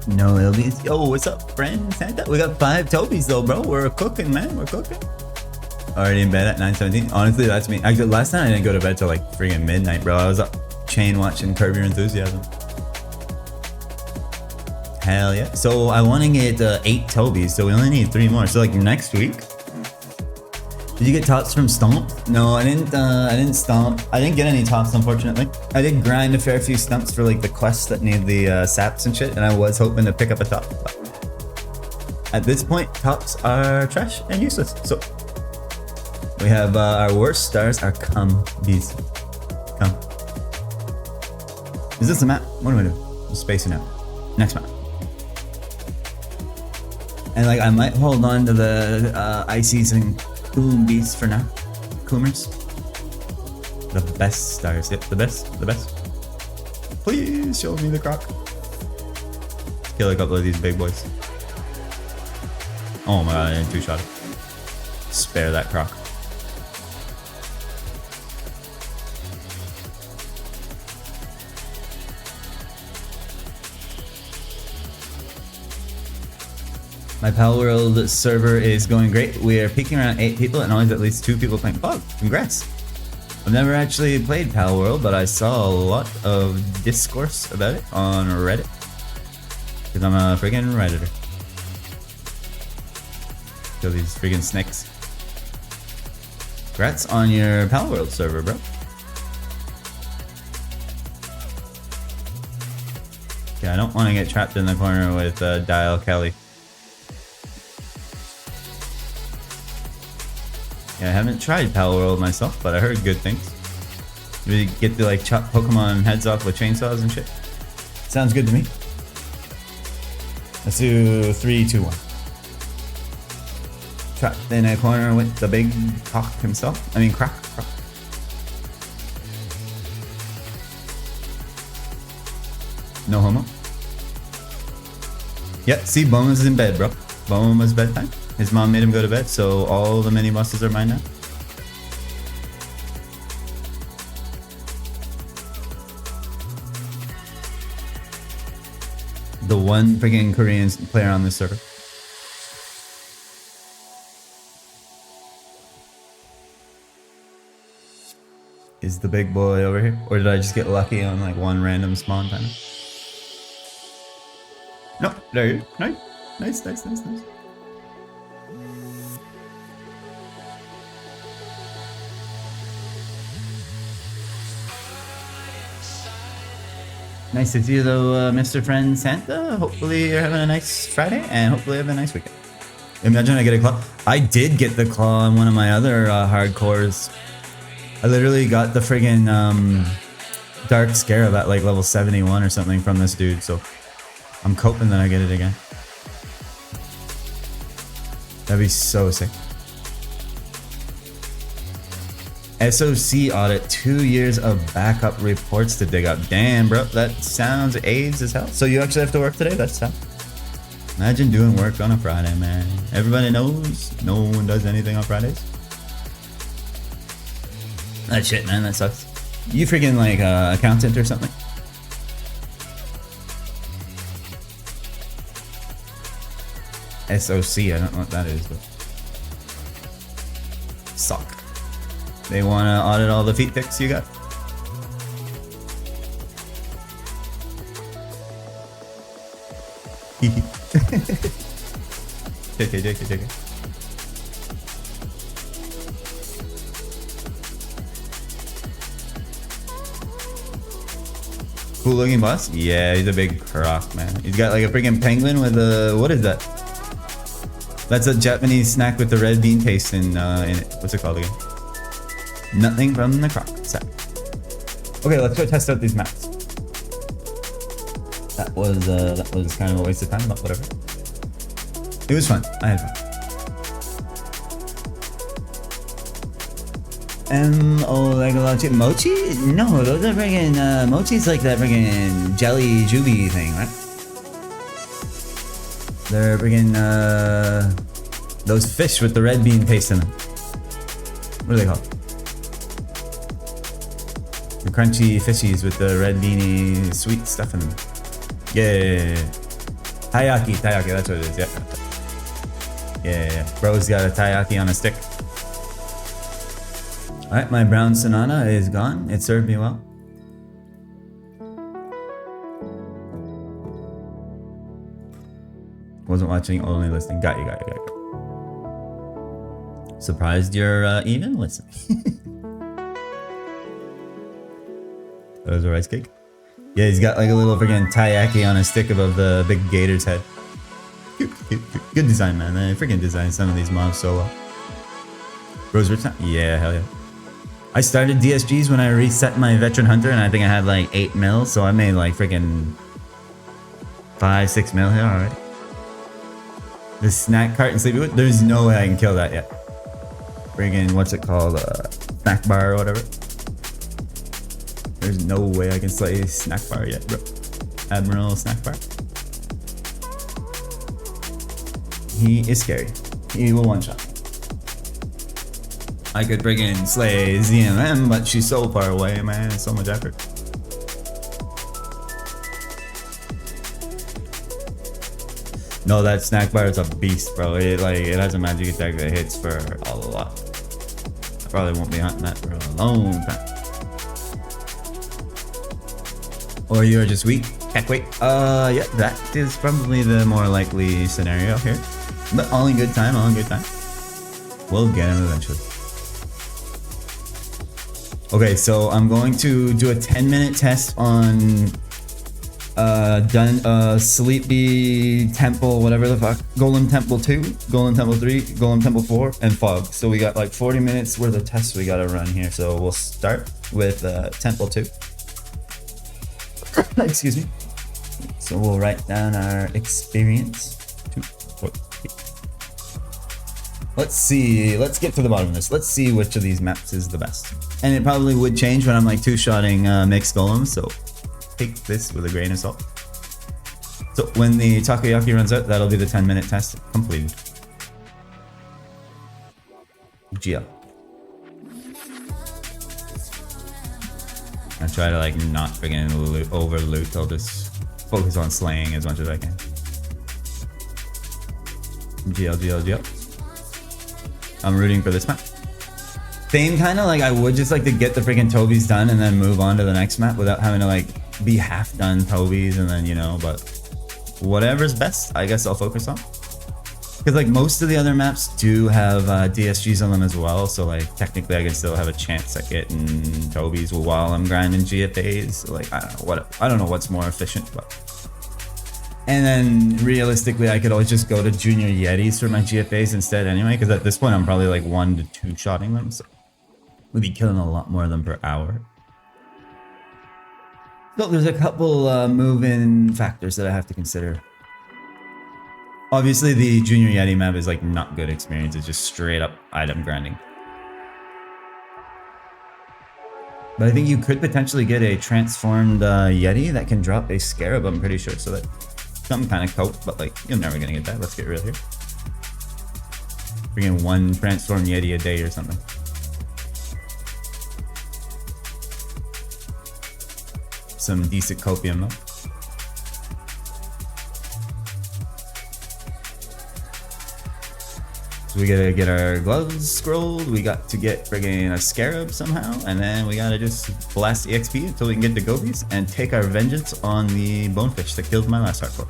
No, it'll be. Yo, what's up, friend? Santa? We got 5 Tobes though, bro. We're cooking, man. We're cooking. Already in bed at 9:17. Honestly, that's me. Actually, last night I didn't go to bed till like friggin' midnight, bro. I was up chain watching Curb Your Enthusiasm. Hell yeah. So I want to get 8 Tobes, so we only need 3 more. So like next week. Did you get tops from Stomp? No, I didn't stomp. I didn't get any tops, unfortunately. I did grind a fair few stumps for like the quests that need the saps and shit, and I was hoping to pick up a top. But at this point, tops are trash and useless. So we have our worst stars are bees. Come. Is this a map? What am I doing? I'm spacing out. Next map. And like I might hold on to the Ices and Coom beasts for now. Coomers. The best stars. Yep, the best. Please show me the croc. Kill a couple of these big boys. Oh my god, I didn't 2-shot it. Spare that croc. My Pal World server is going great. We are peaking around 8 people and always at least 2 people playing. Oh, congrats. I've never actually played Pal World, but I saw a lot of discourse about it on Reddit. Because I'm a friggin' Redditor. Kill these friggin' snakes. Congrats on your Pal World server, bro. Okay, I don't want to get trapped in the corner with Dial Kelly. Yeah, I haven't tried Pal World myself, but I heard good things. You get to like chop Pokemon heads off with chainsaws and shit. Sounds good to me. Let's do 3, 2, 1. Trapped in a corner with the big cock himself. I mean, crack. No homo. Yeah, see, Boma's in bed, bro. Boma's bedtime. His mom made him go to bed, so all the mini bosses are mine now. The one freaking Korean player on this server. Is the big boy over here? Or did I just get lucky on like one random spawn time? No, there you go. Nice. Nice to see you though, Mr. Friend Santa. Hopefully you're having a nice Friday and hopefully have a nice weekend. Imagine I get a claw. I did get the claw on one of my other hardcores. I literally got the friggin' Dark Scarab at like level 71 or something from this dude, so I'm hoping that I get it again. That'd be so sick. SOC audit, 2 years of backup reports to dig up. Damn, bro, that sounds AIDS as hell. So you actually have to work today? That's tough. Imagine doing work on a Friday, man. Everybody knows no one does anything on Fridays. That shit, man, that sucks. You freaking like accountant or something? SOC, I don't know what that is, but suck. They want to audit all the feet pics you got? JK. Cool looking boss? Yeah, he's a big croc, man. He's got like a freaking penguin with a... What is that? That's a Japanese snack with the red bean paste in it. What's it called again? Nothing from the croc sack. Okay, let's go test out these maps. That was kind of a waste of time, but whatever. It was fun. I had fun. Legologic mochi? No, those are friggin' mochi's like that friggin' jelly juby thing, right? They're friggin' those fish with the red bean paste in them. What are they called? The crunchy fishies with the red beany sweet stuff in them. Yeah. Taiyaki, that's what it is, yeah. Bro's got a taiyaki on a stick. Alright, my brown Sonata is gone. It served me well. Wasn't watching, only listening. Got you. Surprised you're even listening. That was a rice cake? Yeah, he's got like a little freaking taiyaki on a stick above the big gator's head. Cute. Good design, man. They freaking designed some of these mobs so well. Rose Rich? Yeah, hell yeah. I started DSGs when I reset my Veteran Hunter, and I think I had like 8 mil, so I made like freaking 5-6 mil here already. The snack cart and sleepy wood? There's no way I can kill that yet. Friggin', what's it called? Snack bar or whatever. There's no way I can slay snack bar yet, bro. Admiral snack bar. He is scary. He will one shot. I could friggin' slay ZMM, but she's so far away, man. It's so much effort. No, that snack bar is a beast, bro. It has a magic attack that hits for a lot. I probably won't be hunting that for a long time. Or you're just weak. Can't wait. Yeah, that is probably the more likely scenario here. But all in good time, We'll get him eventually. Okay, so I'm going to do a 10-minute test on Sleepy Temple, whatever the fuck. Golem Temple 2, Golem Temple 3, Golem Temple 4, and Fog. So we got like 40 minutes worth of tests we gotta run here. So we'll start with Temple 2. Excuse me. So we'll write down our experience. Let's see. Let's get to the bottom of this. Let's see which of these maps is the best. And it probably would change when I'm like two-shotting mixed golems. So take this with a grain of salt. So when the takoyaki runs out, that'll be the 10-minute test completed. GL. I try to like not freaking over loot. I'll just focus on slaying as much as I can. GL. I'm rooting for this map. Same kind of like I would just like to get the freaking Tobes done and then move on to the next map without having to like be half done Tobes and then, you know, but whatever's best, I guess I'll focus on. Because like most of the other maps do have DSGs on them as well, so like technically I can still have a chance at getting Tobes while I'm grinding GFAs. So, like I don't know what's more efficient, but. And then realistically, I could always just go to Junior Yetis for my GFAs instead anyway, because at this point I'm probably like 1 to 2 shotting them, so we'd be killing a lot more of them per hour. So there's a couple move-in factors that I have to consider. Obviously, the Junior Yeti map is like not good experience. It's just straight up item grinding. But I think you could potentially get a transformed Yeti that can drop a Scarab, I'm pretty sure. So that some kind of coat, but like you're never gonna get that. Let's get real here. Bring in 1 transformed Yeti a day or something. Some decent copium though. So we gotta get our gloves scrolled, we got to get friggin' a Scarab somehow, and then we gotta just blast EXP until we can get the Gobies and take our vengeance on the bonefish that killed my last hardcore.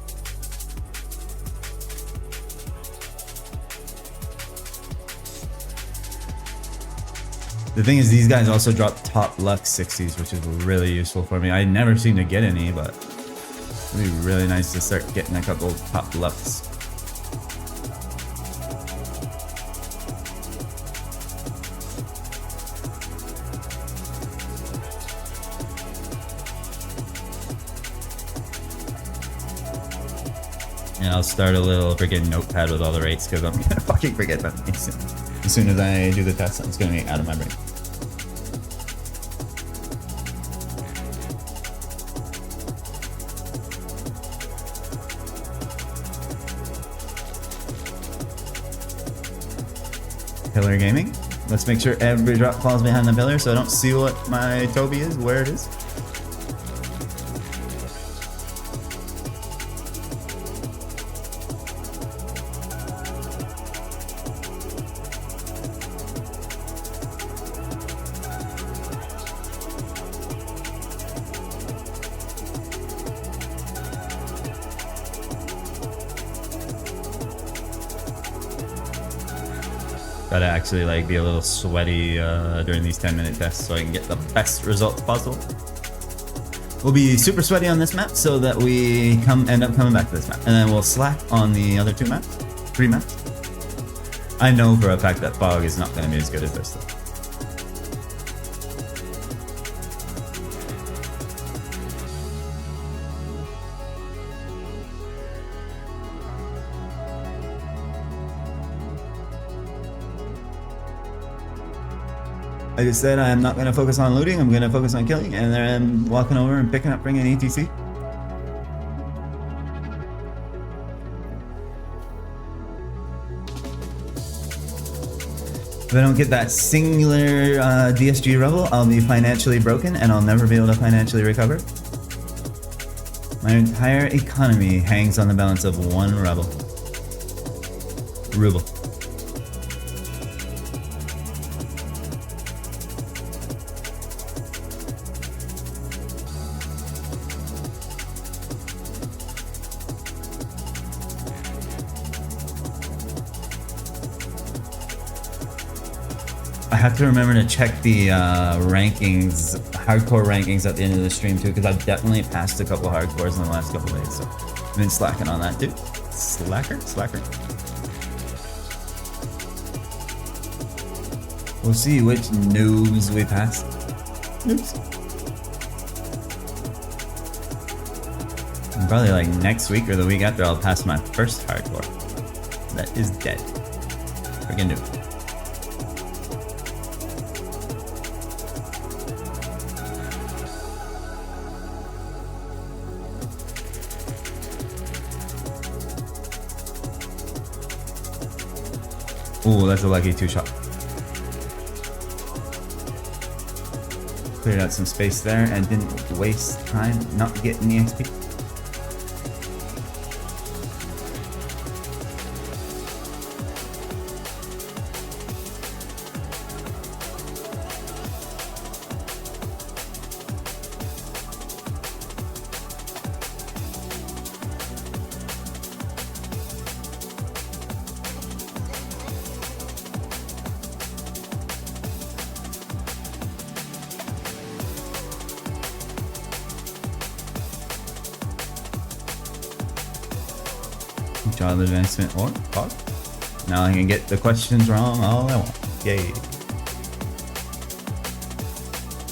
The thing is, these guys also drop top Lux 60s, which is really useful for me. I never seem to get any, but it'd be really nice to start getting a couple top Lux. And I'll start a little freaking notepad with all the rates because I'm gonna fucking forget that as soon as I do the test. It's gonna be out of my brain. Pillar gaming. Let's make sure every drop falls behind the pillar so I don't see what my Tobe is, where it is. Gotta actually like be a little sweaty during these 10-minute tests so I can get the best results possible. We'll be super sweaty on this map so that we end up coming back to this map. And then we'll slack on the other 3 maps. I know for a fact that fog is not gonna be as good as this though. I just said I'm not going to focus on looting, I'm going to focus on killing, and then I'm walking over and picking up, bringing ETC. If I don't get that singular DSG rebel, I'll be financially broken and I'll never be able to financially recover. My entire economy hangs on the balance of 1 rebel. Ruble. I have to remember to check the rankings, hardcore rankings at the end of the stream too, because I've definitely passed a couple hardcores in the last couple days, so I've been slacking on that too. Slacker. We'll see which noobs we pass. Noobs. And probably like next week or the week after, I'll pass my first hardcore. That is dead. Freaking new. Ooh, that's a lucky 2-shot. Cleared out some space there and didn't waste time not getting the XP. Child advancement or pog. Now I can get the questions wrong all I want. Yay.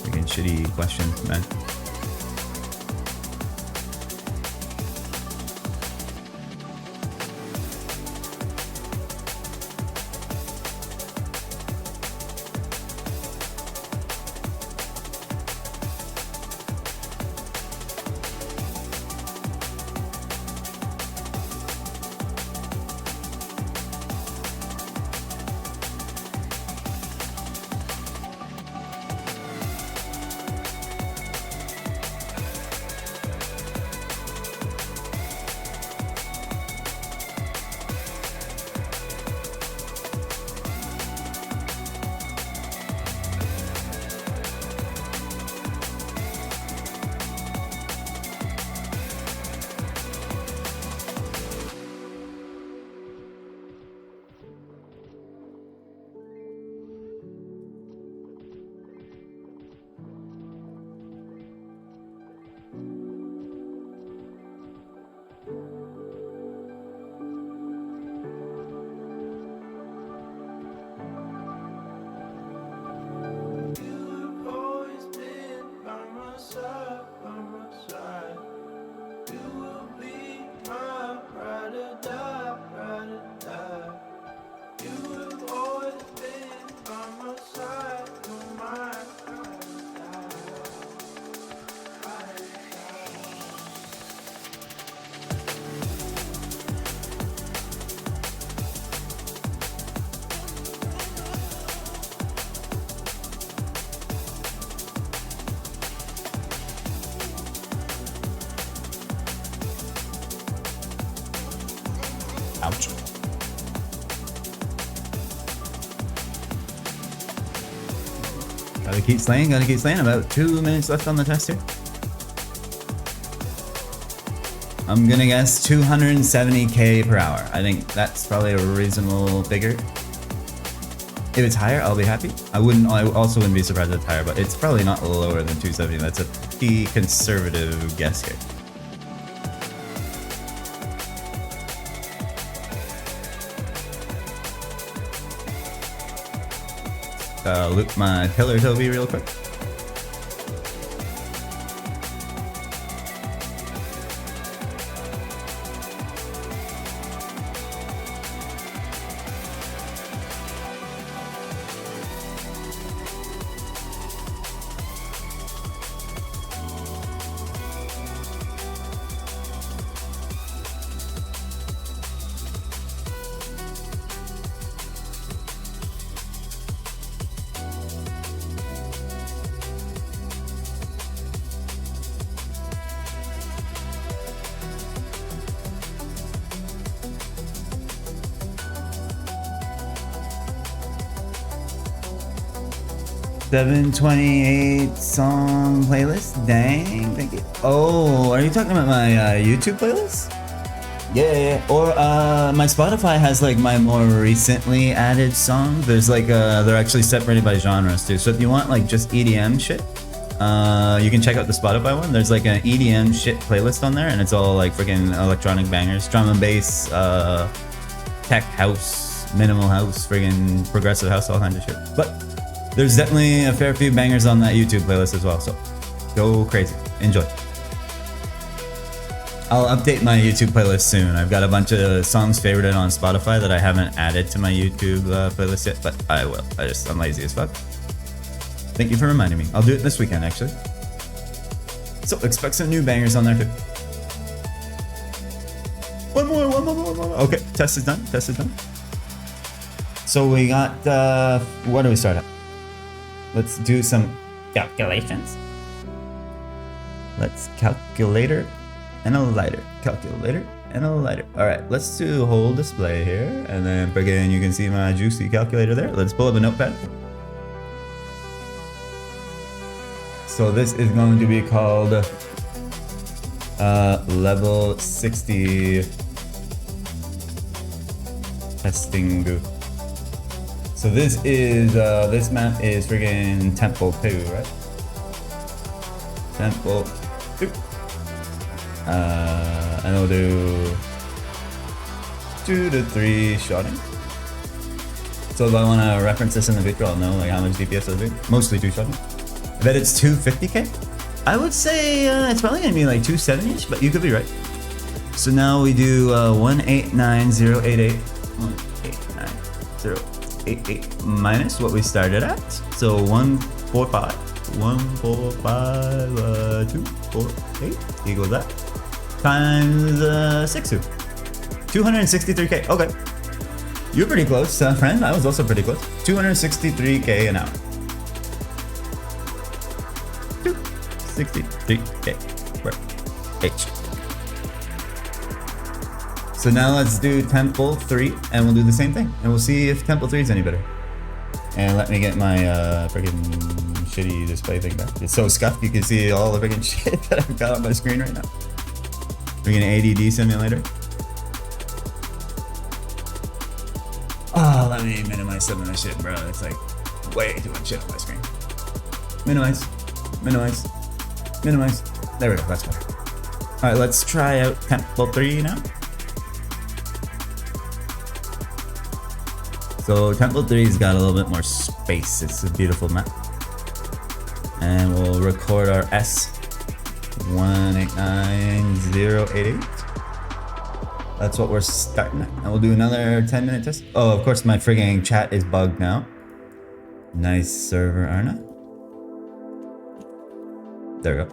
Freaking shitty questions, man. Ouch. Gotta keep slaying, gotta keep slaying. About 2 minutes left on the test here. I'm gonna guess 270k per hour. I think that's probably a reasonable figure. If it's higher, I'll be happy. I also wouldn't be surprised if it's higher, but it's probably not lower than 270. That's a pretty conservative guess here. Loop my pillar Tobe real quick. $728 song playlist. Dang, thank you. Oh, are you talking about my YouTube playlist? Yeah. Or my Spotify has like my more recently added songs. There's like they're actually separated by genres too. So if you want like just EDM shit, you can check out the Spotify one. There's like an EDM shit playlist on there, and it's all like freaking electronic bangers, drum and bass, tech house, minimal house, friggin' progressive house, all kinds of shit. But there's definitely a fair few bangers on that YouTube playlist as well, so go crazy. Enjoy. I'll update my YouTube playlist soon. I've got a bunch of songs favorited on Spotify that I haven't added to my YouTube playlist yet, but I will. I'm lazy as fuck. Thank you for reminding me. I'll do it this weekend, actually. So expect some new bangers on there too. One more. Okay, test is done. So we got, what do we start at? Let's do some calculations. Let's calculator and a lighter. All right, let's do whole display here. And then again, you can see my juicy calculator there. Let's pull up a notepad. So this is going to be called level 60 testing. So this is this map is friggin' Temple 2, right? Temple 2. And we'll do 2 to 3 shotting. So if I want to reference this in the future, I'll know like how much DPS it'll be. Mostly 2 shotting. I bet it's 250k. I would say it's probably gonna be like 270ish, but you could be right. So now we do 189088. 189088 minus what we started at. So 145. 248 equals that times 62. 263k. Okay, you're pretty close, friend. I was also pretty close. 263k an hour. 263k per H. So now let's do Temple 3, and we'll do the same thing, and we'll see if Temple 3 is any better. And let me get my freaking shitty display thing back. It's so scuffed, you can see all the freaking shit that I've got on my screen right now. Freaking ADD simulator. Oh, let me minimize some of this shit, bro. It's like way too much shit on my screen. Minimize. There we go, that's better. Alright, let's try out Temple 3 now. So Temple 3's got a little bit more space. It's a beautiful map. And we'll record our S189088. That's what we're starting at. And we'll do another 10-minute test. Oh, of course my frigging chat is bugged now. Nice server, Arna. There we go.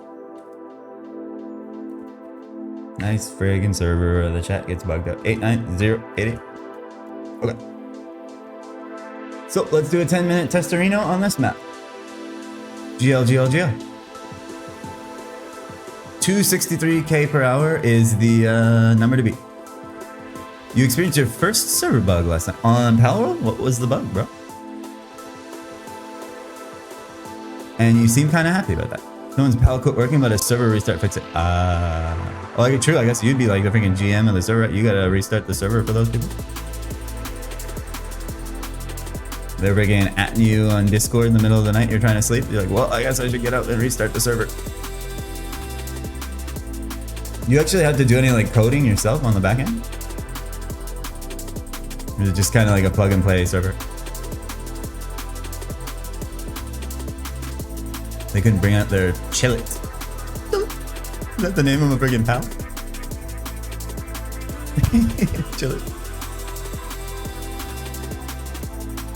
Nice friggin' server. The chat gets bugged out. 89088. Okay. So let's do a 10-minute testorino on this map. GL. 263k per hour is the number to beat. You experienced your first server bug last night on Palworld? What was the bug, bro? And you seem kind of happy about that. Someone's pal quit working, but a server restart fixed it. Well, true. I guess you'd be like the freaking GM of the server. You gotta restart the server for those people. They're friggin' at you on Discord in the middle of the night. You're trying to sleep. You're like, well, I guess I should get out and restart the server. You actually have to do any like coding yourself on the back end? Or is it just kind of like a plug and play server? They couldn't bring out their chillet. Is that the name of a friggin' pal? Chillet.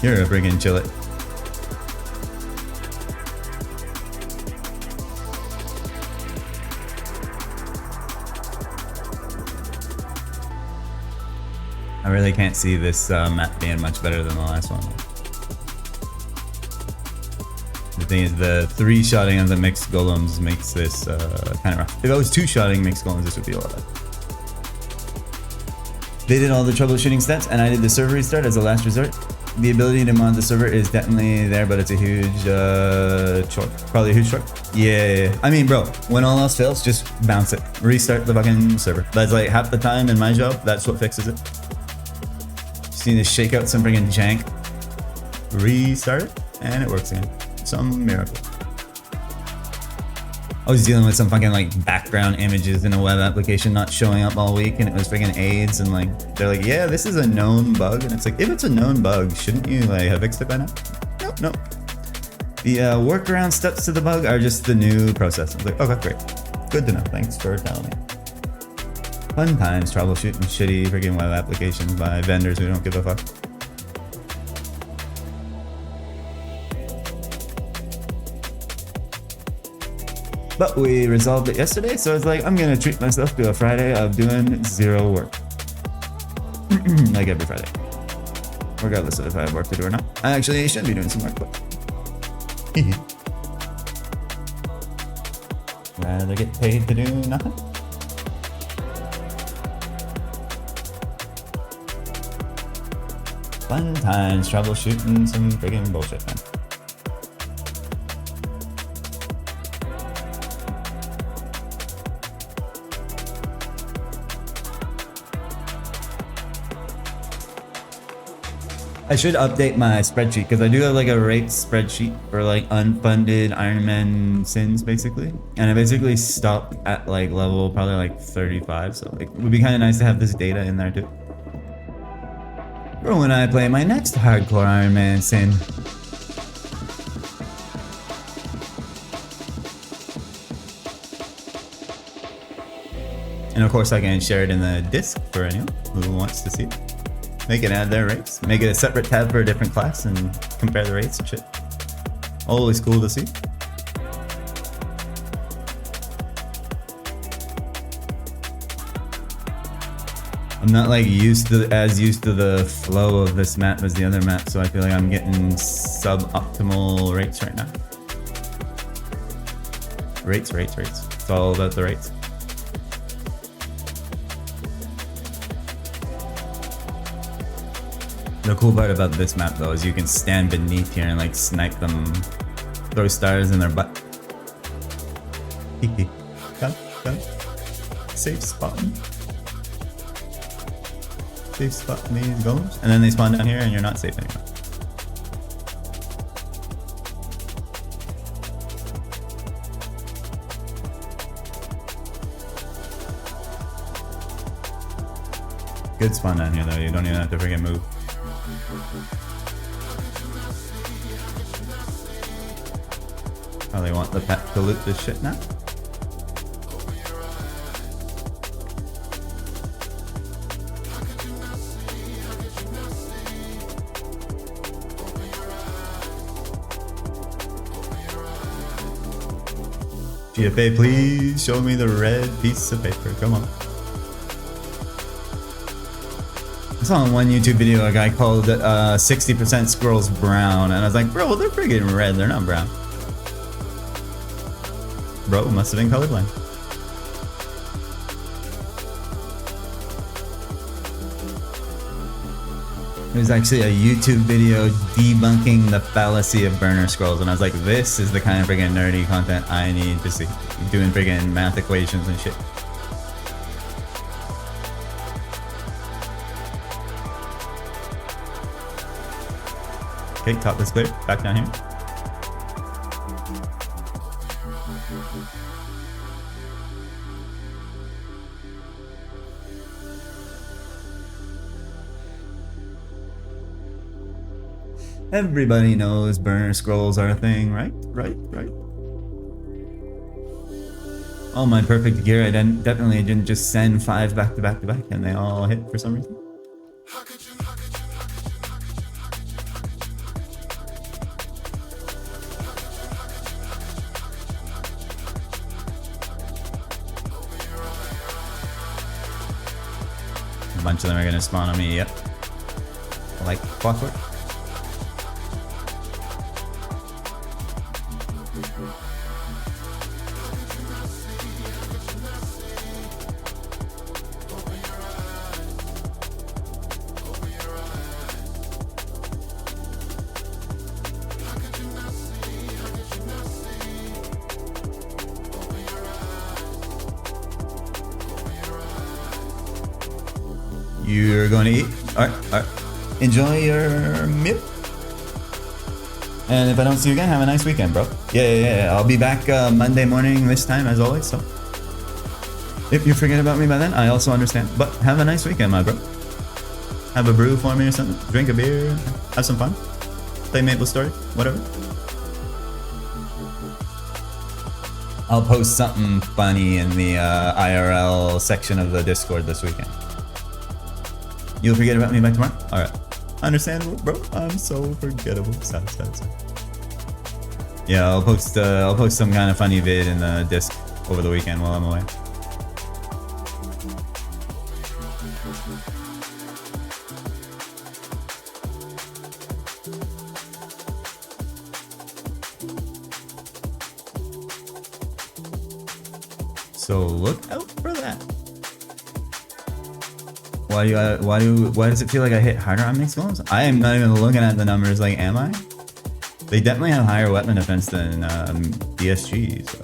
You're a friggin' chillet. I really can't see this map being much better than the last one. The thing is, the 3-shotting of the mixed golems makes this kind of rough. If I was 2-shotting mixed golems, this would be a lot better. They did all the troubleshooting stats, and I did the server restart as a last resort. The ability to mod the server is definitely there, but it's a huge short. Probably a huge short. Yeah. I mean, bro, when all else fails, just bounce it. Restart the fucking server. That's like half the time in my job. That's what fixes it. Just need to shake out some friggin' jank. Restart it, and it works again. Some miracle. I was dealing with some fucking like background images in a web application not showing up all week, and it was freaking AIDS, and like they're like, yeah, this is a known bug, and it's like, if it's a known bug, shouldn't you like have fixed it by now? Nope. The workaround steps to the bug are just the new process. I was like, okay, great, good to know. Thanks for telling me. Fun times troubleshooting shitty freaking web applications by vendors who don't give a fuck. But we resolved it yesterday, so it's like I'm gonna treat myself to a Friday of doing zero work. Like every Friday. Regardless of if I have work to do or not. I actually should be doing some work, but rather get paid to do nothing. Fun times troubleshooting some friggin' bullshit, man. I should update my spreadsheet because I do have like a rates spreadsheet for like unfunded Ironman sins basically, and I basically stopped at like level probably like 35, so like it would be kind of nice to have this data in there too for when I play my next hardcore Ironman sin. And of course I can share it in the disc for anyone who wants to see it. They can add their rates. Make it a separate tab for a different class and compare the rates and shit. Always cool to see. I'm not like used to the flow of this map as the other map, so I feel like I'm getting suboptimal rates right now. Rates. It's all about the rates. The cool part about this map though is you can stand beneath here and like snipe them, throw stars in their butt. Come. Safe spot. Safe spot in these golems. And then they spawn down here and you're not safe anymore. Good spawn down here though, you don't even have to freaking move. Oh, they want the pet to loot this shit now? GFA, please show me the red piece of paper. Come on. I saw in one YouTube video a guy called 60% squirrels brown, and I was like, bro, they're friggin' red, they're not brown. Bro, must have been colorblind. There's actually a YouTube video debunking the fallacy of burner scrolls, and I was like, this is the kind of friggin' nerdy content I need to see. Doing friggin' math equations and shit. Okay, top is clear. Back down here. Everybody knows burner scrolls are a thing, right? Right. All my perfect gear, I definitely didn't just send 5 back to back to back and they all hit for some reason. A bunch of them are gonna spawn on me, yep. Like clockwork. You're going to eat? Alright. Enjoy your meal. And if I don't see you again, have a nice weekend, bro. Yeah. I'll be back Monday morning this time, as always, so. If you forget about me by then, I also understand. But have a nice weekend, my bro. Have a brew for me or something. Drink a beer. Have some fun. Play Maple Story. Whatever. I'll post something funny in the IRL section of the Discord this weekend. You'll forget about me by tomorrow? Alright. Understandable, bro. I'm so forgettable. Sad. Yeah, I'll post some kind of funny vid in the disc over the weekend while I'm away. So look out for that. Why does it feel like I hit harder on mixed golems? I am not even looking at the numbers. Like, am I? They definitely have higher weapon defense than DSG, so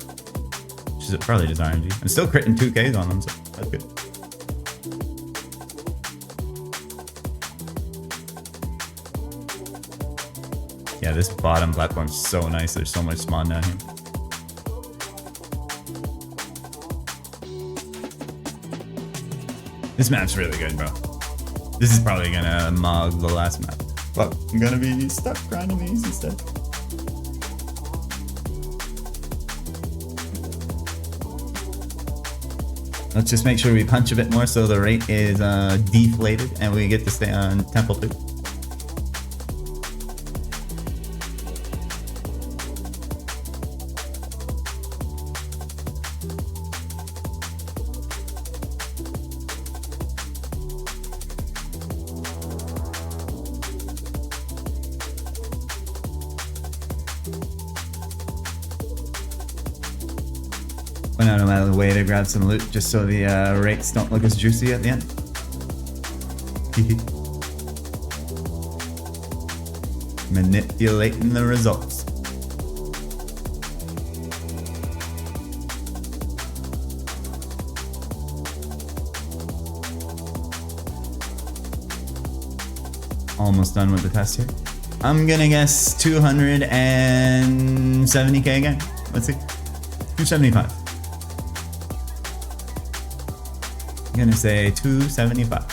which is probably just RNG. I'm still critting 2Ks on them, so that's good. Yeah, this bottom platform's so nice. There's so much spawn down here. This map's really good, bro. This is probably gonna mog the last map. But I'm gonna be stuck grinding the easy stuff. Let's just make sure we punch a bit more so the rate is deflated and we get to stay on Temple 2. Went out of my way to grab some loot just so the rates don't look as juicy at the end. Manipulating the results. Almost done with the test here. I'm gonna guess 270k again. Let's see. 275. I'm gonna say 275.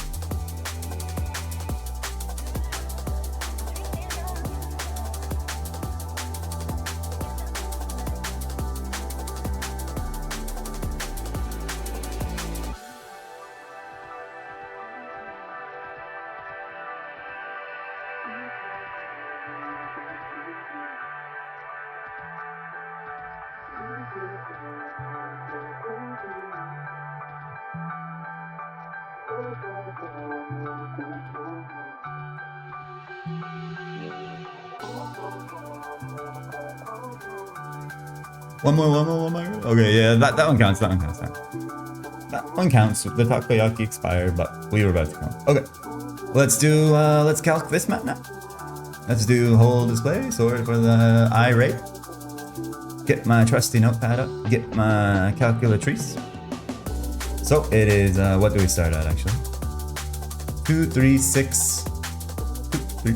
One more. Okay, yeah, that one counts. That one counts. The takoyaki expired, but we were about to come. Okay, let's calc this map now. Let's do whole display, sword for the eye rate. Get my trusty notepad up, get my calculatrice. So it is, what do we start at actually? 2, 3, 6, 3,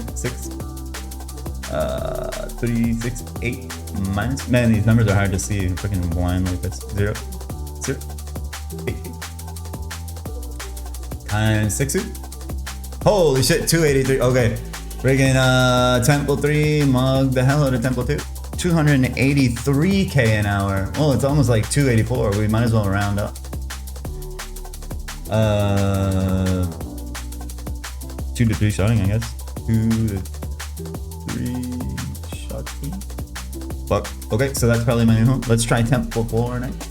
6, 8 minus. Man, these numbers are hard to see. I'm freaking blind like this. 0, 0, 8, 8. Times 6. Holy shit, 283. Okay. Friggin' Temple 3 mugged the hell out of Temple 2. 283k an hour. Oh, it's almost like 284. We might as well round up. 2 to 3 shotting, I guess. 2 to 3 shotting. Fuck. Okay, so that's probably my new home. Let's try Temple 4 next.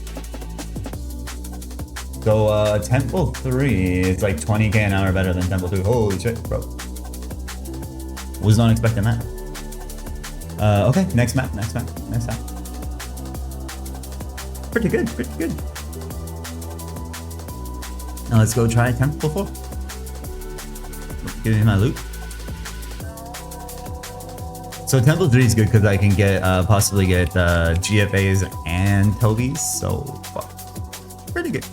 So Temple 3 is like 20k an hour better than Temple 2. Holy shit, bro. Was not expecting that. Okay, next map. Pretty good. Now let's go try Temple 4. Give me my loot. So Temple 3 is good because I can get possibly get GFAs and Tobes, so pretty good.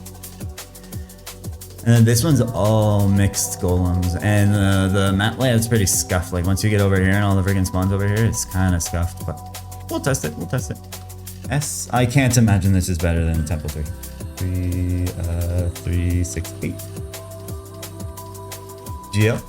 And then this one's all mixed golems, and the map layout's pretty scuffed. Like once you get over here and all the freaking spawns over here, it's kind of scuffed. But we'll test it. S. I can't imagine this is better than Temple 3. 3, 6, 8. GL.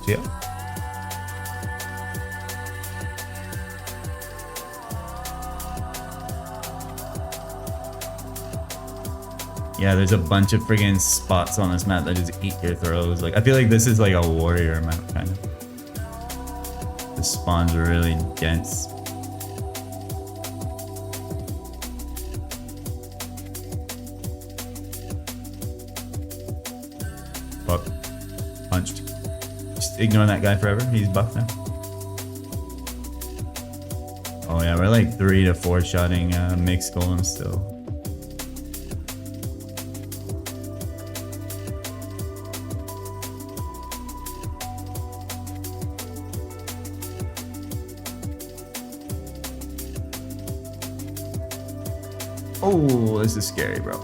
Yeah, there's a bunch of friggin' spots on this map that just eat your throws. Like, I feel like this is like a warrior map, kind of. The spawns are really dense. Fuck. Punched. Just ignore that guy forever. He's buffed now. Oh yeah, we're like 3 to 4 shotting mixed golems still. Oh, this is scary, bro.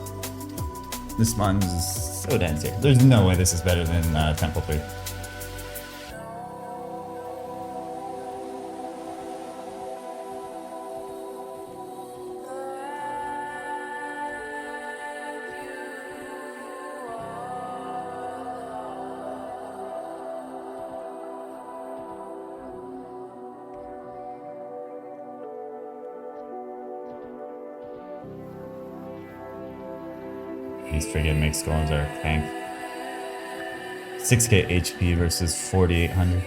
This spawn is so dense here. There's no way this is better than Temple 3. These friggin' mixed golems are a tank. 6k HP versus 4800.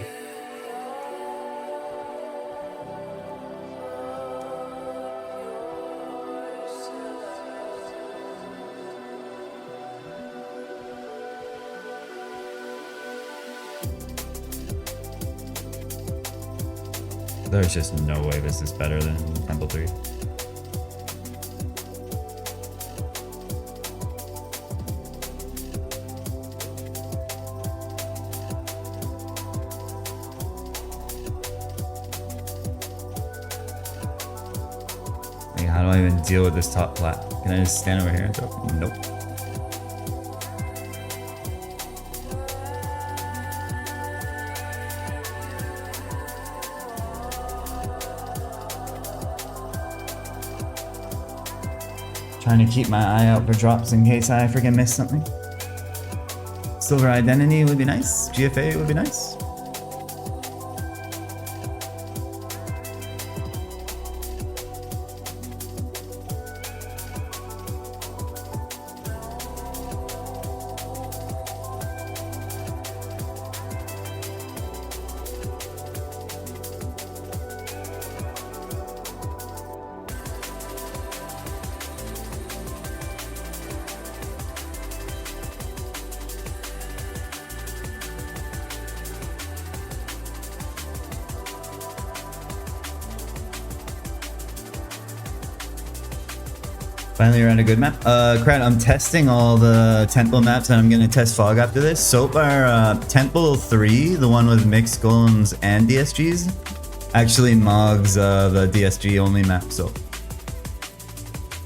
There's just no way this is better than Temple 3. Like, how do I even deal with this top plat? Can I just stand over here and throw? Nope. Trying to keep my eye out for drops in case I freaking miss something. Silver Identity would be nice. GFA would be nice. Finally, we're on a good map. Crad, I'm testing all the temple maps, and I'm gonna test fog after this. So far, Temple 3, the one with mixed golems and DSGs, actually mogs the DSG only map. So,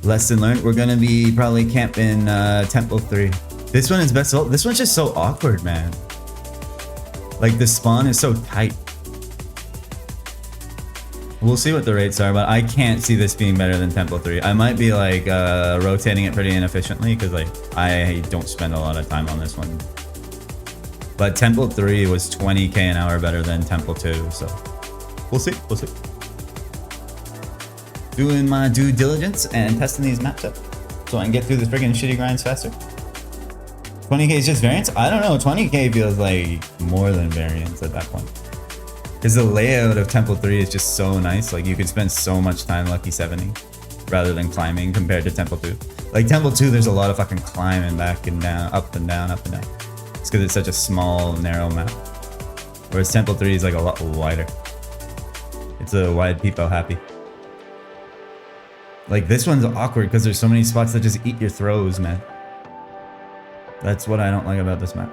lesson learned. We're gonna be probably camping Temple 3. This one is best of all. This one's just so awkward, man. Like the spawn is so tight. We'll see what the rates are, but I can't see this being better than Temple 3. I might be like rotating it pretty inefficiently because like I don't spend a lot of time on this one. But Temple 3 was 20k an hour better than Temple 2, so we'll see. We'll see. Doing my due diligence and testing these maps up so I can get through the friggin' shitty grinds faster. 20k is just variance? I don't know. 20k feels like more than variance at that point. Because the layout of Temple 3 is just so nice. Like you could spend so much time Lucky 70 rather than climbing compared to Temple 2. Like Temple 2, there's a lot of fucking climbing back and down, up and down, up and down. It's because it's such a small, narrow map. Whereas Temple 3 is like a lot wider. It's a wide people happy. Like this one's awkward because there's so many spots that just eat your throws, man. That's what I don't like about this map.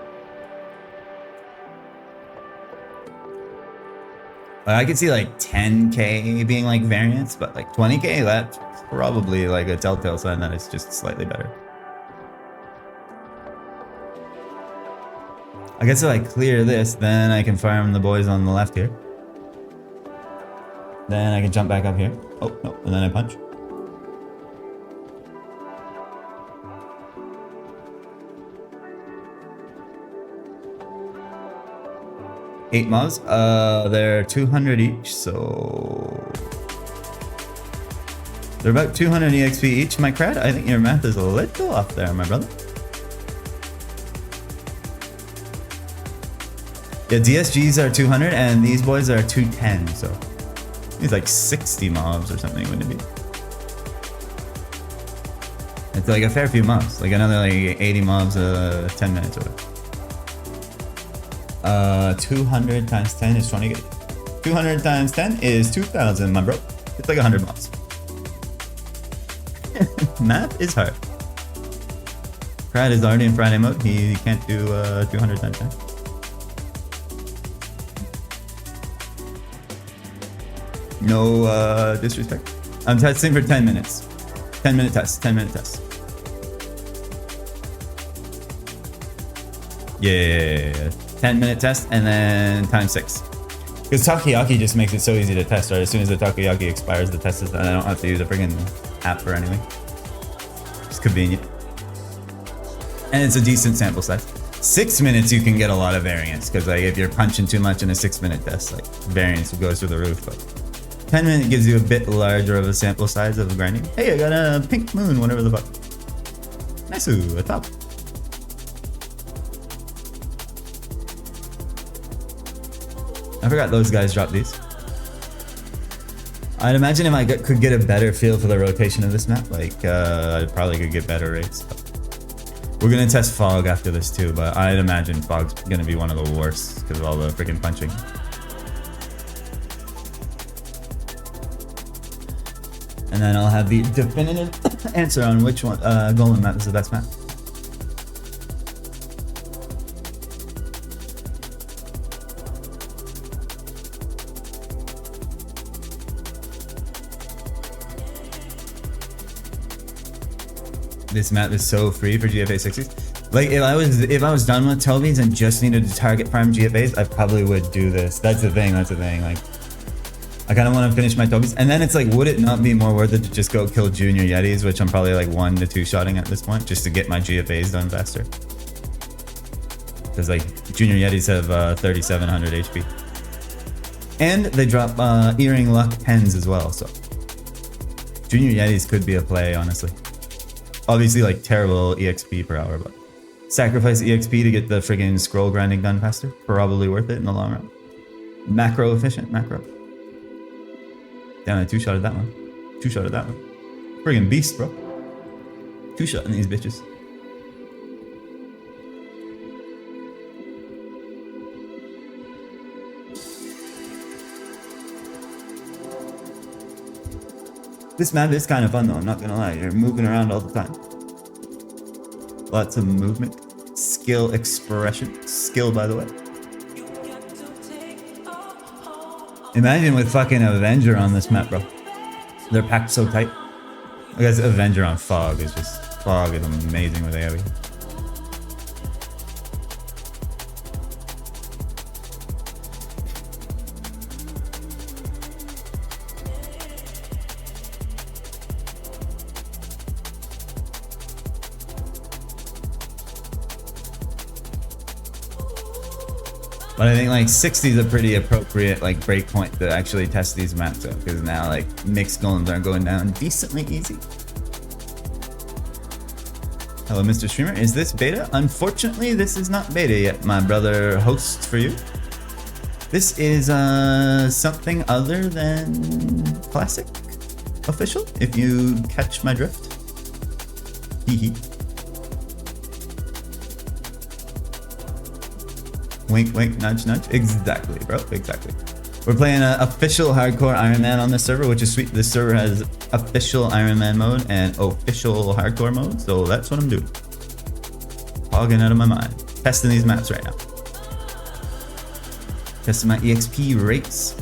I could see like 10k being like variance, but like 20k, that's probably like a telltale sign that it's just slightly better. I guess if I clear this, then I can farm the boys on the left here. Then I can jump back up here. Oh, no, and then I punch. Eight mobs. They're 200 each, so They're about 200 EXP each, my cred. I think your math is a little off there, my brother. Yeah, DSGs are 200 and these boys are 210, so it's like 60 mobs or something, wouldn't it be? It's like a fair few mobs, like another like 80 mobs, 10 minutes or whatever. 200 times 10 is 20 gig. 200 times 10 is 2,000, my bro. It's like 100 mobs. Math is hard. Brad is already in Friday mode. He can't do 200 times 10. No disrespect. I'm testing for 10 minutes. 10-minute test. 10-minute test. Yeah. 10-minute test and then times 6. Because Takoyaki just makes it so easy to test, right? As soon as the Takoyaki expires, the test is done. I don't have to use a friggin' app or anything. It's convenient. And it's a decent sample size. 6 minutes you can get a lot of variance, because like if you're punching too much in a 6-minute test, like variance goes through the roof. But 10 minutes gives you a bit larger of a sample size of grinding. Hey, I got a pink moon, whatever the fuck. Nice, a top. I forgot those guys dropped these. I'd imagine if I could get a better feel for the rotation of this map, like I probably could get better rates. But we're gonna test fog after this too, but I'd imagine fog's gonna be one of the worst because of all the freaking punching. And then I'll have the definitive answer on which one Golem map is the best map. This map is so free for GFA 60s. Like if I was done with Tobe's and just needed to target farm GFAs, I probably would do this. That's the thing. Like I kind of want to finish my Tobe's, and then it's like, would it not be more worth it to just go kill Junior Yetis, which I'm probably like 1 to 2 shotting at this point, just to get my GFAs done faster? Because like Junior Yetis have 3,700 HP, and they drop earring luck 10s as well. So Junior Yetis could be a play, honestly. Obviously, like terrible EXP per hour, but sacrifice EXP to get the friggin' scroll grinding done faster. Probably worth it in the long run. Macro efficient, macro. Damn, I 2-shotted that one. 2-shotted that one. Friggin' beast, bro. 2-shotting these bitches. This map is kind of fun though, I'm not gonna lie. You're moving around all the time. Lots of movement. Skill expression. Skill, by the way. Imagine with fucking Avenger on this map, bro. They're packed so tight. I guess Avenger on Fog is just... Fog is amazing with AoE. But I think like 60 is a pretty appropriate like breakpoint to actually test these maps out, because now like mixed golems are going down decently easy. Hello, Mr. Streamer. Is this beta? Unfortunately, this is not beta yet, my brother host for you. This is something other than classic official, if you catch my drift. Hee. Wink, wink, nudge, nudge. Exactly, bro. Exactly. We're playing an official hardcore Ironman on this server, which is sweet. This server has official Ironman mode and official hardcore mode, so that's what I'm doing. Hogging out of my mind. Testing these maps right now. Testing my EXP rates.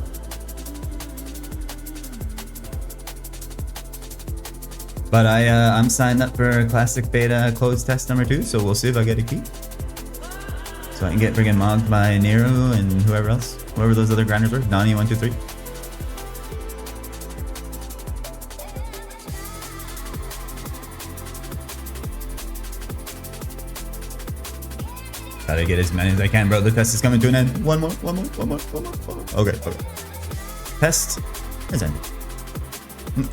But I'm signed up for classic beta closed test number 2, so we'll see if I get a key. So I can get friggin' mogged by Nero and whoever else. Whoever those other grinders were. Donnie123. Gotta get as many as I can, bro. The test is coming to an end. One more. Okay. Test is ended.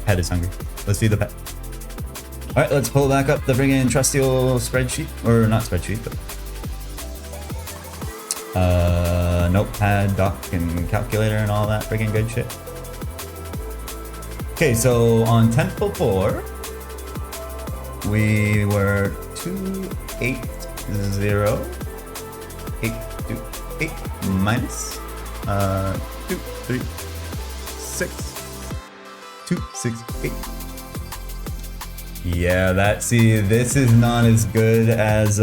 Pet is hungry. Let's feed the pet. Alright, let's pull back up the friggin' trusty old spreadsheet. Or not spreadsheet, but... notepad, doc, and calculator and all that friggin' good shit. Okay, so on Temple 4, we were 280, 828 minus 236 268. Yeah, this is not as good as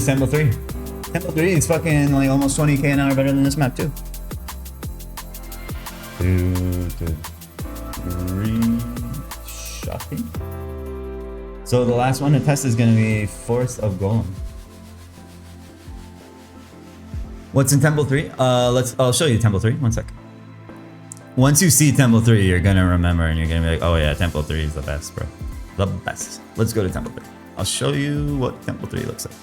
Temple 3. Temple 3 is fucking like almost 20k an hour better than this map too. 2 to 3, shocking. So the last one to test is gonna be Force of Golem. What's in Temple 3? I'll show you Temple 3, one sec. Once you see Temple 3, you're gonna remember and you're gonna be like, oh yeah, Temple 3 is the best, bro. The best. Let's go to Temple 3. I'll show you what Temple 3 looks like.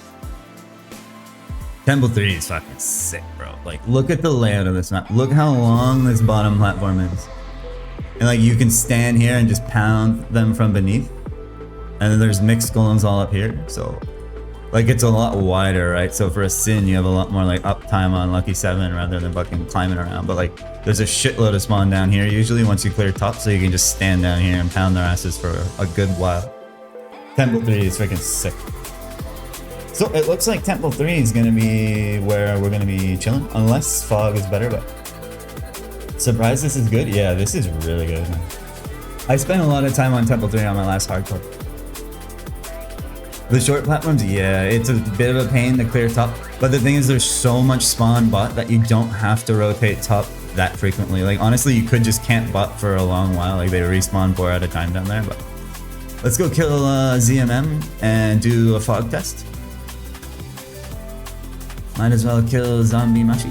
Temple 3 is fucking sick, bro. Like, look at the layout of this map. Look how long this bottom platform is. And like, you can stand here and just pound them from beneath. And then there's mixed golems all up here, so... Like, it's a lot wider, right? So for a Sin, you have a lot more like uptime on Lucky 7 rather than fucking climbing around. But like, there's a shitload of spawn down here usually once you clear top, so you can just stand down here and pound their asses for a good while. Temple 3 is freaking sick. So it looks like Temple 3 is gonna be where we're gonna be chilling, unless Fog is better, but... Surprised this is good? Yeah, this is really good, man. I spent a lot of time on Temple 3 on my last hardcore. The short platforms, yeah, it's a bit of a pain to clear top, but the thing is there's so much spawn bot that you don't have to rotate top that frequently. Like, honestly, you could just camp bot for a long while, like they respawn 4 at a time down there, but... Let's go kill ZMM and do a fog test. Might as well kill Zombie Mashi.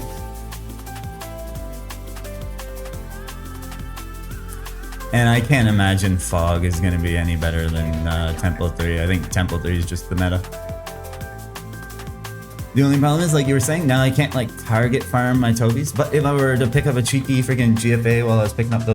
And I can't imagine Fog is going to be any better than Temple 3. I think Temple 3 is just the meta. The only problem is, like you were saying, now I can't like target farm my Tobes. But if I were to pick up a cheeky freaking GFA while I was picking up the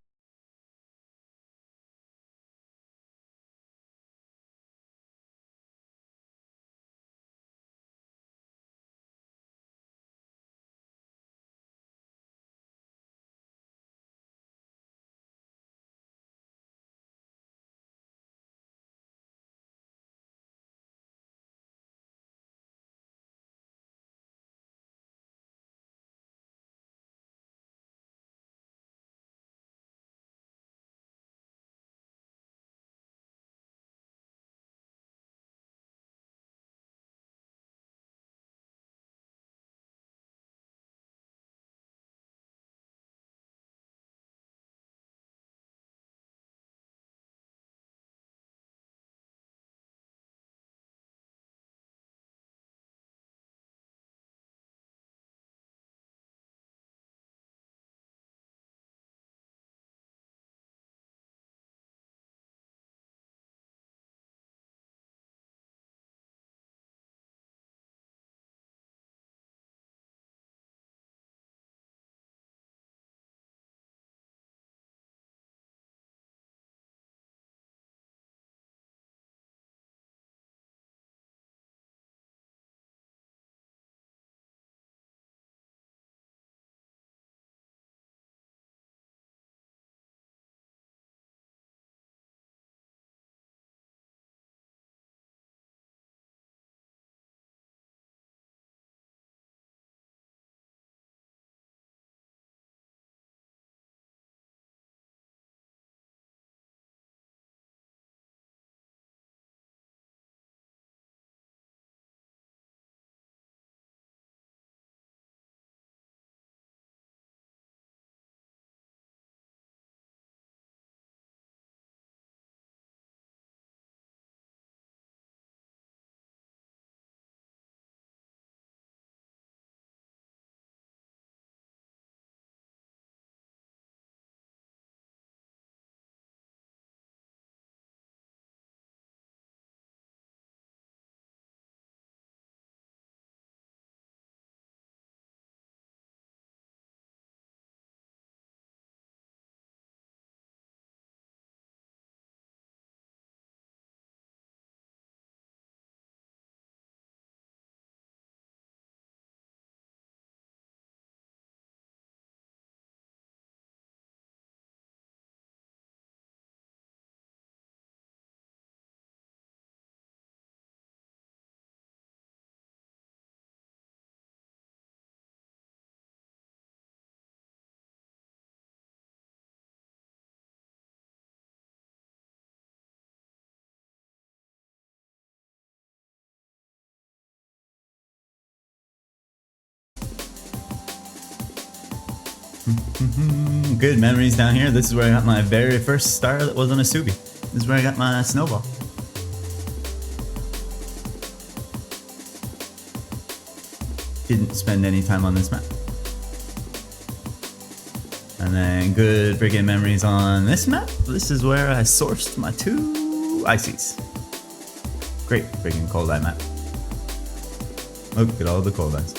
Good memories down here. This is where I got my very first star that wasn't a Subi. This is where I got my snowball. Didn't spend any time on this map. And then good freaking memories on this map. This is where I sourced my 2 ices. Great freaking cold eye map. Look at all the cold eyes.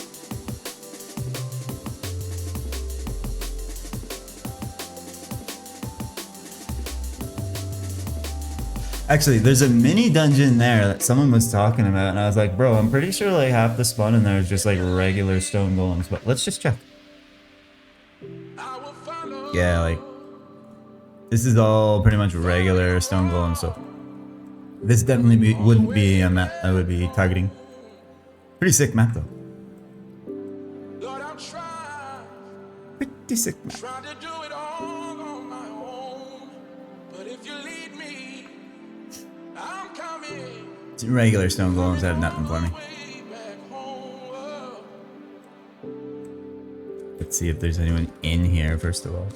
Actually, there's a mini dungeon there that someone was talking about, and I was like, bro, I'm pretty sure like half the spawn in there is just like regular stone golems, but let's just check. Yeah, like, this is all pretty much regular stone golems, so this definitely wouldn't be a map I would be targeting. Pretty sick map though. Pretty sick map. Regular stone golems have nothing for me. Let's see if there's anyone in here first of all.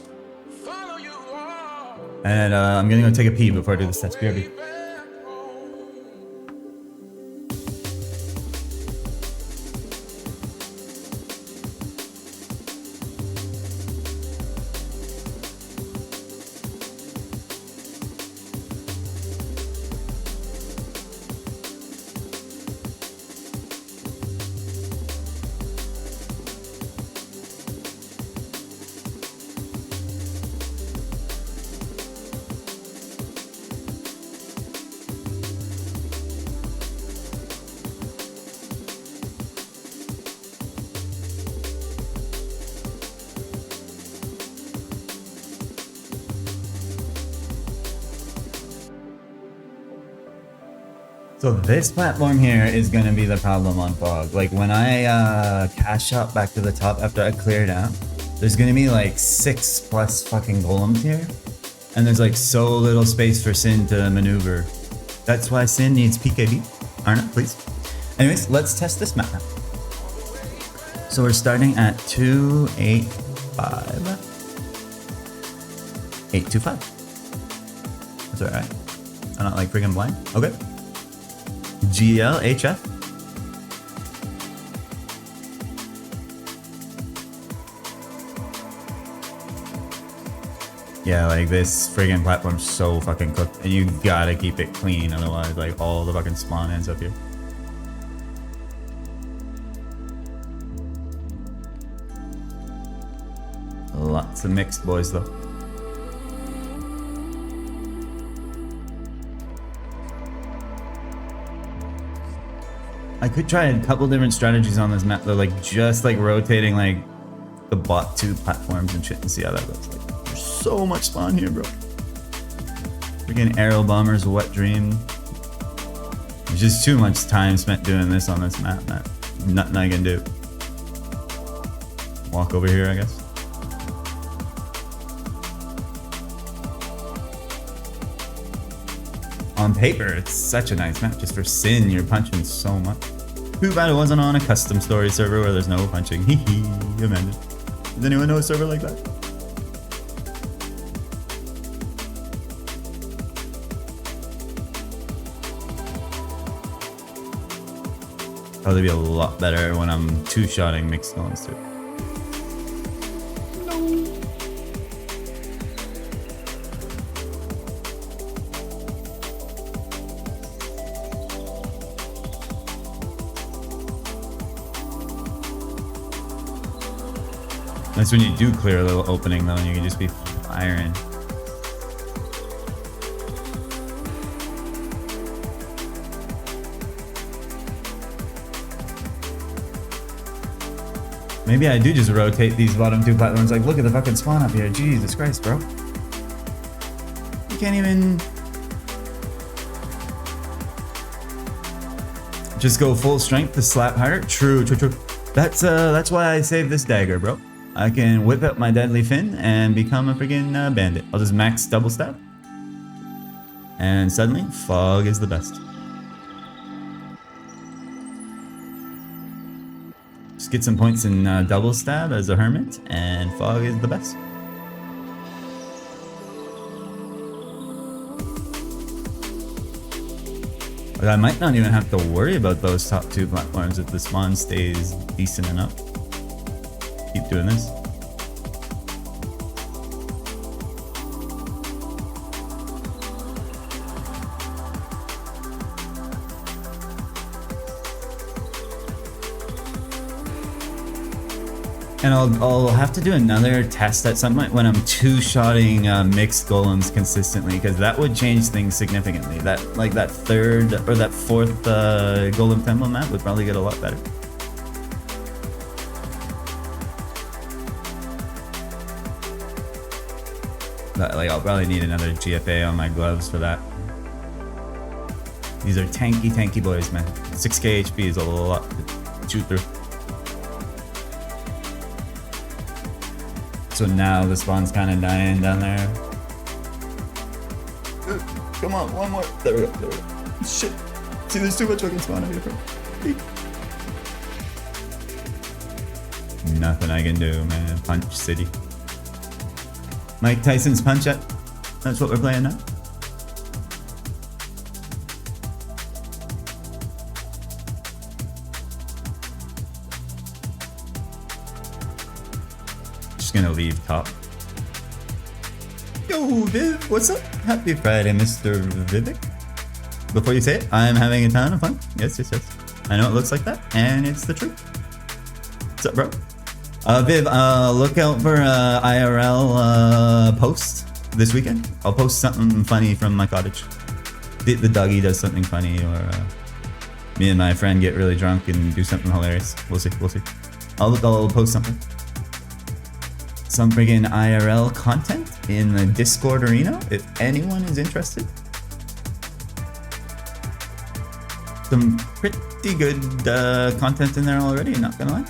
And I'm gonna go take a pee before I do the stats. BRB. So this platform here is gonna be the problem on Fog. Like when I cash out back to the top after I clear it out, there's gonna be like 6+ fucking golems here. And there's like so little space for Sin to maneuver. That's why Sin needs PKB. Arna, please. Anyways, let's test this map now. So we're starting at 285. 825. That's alright. I'm not like freaking blind. Okay. GL, HF. Yeah, like this friggin' platform's so fucking cooked, and you gotta keep it clean, otherwise like all the fucking spawn ends up here. Lots of mixed boys though. I could try a couple different strategies on this map though, like just like rotating like the bot 2 platforms and shit and see how that goes. Like, there's so much spawn here, bro. Freaking aerial bombers, wet dream. There's just too much time spent doing this on this map, man. Nothing I can do. Walk over here, I guess. On paper, it's such a nice map. Just for Sin, you're punching so much. Too bad it wasn't on a custom story server where there's no punching. Hee hee, imagine. Does anyone know a server like that? Probably be a lot better when I'm two-shotting mixed golems too. That's when you do clear a little opening though, and you can just be firing. Maybe I do just rotate these bottom 2 platforms. Like, look at the fucking spawn up here. Jesus Christ, bro. You can't even just go full strength to slap harder. True, true, true. That's why I saved this dagger, bro. I can whip up my deadly fin and become a freaking bandit. I'll just max double stab. And suddenly, Fog is the best. Just get some points in double stab as a hermit, and fog is the best. But I might not even have to worry about those top 2 platforms if the spawn stays decent enough. Keep doing this. And I'll have to do another test at some point when I'm 2-shotting mixed golems consistently, because that would change things significantly. That 3rd or that 4th golem temple map would probably get a lot better. But I'll probably need another GFA on my gloves for that. These are tanky boys, man. 6k HP is a lot to shoot through. So now the spawn's kind of dying down there. Come on, one more. There we go. Shit. See, there's too much fucking spawn over here. Nothing I can do, man. Punch City. Mike Tyson's Punch It. That's what we're playing now. Just gonna leave top. Yo, Viv, what's up? Happy Friday, Mr. Vivic. Before you say it, I'm having a ton of fun. Yes. I know it looks like that, and it's the truth. What's up, bro? Viv, look out for IRL post this weekend. I'll post something funny from my cottage. The doggy does something funny, or me and my friend get really drunk and do something hilarious. We'll see. I'll post something. Some friggin' IRL content in the Discord arena, if anyone is interested. Some pretty good content in there already, not gonna lie.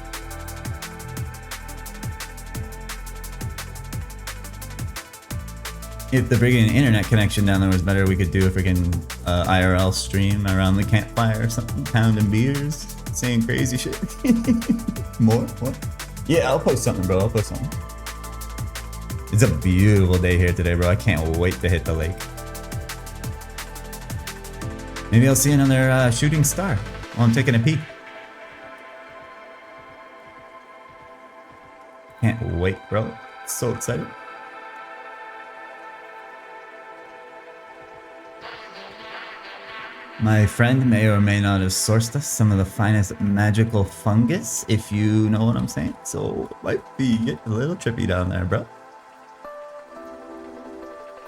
If the friggin' internet connection down there was better, we could do a friggin' IRL stream around the campfire or something, pounding beers, saying crazy shit. More? What? Yeah, I'll post something, bro. I'll post something. It's a beautiful day here today, bro. I can't wait to hit the lake. Maybe I'll see another shooting star while I'm taking a pee. Can't wait, bro. So excited. My friend may or may not have sourced us some of the finest magical fungus, if you know what I'm saying. So might be getting a little trippy down there, bro.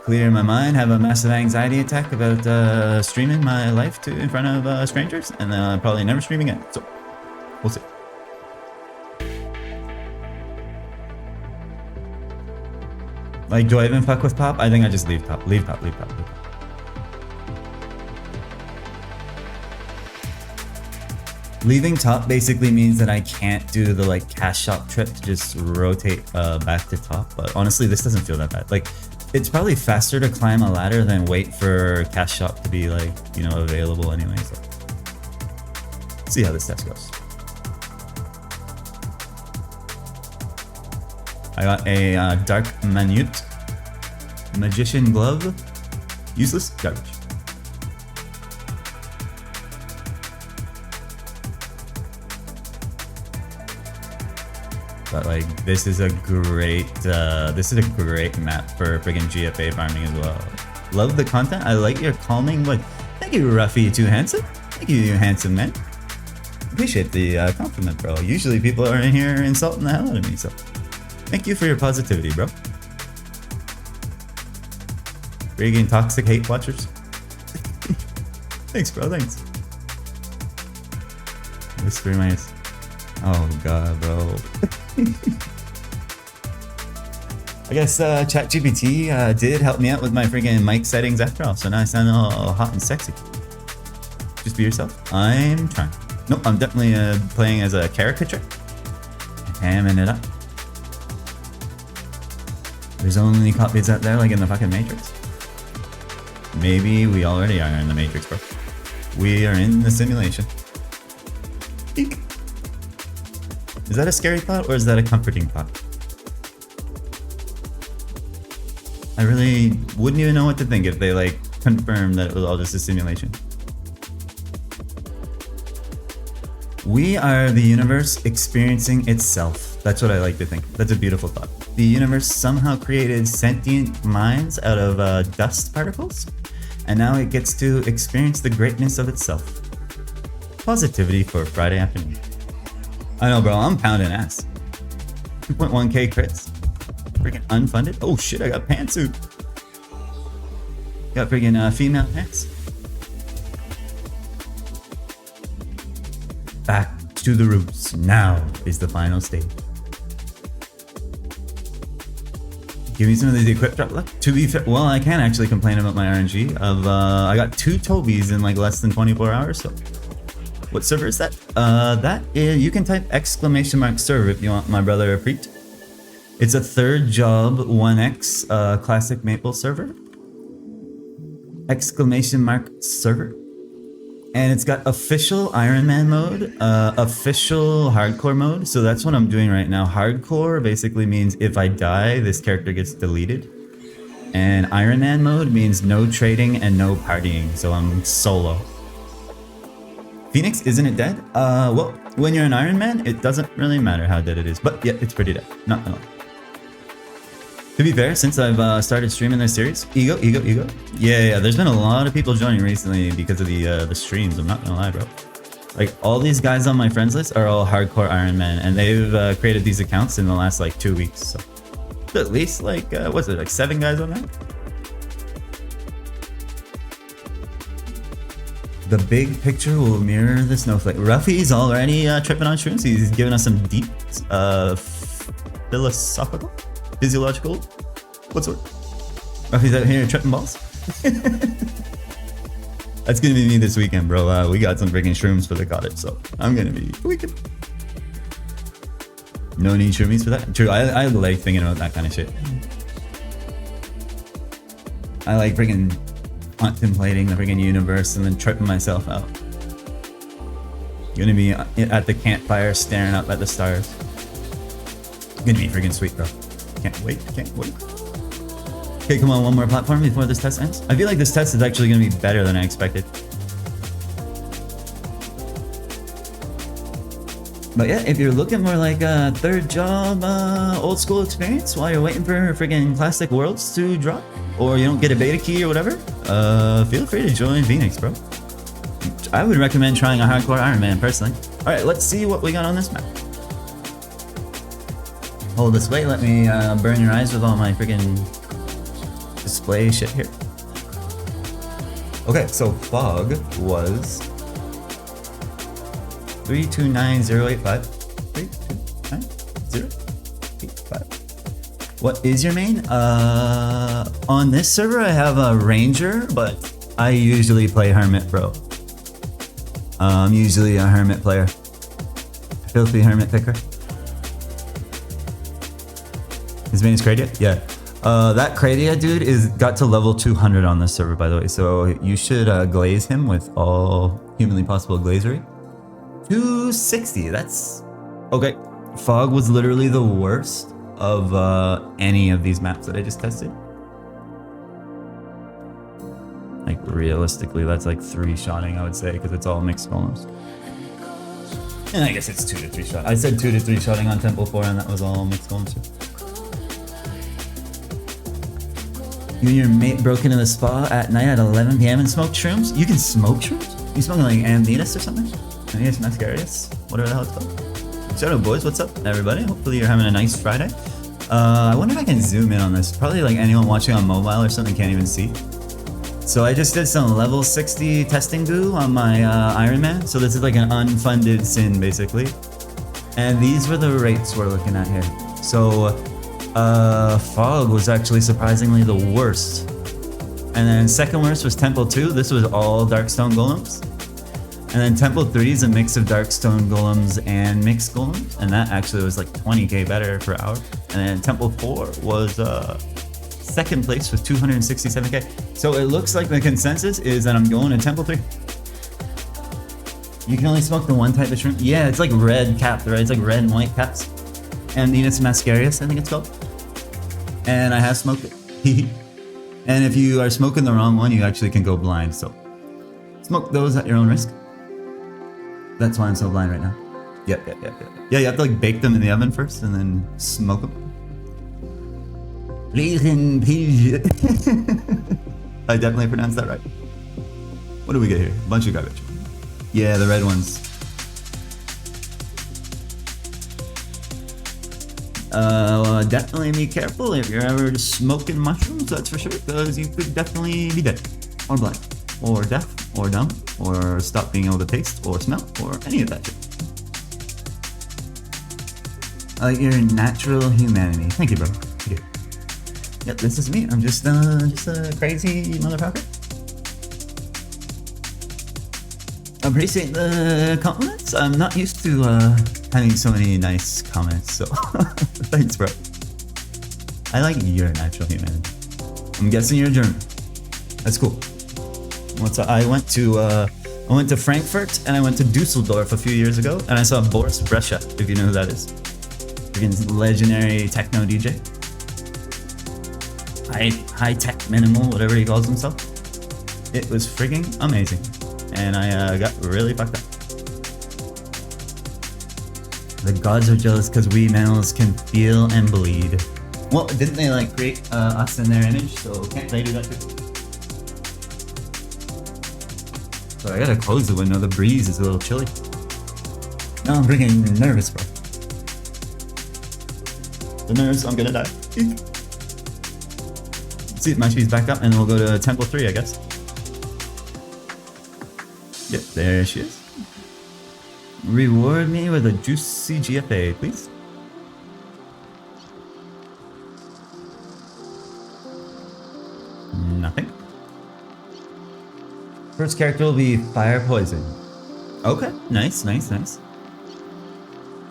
Clear my mind, have a massive anxiety attack about streaming my life in front of strangers, and then I'll probably never stream again. So we'll see. Like, do I even fuck with Pop? I think I just leave Pop. Leave Pop. Leaving top basically means that I can't do the like cash shop trip to just rotate back to top. But honestly, this doesn't feel that bad. Like, it's probably faster to climb a ladder than wait for cash shop to be like, you know, available anyway. So see how this test goes. I got a Dark Manute Magician Glove. Useless garbage. But like, this is a great map for friggin' GFA farming as well. Love the content. I like your calming voice. Thank you, Ruffy, you too handsome. Thank you, you handsome man. Appreciate the compliment, bro. Usually people are in here insulting the hell out of me, so thank you for your positivity, bro. Friggin' toxic hate watchers. Thanks, bro. Thanks. Whisper in my ears. Oh god, bro. I guess ChatGPT did help me out with my friggin' mic settings after all, so now I sound all hot and sexy. Just be yourself. I'm trying. Nope, I'm definitely playing as a caricature. Hamming it up. There's only copies out there like in the fucking Matrix. Maybe we already are in the Matrix, bro. We are in the simulation. Eek. Is that a scary thought or is that a comforting thought? I really wouldn't even know what to think if they like confirmed that it was all just a simulation. We are the universe experiencing itself. That's what I like to think. That's a beautiful thought. The universe somehow created sentient minds out of dust particles, and now it gets to experience the greatness of itself. Positivity for Friday afternoon. I know, bro, I'm pounding ass. 2.1k crits. Freaking unfunded. Oh shit, I got pantsuit. Got freaking female pants. Back to the roots. Now is the final stage. Give me some of these equip drop luck. To be fair, well, I can't actually complain about my RNG. I got 2 Tobes in like less than 24 hours. So, what server is that? That is, you can type !server if you want, my brother Preet. It's a third job 1x classic maple server. !server. And it's got official Ironman mode, official hardcore mode. So that's what I'm doing right now. Hardcore basically means if I die, this character gets deleted. And Ironman mode means no trading and no partying. So I'm solo. Phoenix, isn't it dead? Well, when you're an Ironman, it doesn't really matter how dead it is. But yeah, it's pretty dead. Not gonna lie. To be fair, since I've started streaming this series, ego. Yeah, there's been a lot of people joining recently because of the streams. I'm not gonna lie, bro. Like all these guys on my friends list are all hardcore Ironman, and they've created these accounts in the last like 2 weeks. So at least like what's it, like 7 guys on that? The big picture will mirror the snowflake. Ruffy's already tripping on shrooms. He's giving us some deep physiological, what's the word? Ruffy's out here tripping balls. That's gonna be me this weekend, bro. We got some freaking shrooms for the cottage, so I'm gonna be tweaking. No need shroomies for that? True, I like thinking about that kind of shit. I like freaking contemplating the freaking universe and then tripping myself out. Gonna be at the campfire staring up at the stars. Gonna be freaking sweet, bro. Can't wait. Okay, come on, one more platform before this test ends. I feel like this test is actually going to be better than I expected. But yeah, if you're looking for like a third job, old school experience while you're waiting for freaking classic worlds to drop, or you don't get a beta key or whatever, feel free to join Phoenix, bro. I would recommend trying a hardcore Ironman personally. All right, let's see what we got on this map. Hold this way, let me burn your eyes with all my freaking display shit here. Okay, so fog was 329085. 329085. What is your main? On this server I have a ranger, but I usually play hermit, bro. I'm usually a hermit player. Filthy hermit picker. His main is Kradia? Yeah. That Kradia dude got to level 200 on this server, by the way. So you should glaze him with all humanly possible glazery. 260, that's... Okay. Fog was literally the worst of any of these maps that I just tested. Like realistically, that's like 3-shotting, I would say, because it's all mixed golems. And I guess it's 2 to 3 shot. I said 2 to 3 shotting on Temple 4, and that was all mixed golems too. You and your mate broke into the spa at night at 11 p.m. and smoked shrooms? You can smoke shrooms? You smoking like Amnetus or something? Amnetus Mascarius? Whatever the hell it's called. Shout out, boys. What's up, everybody? Hopefully you're having a nice Friday. I wonder if I can zoom in on this. Probably like anyone watching on mobile or something can't even see. So I just did some level 60 testing goo on my Ironman. So this is like an unfunded sin, basically. And these were the rates we're looking at here. So Fog was actually surprisingly the worst. And then second worst was Temple 2. This was all Darkstone Golems. And then Temple 3 is a mix of Darkstone Golems and Mixed Golems. And that actually was like 20k better per hour. And then Temple 4 was second place with 267k. So it looks like the consensus is that I'm going to Temple 3. You can only smoke the one type of shrimp. Yeah, it's like red capped, right? It's like red and white caps. Andinus mascarius, I think it's called. And I have smoked it. And if you are smoking the wrong one, you actually can go blind. So smoke those at your own risk. That's why I'm so blind right now. Yep. Yeah, you have to like bake them in the oven first and then smoke them. I definitely pronounced that right. What do we get here? A bunch of garbage. Yeah, the red ones. Definitely be careful if you're ever smoking mushrooms, that's for sure, because you could definitely be dead, or blind, or deaf, or dumb, or stop being able to taste, or smell, or any of that shit. I like your natural humanity. Thank you, bro. Thank you. Yep, this is me. I'm just a crazy motherfucker. Appreciate the compliments. I'm not used to having so many nice comments, so thanks, bro. I like your natural humanity. I'm guessing you're German. That's cool. I went to Frankfurt and I went to Dusseldorf a few years ago, and I saw Boris Brescia, if you know who that is. Freaking legendary techno DJ. High tech minimal, whatever he calls himself. It was frigging amazing. And I got really fucked up. The gods are jealous because we males can feel and bleed. Well, didn't they like create us in their image? So can't they do that too? So I gotta close the window. The breeze is a little chilly. Now I'm freaking nervous, bro. The nerves, I'm gonna die. See if my speed's back up, and we'll go to Temple 3, I guess. Yep, there she is. Reward me with a juicy GFA, please. Nothing. First character will be Fire Poison. Okay, nice.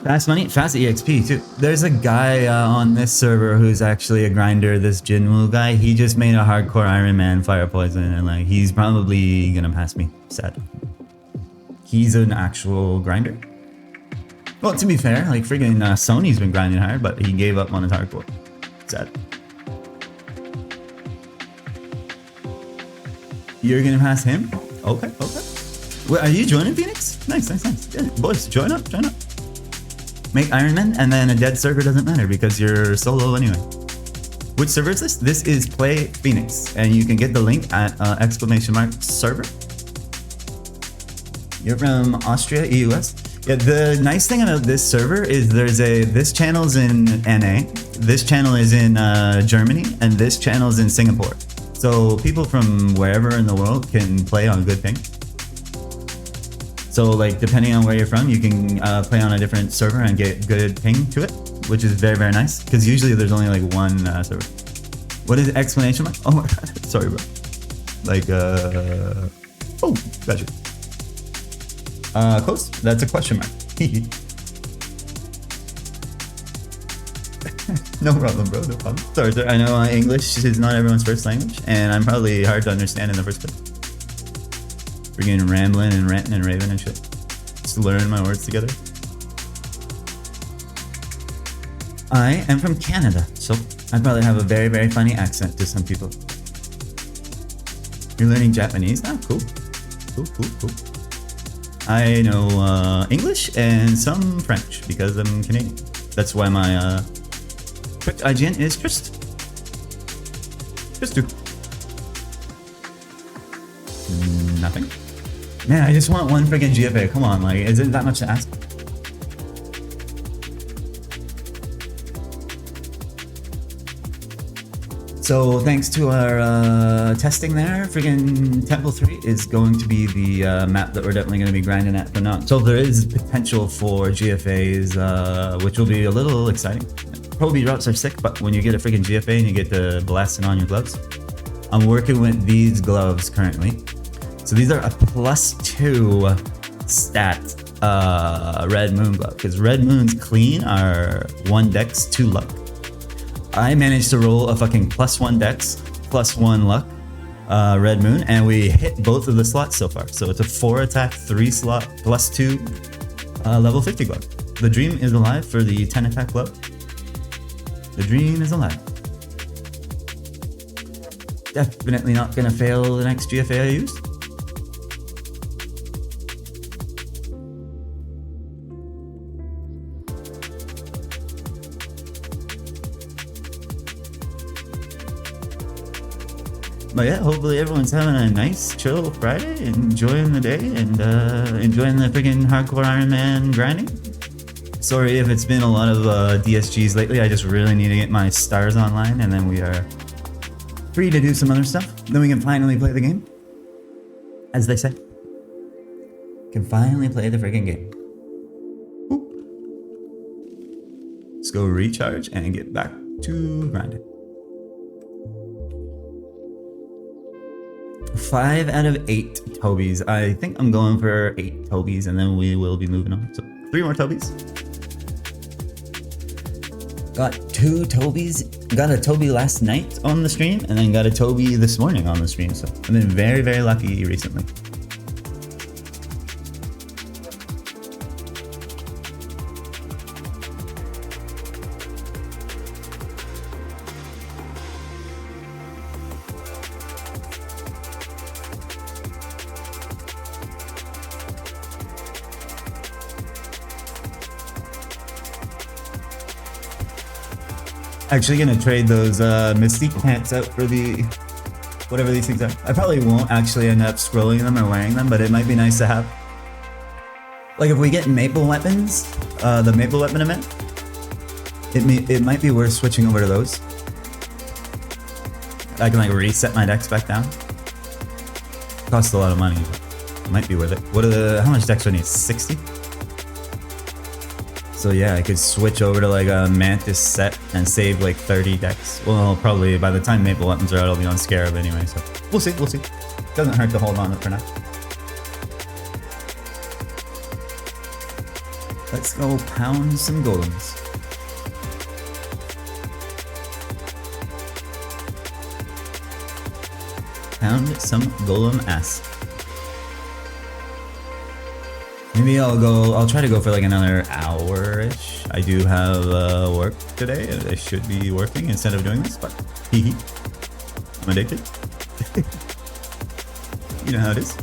Fast money, fast EXP too. There's a guy on this server who's actually a grinder, this Jinwoo guy. He just made a hardcore Ironman Fire Poison, and like he's probably gonna pass me. Sad. He's an actual grinder. Well, to be fair, like friggin' Sony's been grinding hard, but he gave up on his hardcore. Sad. You're gonna pass him? Okay. Wait, are you joining Phoenix? Nice. Yeah, boys, join up. Make Ironman, and then a dead server doesn't matter because you're solo anyway. Which server is this? This is Play Phoenix, and you can get the link at !server. You're from Austria, EUS? Yeah, the nice thing about this server is this channel's in NA, this channel is in Germany, and this channel's in Singapore. So people from wherever in the world can play on good ping. So like depending on where you're from, you can play on a different server and get good ping to it, which is very, very nice, because usually there's only like one server. What is exclamation mark? Oh my god, sorry bro. Like oh, gotcha. Close? That's a question mark. No problem, bro. No problem. Sorry, sir. I know English is not everyone's first language, and I'm probably hard to understand in the first place. We're getting rambling and ranting and raving and shit. Just learn my words together. I am from Canada, so I probably have a very, very funny accent to some people. You're learning Japanese? Ah, cool. Cool. I know English and some French because I'm Canadian. That's why my quick IGN is Trist. Tristu. Nothing. Man, I just want one friggin' GFA. Come on, like, is it that much to ask? So thanks to our testing there, friggin' Temple 3 is going to be the map that we're definitely going to be grinding at from now. So there is potential for GFAs, which will be a little exciting. Probably drops are sick, but when you get a friggin' GFA and you get the blasting on your gloves. I'm working with these gloves currently. So these are a +2 stat Red Moon glove, because Red Moon's clean are 1 dex, 2 luck. I managed to roll a fucking +1 dex, +1 luck, Red Moon, and we hit both of the slots so far. So it's a 4 attack, 3 slot, plus 2 level 50 glove. The dream is alive for the 10 attack glove. The dream is alive. Definitely not gonna fail the next GFA I use. But yeah, hopefully everyone's having a nice, chill Friday, enjoying the day, and enjoying the freaking hardcore Ironman grinding. Sorry if it's been a lot of DSGs lately. I just really need to get my stars online, and then we are free to do some other stuff. Then we can finally play the game. As they say. Can finally play the freaking game. Oop. Let's go recharge and get back to grinding. 5 out of 8 Tobes. I think I'm going for 8 Tobes, and then we will be moving on. So 3 more Tobes. Got 2 Tobes. Got a Tobe last night on the stream, and then got a Tobe this morning on the stream. So I've been very, very lucky recently. Actually gonna trade those Mystique pants out for the whatever these things are. I probably won't actually end up scrolling them or wearing them, but it might be nice to have. Like if we get Maple Weapons, the Maple Weapon event, it might be worth switching over to those. I can like reset my decks back down. Costs a lot of money, but it might be worth it. How much decks do I need? 60? So yeah, I could switch over to like a Mantis set and save like 30 decks. Well, probably by the time Maple Weapons are out, I'll be on Scarab anyway, so we'll see. Doesn't hurt to hold on it for now. Let's go pound some golems. Pound some golem ass. Maybe I'll try to go for like another hour-ish. I do have work today. I should be working instead of doing this, but hee. I'm addicted. You know how it is.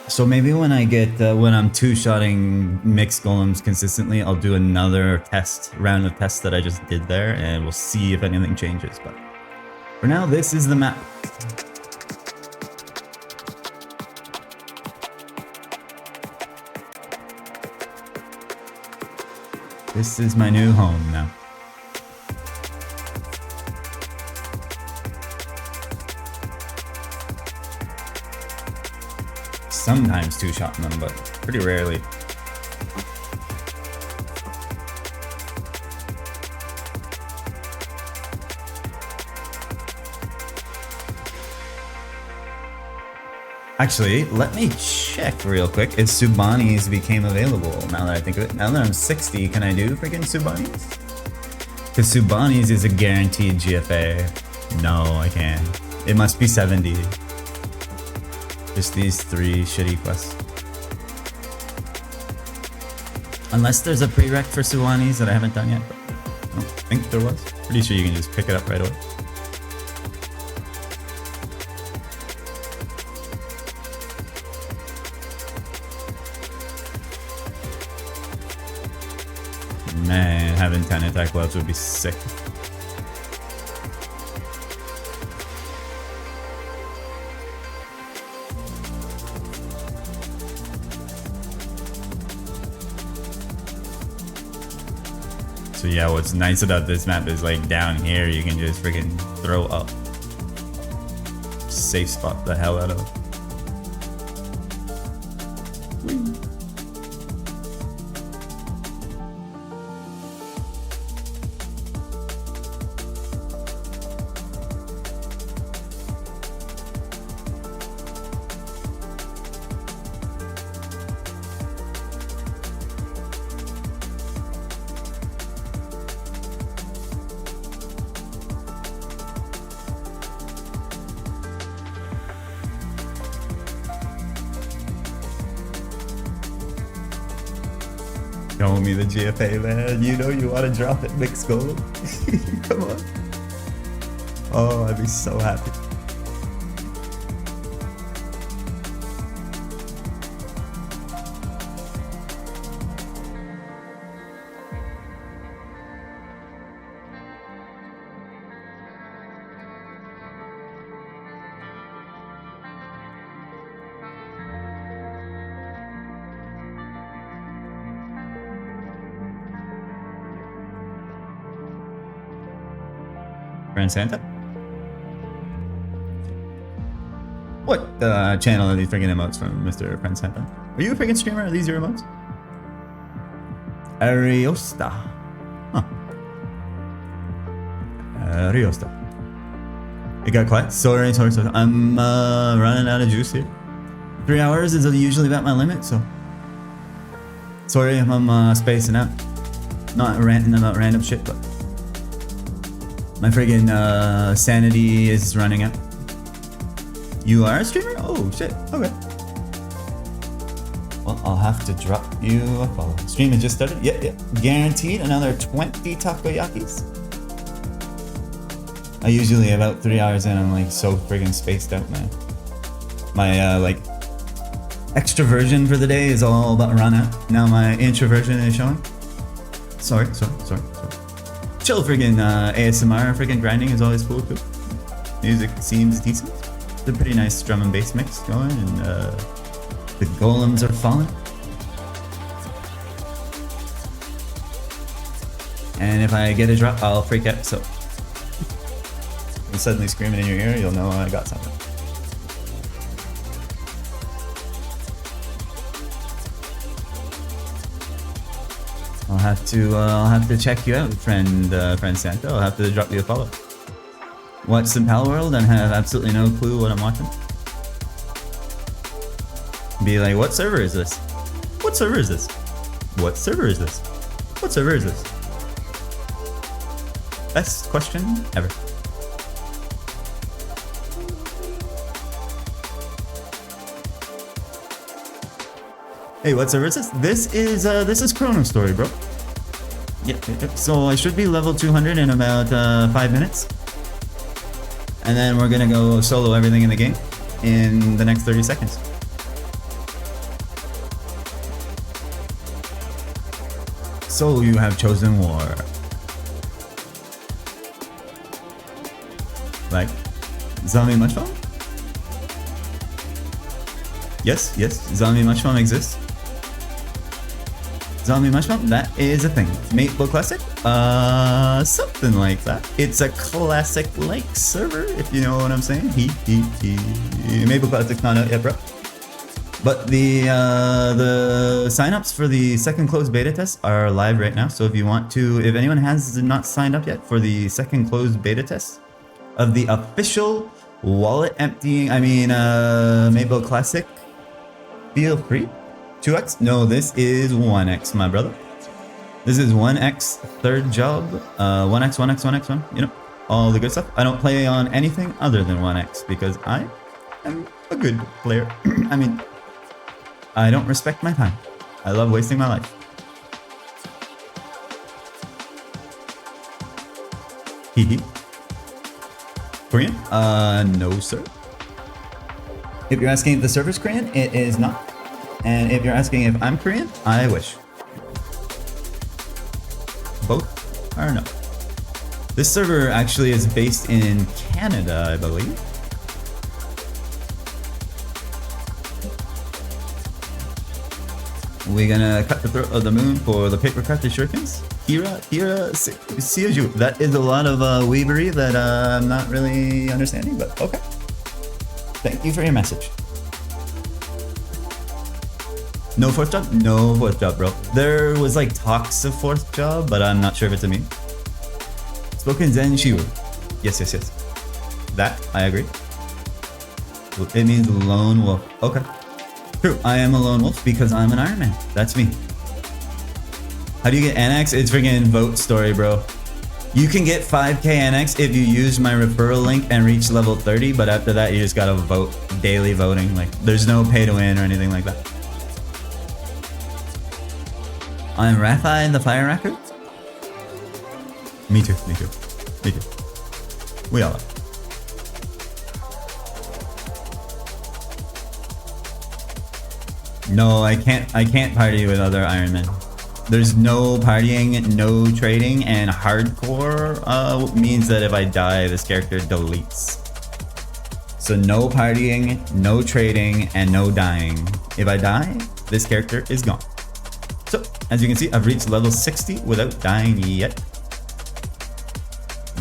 So maybe when I get when I'm two-shotting mixed golems consistently, I'll do another round of tests that I just did there, and we'll see if anything changes. But for now, this is the map. This is my new home now. Sometimes two-shotting them, but pretty rarely. Actually, let me check real quick if Subani's became available now that I think of it. Now that I'm 60, can I do freaking Subani's? Because Subani's is a guaranteed GFA. No, I can't. It must be 70. Just these 3 shitty quests. Unless there's a prereq for Suwani's that I haven't done yet. But I don't think there was. Pretty sure you can just pick it up right away. Man, having 10 attack gloves would be sick. So yeah, what's nice about this map is like down here you can just freaking throw up. Safe spot the hell out of it. Show me the GFA, man. You know you want to drop it, mixed gold. Come on. Oh, I'd be so happy. Grand Santa? What channel are these freaking emotes from, Mr. Grand Santa? Are you a freaking streamer? Are these your emotes? Ariosta. Huh. Ariosta. It got quiet? Sorry. I'm running out of juice here. 3 hours is usually about my limit, so... Sorry if I'm spacing out. Not ranting about random shit, but... My friggin' sanity is running out. You are a streamer? Oh shit, okay. Well, I'll have to drop you a follow. Stream has just started? Yeah. Guaranteed another 20 takoyakis. I usually about 3 hours in, I'm like so friggin' spaced out, man. My like extroversion for the day is all about run out. Now my introversion is showing. Sorry. Chill friggin' ASMR friggin' grinding is always cool too. Music seems decent. It's a pretty nice drum and bass mix going, and the golems are falling. And if I get a drop, I'll freak out, so... I'm suddenly screaming in your ear, you'll know I got something. I'll have to check you out, friend Santa. I'll have to drop you a follow. Watch some Pal World and have absolutely no clue what I'm watching. Be like, what server is this? What server is this? What server is this? What server is this? Best question ever. Hey, what server is this? This is Chrono Story, bro. Yep. So I should be level 200 in about 5 minutes. And then we're gonna go solo everything in the game in the next 30 seconds. So you have chosen war. Like, Zombie Mushroom? Yes, Zombie Mushroom exists. Zombie Mushroom, that is a thing. Maple Classic? Something like that. It's a classic like server, if you know what I'm saying. Maple Classic's not out yet, bro. But the signups for the second closed beta test are live right now. So if you want to, if anyone has not signed up yet for the second closed beta test of the official wallet emptying, Maple Classic, feel free. 2x? No, this is 1x, my brother. This is 1x third job. 1x, you know, all the good stuff. I don't play on anything other than 1x because I am a good player. I don't respect my time. I love wasting my life. Hee. Korean? No, sir. If you're asking if the server's Korean, it is not. And if you're asking if I'm Korean, I wish. Both are no. This server actually is based in Canada, I believe. We're gonna cut the throat of the moon for the paper cut the shurikens. Hira, see you. That is a lot of weavery that I'm not really understanding, but okay. Thank you for your message. No fourth job? No fourth job, bro. There was like talks of fourth job, but I'm not sure if it's a meme. Spoken Zen Shiwu. Yes. That, I agree. It means lone wolf. Okay. True, I am a lone wolf because I'm an Ironman. That's me. How do you get NX? It's friggin' vote story, bro. You can get 5k NX if you use my referral link and reach level 30, but after that you just gotta vote. Daily voting. Like, there's no pay to win or anything like that. I'm Raphi the Fire Record. Me too, me too, me too. We all are. No, I can't party with other Ironmen. There's no partying, no trading, and hardcore means that if I die, this character deletes. So no partying, no trading, and no dying. If I die, this character is gone. So, as you can see, I've reached level 60 without dying yet.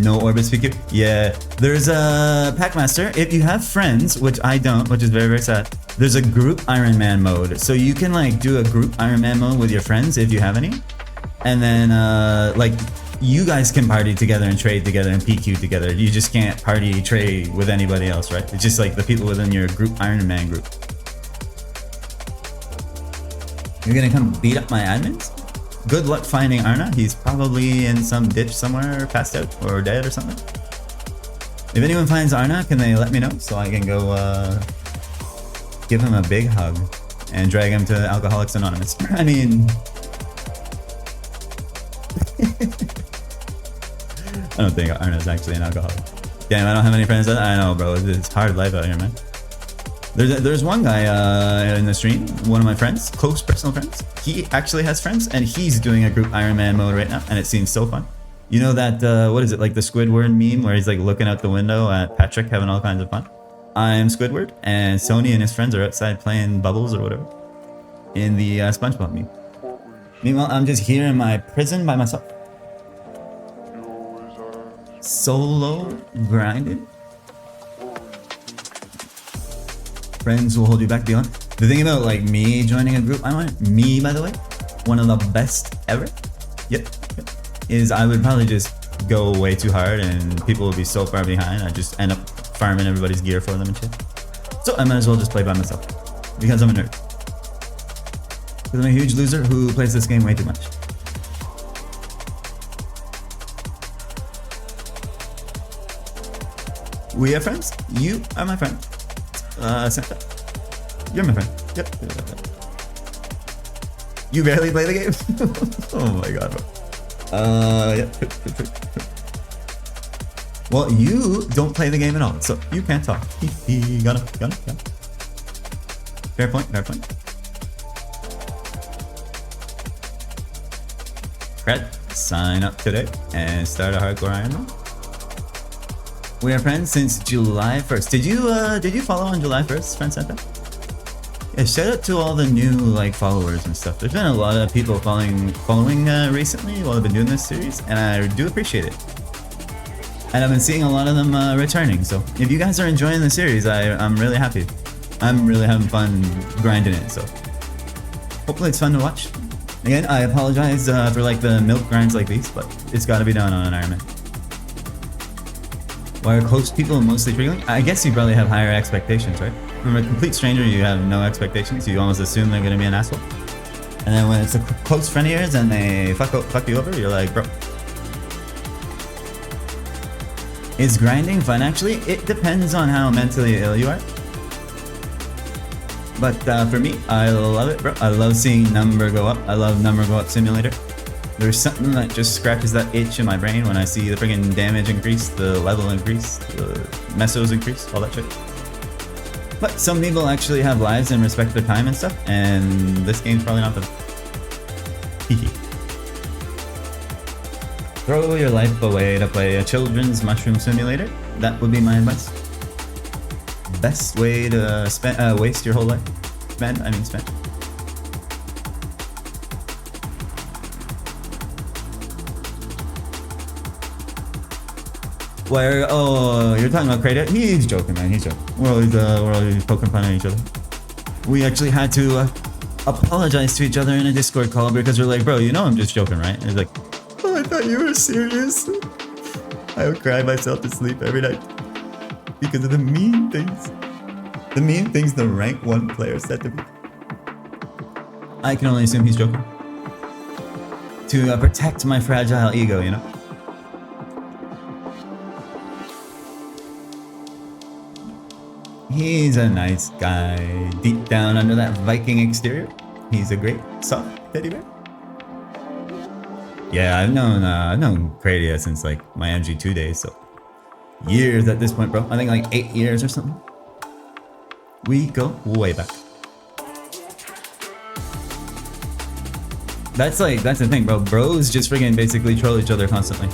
No Orbis PQ. Yeah, there's a Packmaster. If you have friends, which I don't, which is very, very sad, there's a group Ironman mode. So you can like do a group Ironman mode with your friends if you have any. And then like you guys can party together and trade together and PQ together. You just can't party trade with anybody else, right? It's just like the people within your group Ironman group. You're gonna come beat up my admins? Good luck finding Arna. He's probably in some ditch somewhere, passed out or dead or something. If anyone finds Arna, can they let me know so I can go give him a big hug and drag him to Alcoholics Anonymous? I mean, I don't think Arna's actually an alcoholic. Damn, I don't have any friends. I know, bro. It's hard life out here, man. There's one guy in the stream, one of my friends, close personal friends. He actually has friends, and he's doing a group Ironman mode right now, and it seems so fun. You know that, what is it, like the Squidward meme where he's like looking out the window at Patrick having all kinds of fun? I'm Squidward, and Sony and his friends are outside playing Bubbles or whatever in the SpongeBob meme. Meanwhile, I'm just here in my prison by myself. Solo grinding. Friends will hold you back beyond. The thing about like me joining a group, me by the way, one of the best ever, yep, is I would probably just go way too hard and people would be so far behind. I just end up farming everybody's gear for them and shit. So I might as well just play by myself because I'm a nerd. Because I'm a huge loser who plays this game way too much. We are friends. You are my friend. Santa. You're my friend. Yep. You barely play the game? Oh my god, bro. Yep. Well, you don't play the game at all, so you can't talk. Got him. Fair point. Fred, sign up today and start a hardcore Ironman. We are friends since July 1st. Did you follow on July 1st, friend Santa? Yeah, shout out to all the new like followers and stuff. There's been a lot of people following recently while I've been doing this series, and I do appreciate it. And I've been seeing a lot of them returning. So if you guys are enjoying the series, I'm really happy. I'm really having fun grinding it. So hopefully it's fun to watch. Again, I apologize for like the milk grinds like these, but it's got to be done on an Ironman. Why are close people mostly triggering? I guess you probably have higher expectations, right? From a complete stranger, you have no expectations. You almost assume they're gonna be an asshole. And then when it's a close friend of yours and they fuck you over, you're like, bro. Is grinding fun? Actually, it depends on how mentally ill you are. But for me, I love it, bro. I love seeing number go up. I love number go up simulator. There's something that just scratches that itch in my brain when I see the friggin' damage increase, the level increase, the mesos increase, all that shit. But some people actually have lives and respect their time and stuff, and this game's probably not for them. Throw your life away to play a children's mushroom simulator. That would be my advice. Best way to waste your whole life. Spend. Where, oh, you're talking about Kratos? He's joking, man. He's joking. We're always poking fun at each other. We actually had to apologize to each other in a Discord call because we're like, bro, you know I'm just joking, right? And he's like, oh, I thought you were serious. I would cry myself to sleep every night because of the mean things. The mean things the rank 1 player said to me. I can only assume he's joking. To protect my fragile ego, you know? He's a nice guy. Deep down under that Viking exterior, he's a great soft teddy bear. Yeah, I've known Cradia since like my MG2 days, so years at this point, bro. I think like 8 years or something. We go way back. That's the thing, bro. Bros just freaking basically troll each other constantly.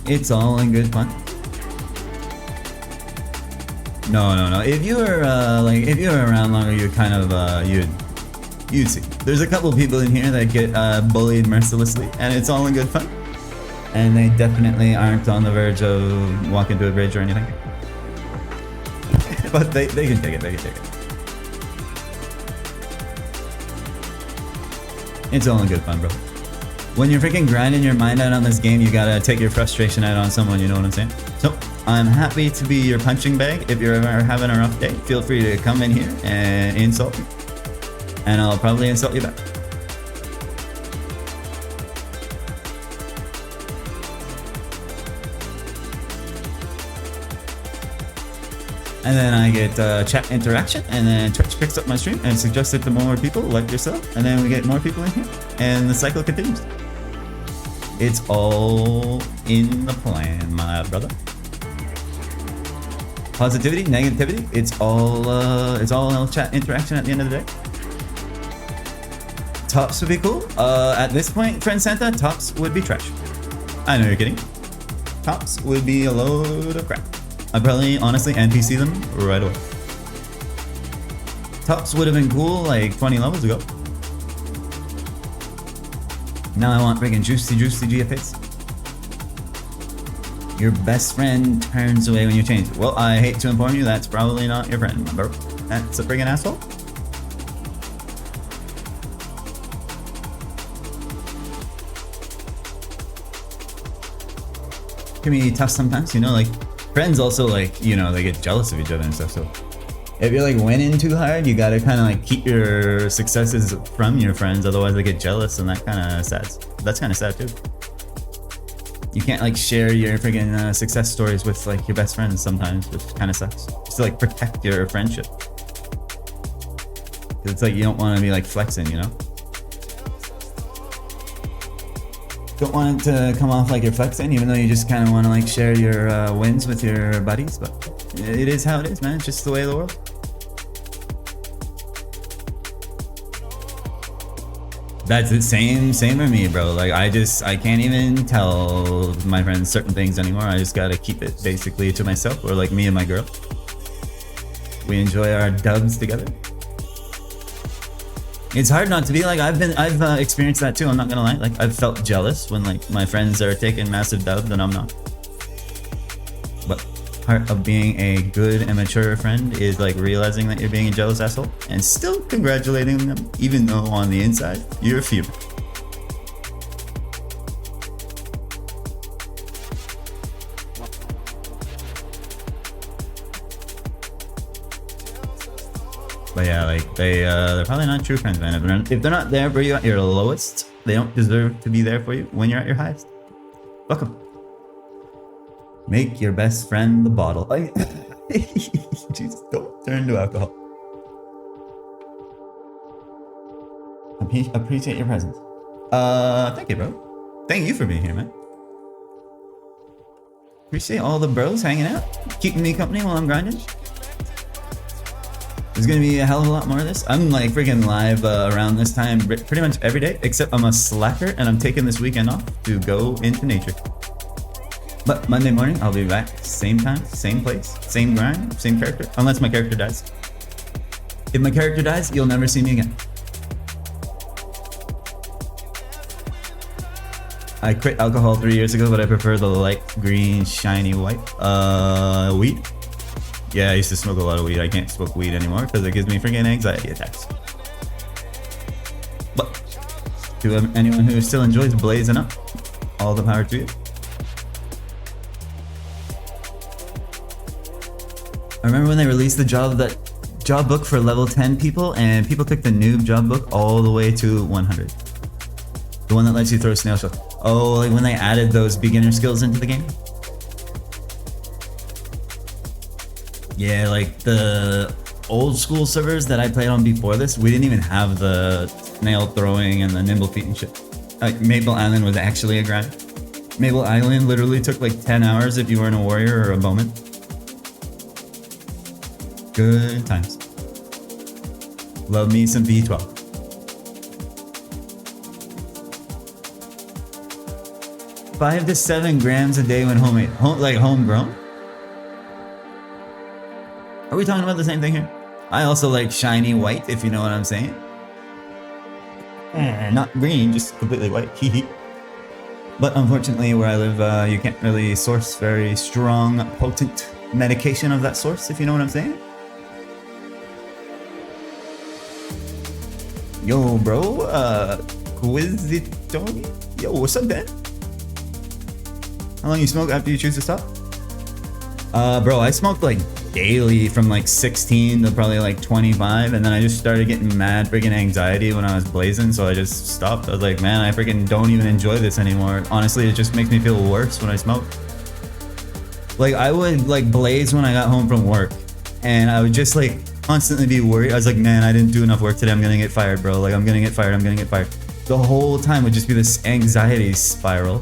It's all in good fun. No. If you were if you were around longer, you kind of you'd see. There's a couple people in here that get bullied mercilessly, and it's all in good fun. And they definitely aren't on the verge of walking to a bridge or anything. But they can take it. They can take it. It's all in good fun, bro. When you're freaking grinding your mind out on this game, you gotta take your frustration out on someone, you know what I'm saying? So, I'm happy to be your punching bag. If you're ever having a rough day, feel free to come in here and insult me. And I'll probably insult you back. And then I get chat interaction, and then Twitch picks up my stream and suggests it to more people like yourself, and then we get more people in here, and the cycle continues. It's all in the plan, my brother. Positivity, negativity, it's all chat interaction at the end of the day. Tops would be cool. At this point, friend Santa, tops would be trash. I know you're kidding. Tops would be a load of crap. I'd probably honestly NPC them right away. Tops would have been cool like 20 levels ago. Now I want freaking juicy GFAs. Your best friend turns away when you change. Well, I hate to inform you, that's probably not your friend, bro. That's a friggin' asshole. Can be tough sometimes, you know, like friends also like, you know, they get jealous of each other and stuff, so if you're like winning too hard, you gotta kind of like keep your successes from your friends, otherwise they get jealous, and that kind of sad. That's kind of sad too. You can't like share your freaking success stories with like your best friends sometimes, which kind of sucks. Just to like protect your friendship. It's like you don't want to be like flexing, you know? Don't want it to come off like you're flexing, even though you just kind of want to like share your wins with your buddies, but it is how it is, man. It's just the way of the world. That's the same for me, bro. Like I can't even tell my friends certain things anymore. I just gotta keep it basically to myself, or like me and my girl. We enjoy our dubs together. It's hard not to be like, I've experienced that too, I'm not gonna lie. Like I've felt jealous when like my friends are taking massive dubs and I'm not. But part of being a good and mature friend is like realizing that you're being a jealous asshole and still congratulating them, even though on the inside you're fuming. But yeah, like they're probably not true friends, man. If they're not there for you at your lowest, they don't deserve to be there for you when you're at your highest. Fuck them. Make your best friend the bottle. Jesus, don't turn to alcohol. Appreciate your presence. Thank you, bro. Thank you for being here, man. Appreciate all the bros hanging out, keeping me company while I'm grinding. There's gonna be a hell of a lot more of this. I'm like freaking live around this time pretty much every day, except I'm a slacker and I'm taking this weekend off to go into nature. But Monday morning, I'll be back, same time, same place, same grind, same character, unless my character dies. If my character dies, you'll never see me again. I quit alcohol 3 years ago, but I prefer the light green, shiny white. Weed? Yeah, I used to smoke a lot of weed. I can't smoke weed anymore because it gives me freaking anxiety attacks. But to anyone who still enjoys blazing up, all the power to you. I remember when they released the job book for level 10 people, and people took the noob job book all the way to 100. The one that lets you throw snail shells. Oh, like when they added those beginner skills into the game? Yeah, like the old school servers that I played on before this, we didn't even have the snail throwing and the nimble feet and shit. Like Maple Island was actually a grind. Maple Island literally took like 10 hours if you weren't a warrior or a bowman. Good times. Love me some B12. 5 to 7 grams a day when homemade. Like homegrown? Are we talking about the same thing here? I also like shiny white, if you know what I'm saying. Not green, just completely white. But unfortunately, where I live, you can't really source very strong, potent medication of that source, if you know what I'm saying. Yo, bro, Quizitoni? Yo, what's up, Ben? How long you smoke after you choose to stop? Bro, I smoked like daily from like 16 to probably like 25, and then I just started getting mad freaking anxiety when I was blazing, so I just stopped. I was like, man, I freaking don't even enjoy this anymore. Honestly, it just makes me feel worse when I smoke. Like, I would like blaze when I got home from work, and I would just like constantly be worried. I was like, man, I didn't do enough work today. I'm gonna get fired, bro. Like, I'm gonna get fired. I'm gonna get fired. The whole time would just be this anxiety spiral.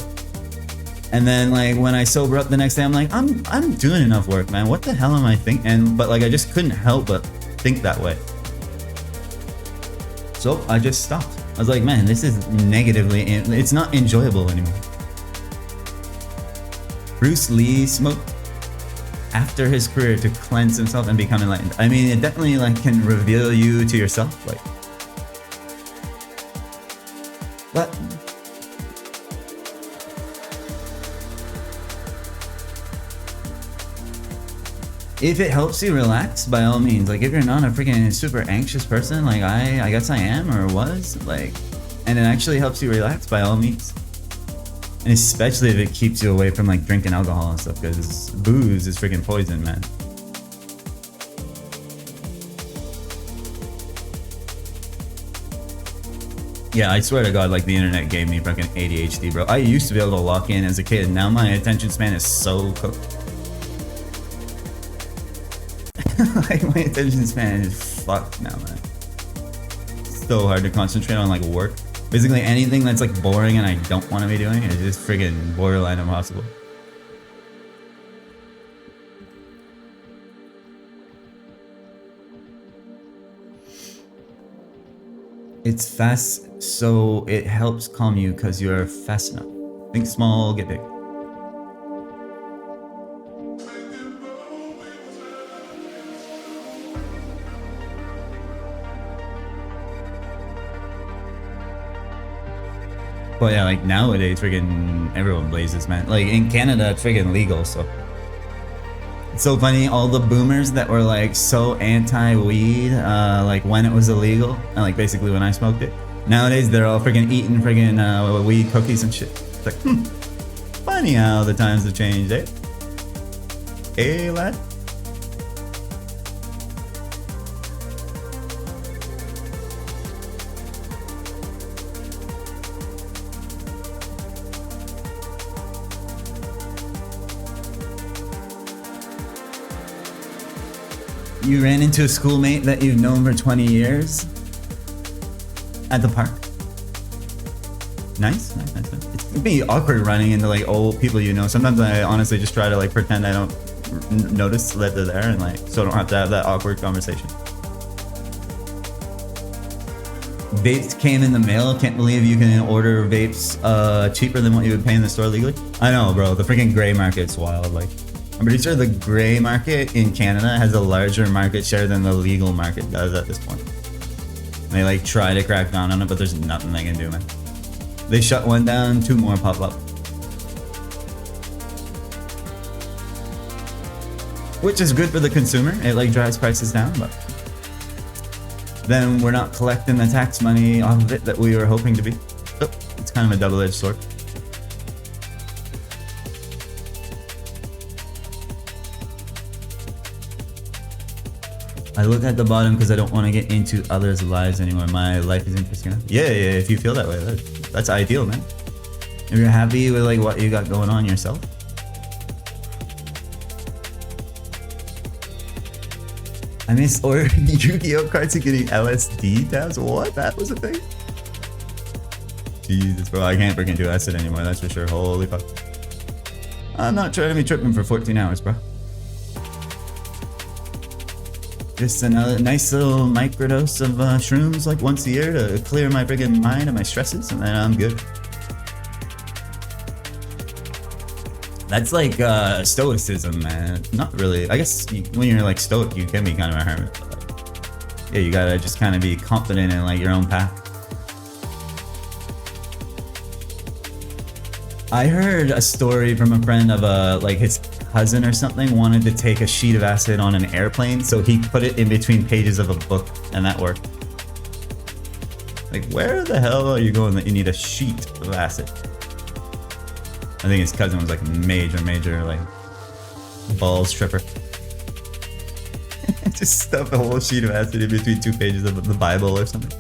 And then like when I sober up the next day, I'm like, I'm doing enough work, man. What the hell am I thinking? But like I just couldn't help but think that way. So I just stopped. I was like, man, this is it's not enjoyable anymore. Bruce Lee smoked after his career to cleanse himself and become enlightened. I mean, it definitely like can reveal you to yourself, like. But if it helps you relax, by all means. Like, if you're not a freaking super anxious person, like I guess I am or was, like, and it actually helps you relax, by all means. And especially if it keeps you away from like drinking alcohol and stuff, because booze is freaking poison, man. Yeah, I swear to God, like the internet gave me freaking ADHD, bro. I used to be able to lock in as a kid, and now my attention span is so cooked. Like, my attention span is fucked now, man. So hard to concentrate on like work. Basically anything that's like boring and I don't want to be doing is just friggin' borderline impossible. It's fast, so it helps calm you because you're fast enough. Think small, get big. But yeah, like nowadays, friggin' everyone blazes, man. Like in Canada, it's friggin' legal, so. It's so funny, all the boomers that were like so anti-weed, like when it was illegal, and like basically when I smoked it. Nowadays, they're all friggin' eating friggin' weed cookies and shit. It's like, funny how the times have changed, eh? Hey, lad? You ran into a schoolmate that you've known for 20 years at the park. Nice. It can be awkward running into like old people you know. Sometimes I honestly just try to like pretend I don't notice that they're there, and like so I don't have to have that awkward conversation. Vapes came in the mail. Can't believe you can order vapes cheaper than what you would pay in the store legally. I know, bro. The freaking gray market's wild. Like, I'm pretty sure the gray market in Canada has a larger market share than the legal market does at this point. They like try to crack down on it, but there's nothing they can do, man. They shut one down, 2 more pop up. Which is good for the consumer. It like drives prices down, but then we're not collecting the tax money off of it that we were hoping to be. So it's kind of a double-edged sword. I look at the bottom because I don't want to get into others' lives anymore. My life is interesting enough. Yeah, if you feel that way, that's ideal, man. If you're happy with like what you got going on yourself. I miss ordering Yu-Gi-Oh cards and getting LSD tabs. What? That was a thing? Jesus, bro, I can't freaking do acid anymore, that's for sure. Holy fuck. I'm not trying to be tripping for 14 hours, bro. Just another nice little microdose of shrooms like once a year to clear my friggin' mind and my stresses, and then I'm good. That's like stoicism, man. Not really. I guess when you're like stoic, you can be kind of a hermit. But, like, yeah, you gotta just kind of be confident in like your own path. I heard a story from a friend of like his cousin or something wanted to take a sheet of acid on an airplane, so he put it in between pages of a book, and that worked. Like, where the hell are you going that you need a sheet of acid? I think his cousin was like a major like balls tripper. Just stuff a whole sheet of acid in between 2 pages of the Bible or something.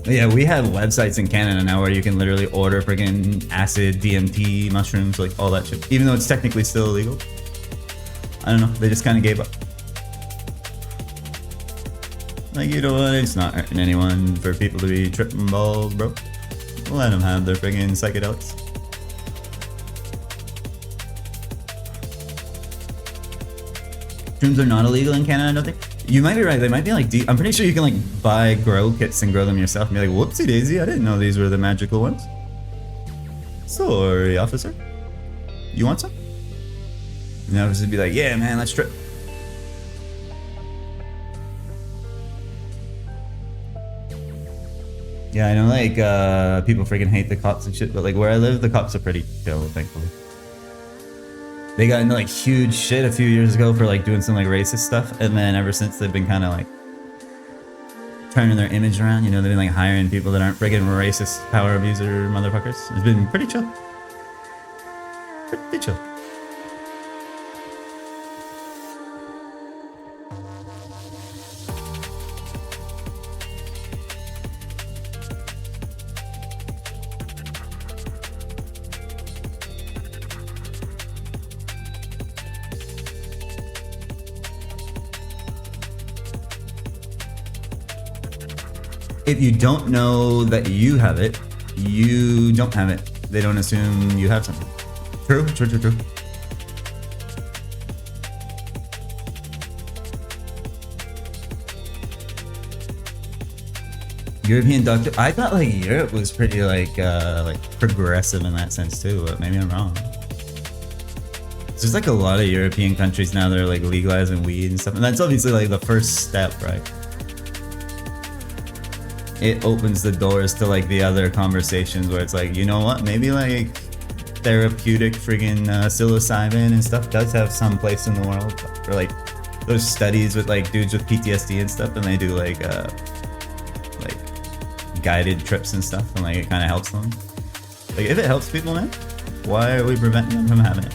Yeah, we have websites in Canada now where you can literally order friggin' acid, DMT, mushrooms, like all that shit. Even though it's technically still illegal. I don't know, they just kind of gave up. Like, you know what, it's not hurting anyone for people to be tripping balls, bro. Let them have their friggin' psychedelics. Shrooms are not illegal in Canada, I don't think. You might be right, they might be like I'm pretty sure you can like buy grow kits and grow them yourself and be like, whoopsie daisy, I didn't know these were the magical ones. Sorry, officer. You want some? And the officer would be like, yeah man, let's trip. Yeah, I know like people freaking hate the cops and shit, but like where I live, the cops are pretty chill, thankfully. They got into like huge shit a few years ago for like doing some like racist stuff, and then ever since they've been kind of like turning their image around. You know, they've been like hiring people that aren't friggin' racist power abuser motherfuckers. It's been pretty chill. Pretty chill. If you don't know that you have it, you don't have it. They don't assume you have something. True, true, true, true. European doctor. I thought like Europe was pretty like progressive in that sense too, but maybe I'm wrong. There's like a lot of European countries now that are like legalizing weed and stuff, and that's obviously like the first step, right? It opens the doors to like the other conversations where it's like, you know what, maybe like therapeutic friggin' psilocybin and stuff does have some place in the world. Or like those studies with like dudes with PTSD and stuff, and they do like guided trips and stuff, and like it kind of helps them. Like if it helps people, man, why are we preventing them from having it?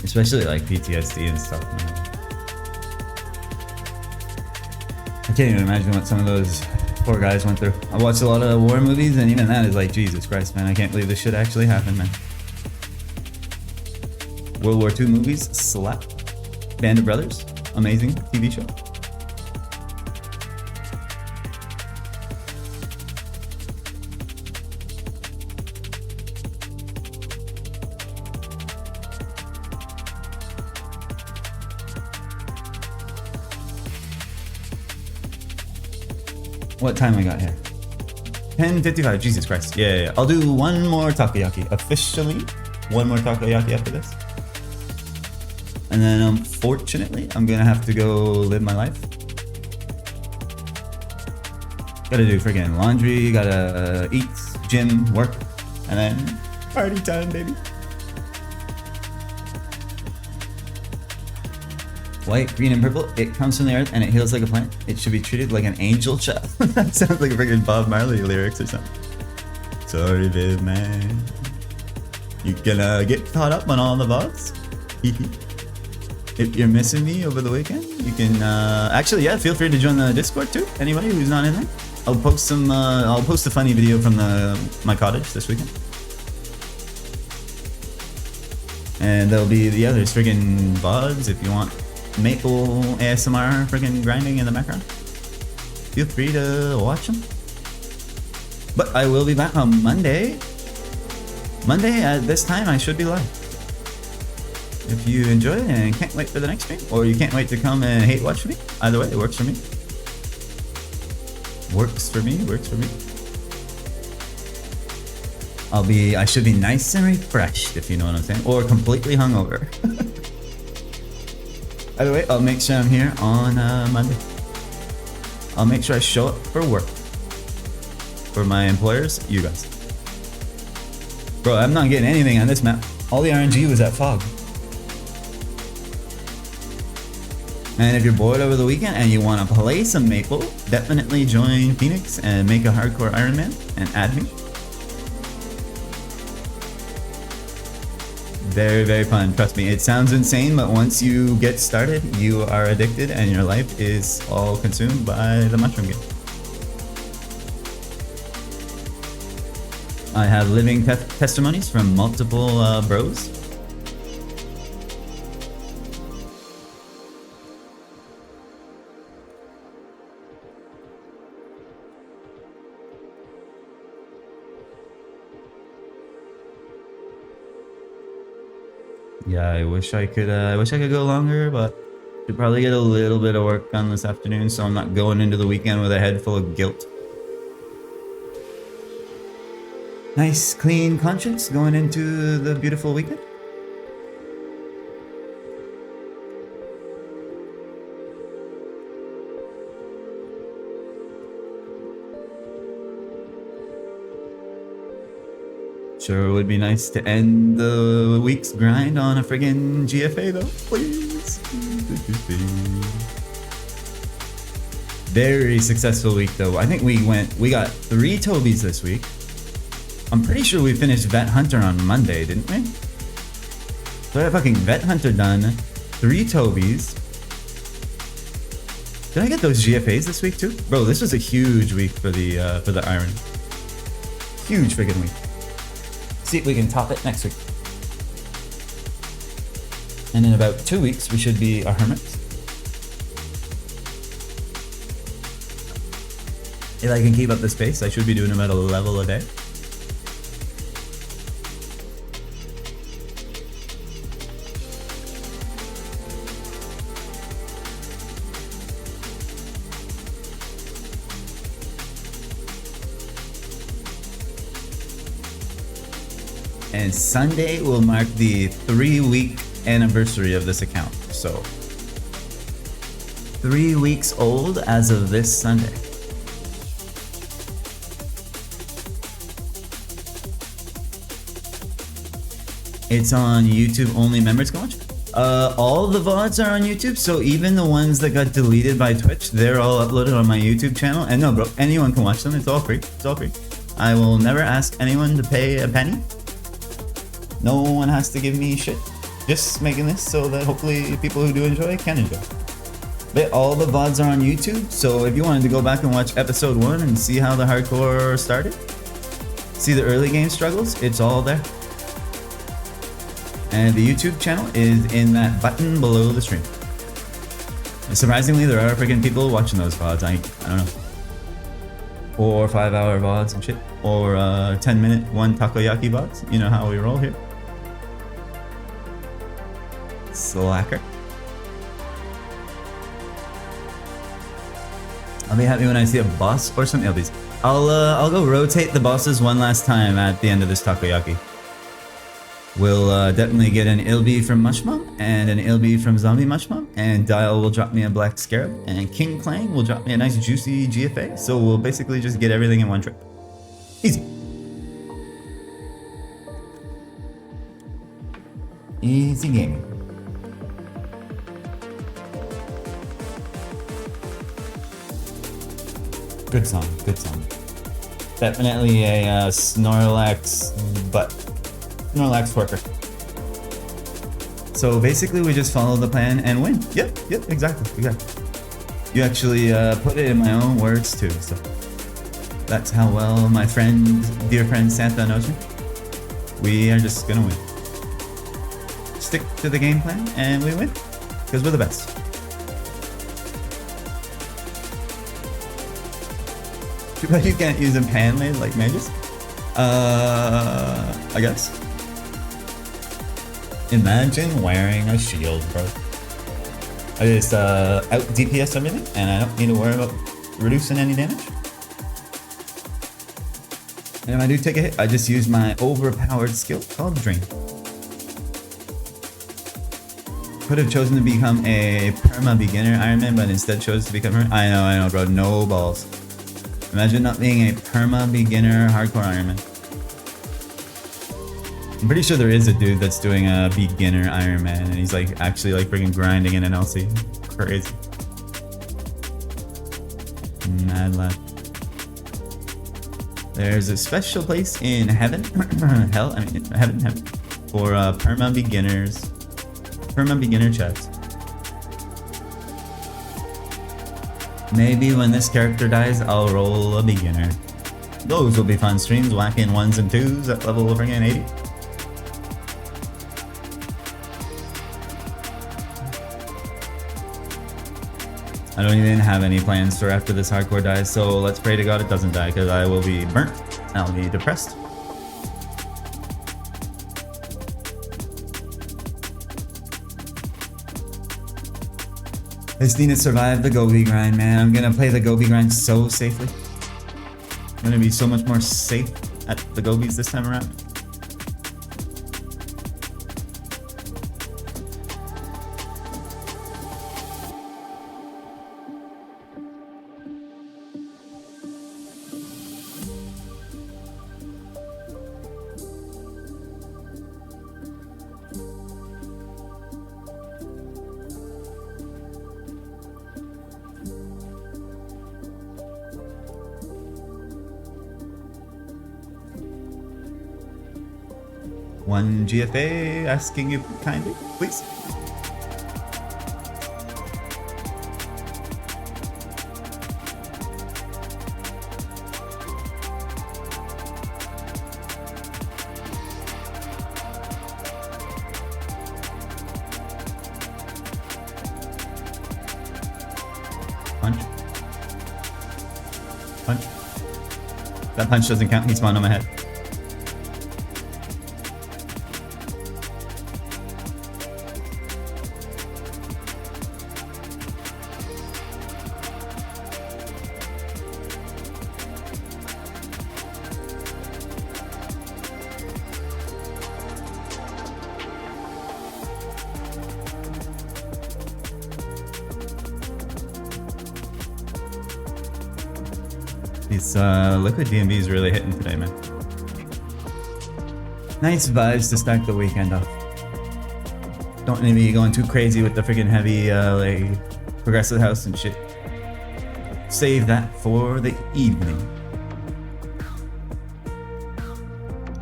Especially like PTSD and stuff, man. I can't even imagine what some of those poor guys went through. I watched a lot of war movies, and even that is like, Jesus Christ, man, I can't believe this shit actually happened, man. World War II movies slap. Band of Brothers, amazing TV show. What time I got here? 10:55. Jesus Christ. Yeah. I'll do one more takoyaki. Officially, one more takoyaki after this. And then unfortunately, I'm gonna have to go live my life. Gotta do friggin' laundry, gotta eat, gym, work, and then party time, baby. White, green, and purple, it comes from the earth and it heals like a plant. It should be treated like an angel child. That sounds like a friggin' Bob Marley lyrics or something. Sorry, babe, man. You gonna get caught up on all the vlogs? If you're missing me over the weekend, you can, actually, yeah, feel free to join the Discord too. Anybody who's not in there. I'll post some. I'll post a funny video from my cottage this weekend. And there'll be there's friggin' VODs if you want maple ASMR friggin' grinding in the background. Feel free to watch them. But I will be back on Monday. Monday at this time I should be live. If you enjoy it and can't wait for the next stream, or you can't wait to come and hate watch me, either way, it works for me. Works for me. I should be nice and refreshed, if you know what I'm saying, or completely hungover. Either way, I'll make sure I'm here on Monday. I'll make sure I show up for work. For my employers, you guys. Bro, I'm not getting anything on this map. All the RNG was at Fog. And if you're bored over the weekend and you want to play some Maple, definitely join Phoenix and make a hardcore Ironman and add me. Very, very fun. Trust me, it sounds insane, but once you get started, you are addicted and your life is all consumed by the mushroom game. I have living testimonies from multiple bros. Yeah, I wish I could go longer, but should probably get a little bit of work done this afternoon, so I'm not going into the weekend with a head full of guilt. Nice, clean conscience going into the beautiful weekend. Sure would be nice to end the week's grind on a friggin' GFA though, please. Very successful week though. I think we got 3 Tobes this week. I'm pretty sure we finished Vet Hunter on Monday, didn't we? So I got fucking Vet Hunter done, 3 Tobes. Did I get those GFAs this week too? Bro, this was a huge week for the Iron. Huge friggin' week. See if we can top it next week. And in about 2 weeks, we should be a hermit. If I can keep up this pace, I should be doing about a level a day. And Sunday will mark the 3-week anniversary of this account. So 3 weeks old as of this Sunday. It's on YouTube, only members can watch. All the VODs are on YouTube, so even the ones that got deleted by Twitch, they're all uploaded on my YouTube channel. And no, bro, anyone can watch them. It's all free. It's all free. I will never ask anyone to pay a penny. No one has to give me shit. Just making this so that hopefully people who do enjoy can enjoy. But all the VODs are on YouTube, so if you wanted to go back and watch episode 1 and see how the hardcore started, see the early game struggles, it's all there. And the YouTube channel is in that button below the stream. And surprisingly, there are freaking people watching those VODs. I don't know. 4 or 5 hour VODs and shit. Or 10-minute one takoyaki VODs. You know how we roll here. Slacker. I'll be happy when I see a boss or some ilbies. I'll go rotate the bosses one last time at the end of this takoyaki. We'll definitely get an Ilby from Mushmum and an Ilby from Zombie Mushmum, and Dial will drop me a Black Scarab, and King Clang will drop me a nice juicy GFA, so we'll basically just get everything in one trip. Easy. Easy gaming. Good song, good song. Definitely a Snorlax butt. Snorlax twerker. So basically we just follow the plan and win. Yep, exactly. You actually put it in my own words too, so That's how well my friend, dear friend Santa knows me. We are just gonna win. Stick to the game plan and we win. Because we're the best. Too bad you can't use a pan lid like mages. I guess. Imagine wearing a shield, bro. I just out DPS everything and I don't need to worry about reducing any damage. And if I do take a hit, I just use my overpowered skill called Drain. Could have chosen to become a perma beginner Ironman, but instead chose to become her. I know, bro. No balls. Imagine not being a perma beginner hardcore Ironman. I'm pretty sure there is a dude that's doing a beginner Ironman, and he's like actually like freaking grinding in an LC. Crazy. Mad lad. There's a special place in heaven, heaven, for perma beginners, perma beginner chats. Maybe when this character dies, I'll roll a beginner. Those will be fun streams, whacking 1s and 2s at level freaking 80. I don't even have any plans for after this hardcore dies, so let's pray to God it doesn't die, because I will be burnt. I'll be depressed. I just need to survive the Gobi grind, man. I'm gonna play the Gobi grind so safely. I'm gonna be so much more safe at the Gobis this time around. One GFA asking you kindly, please. Punch. Punch. That punch doesn't count, he spawned on my head. These liquid DMV is really hitting today, man. Nice vibes to start the weekend off. Don't need to be going too crazy with the freaking heavy like progressive house and shit. Save that for the evening.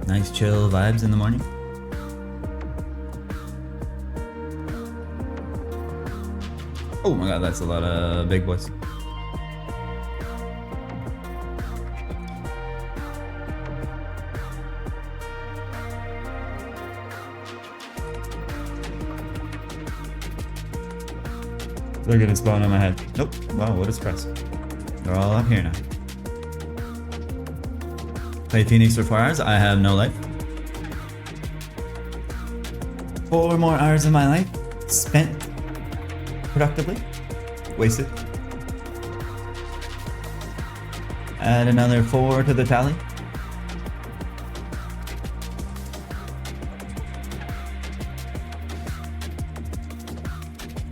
Nice chill vibes in the morning. Oh my god, that's a lot of big boys. They're gonna spawn on my head. Nope. Wow, what a surprise. They're all up here now. Play Phoenix for 4 hours. I have no life. 4 more hours of my life spent productively. Wasted. Add another 4 to the tally.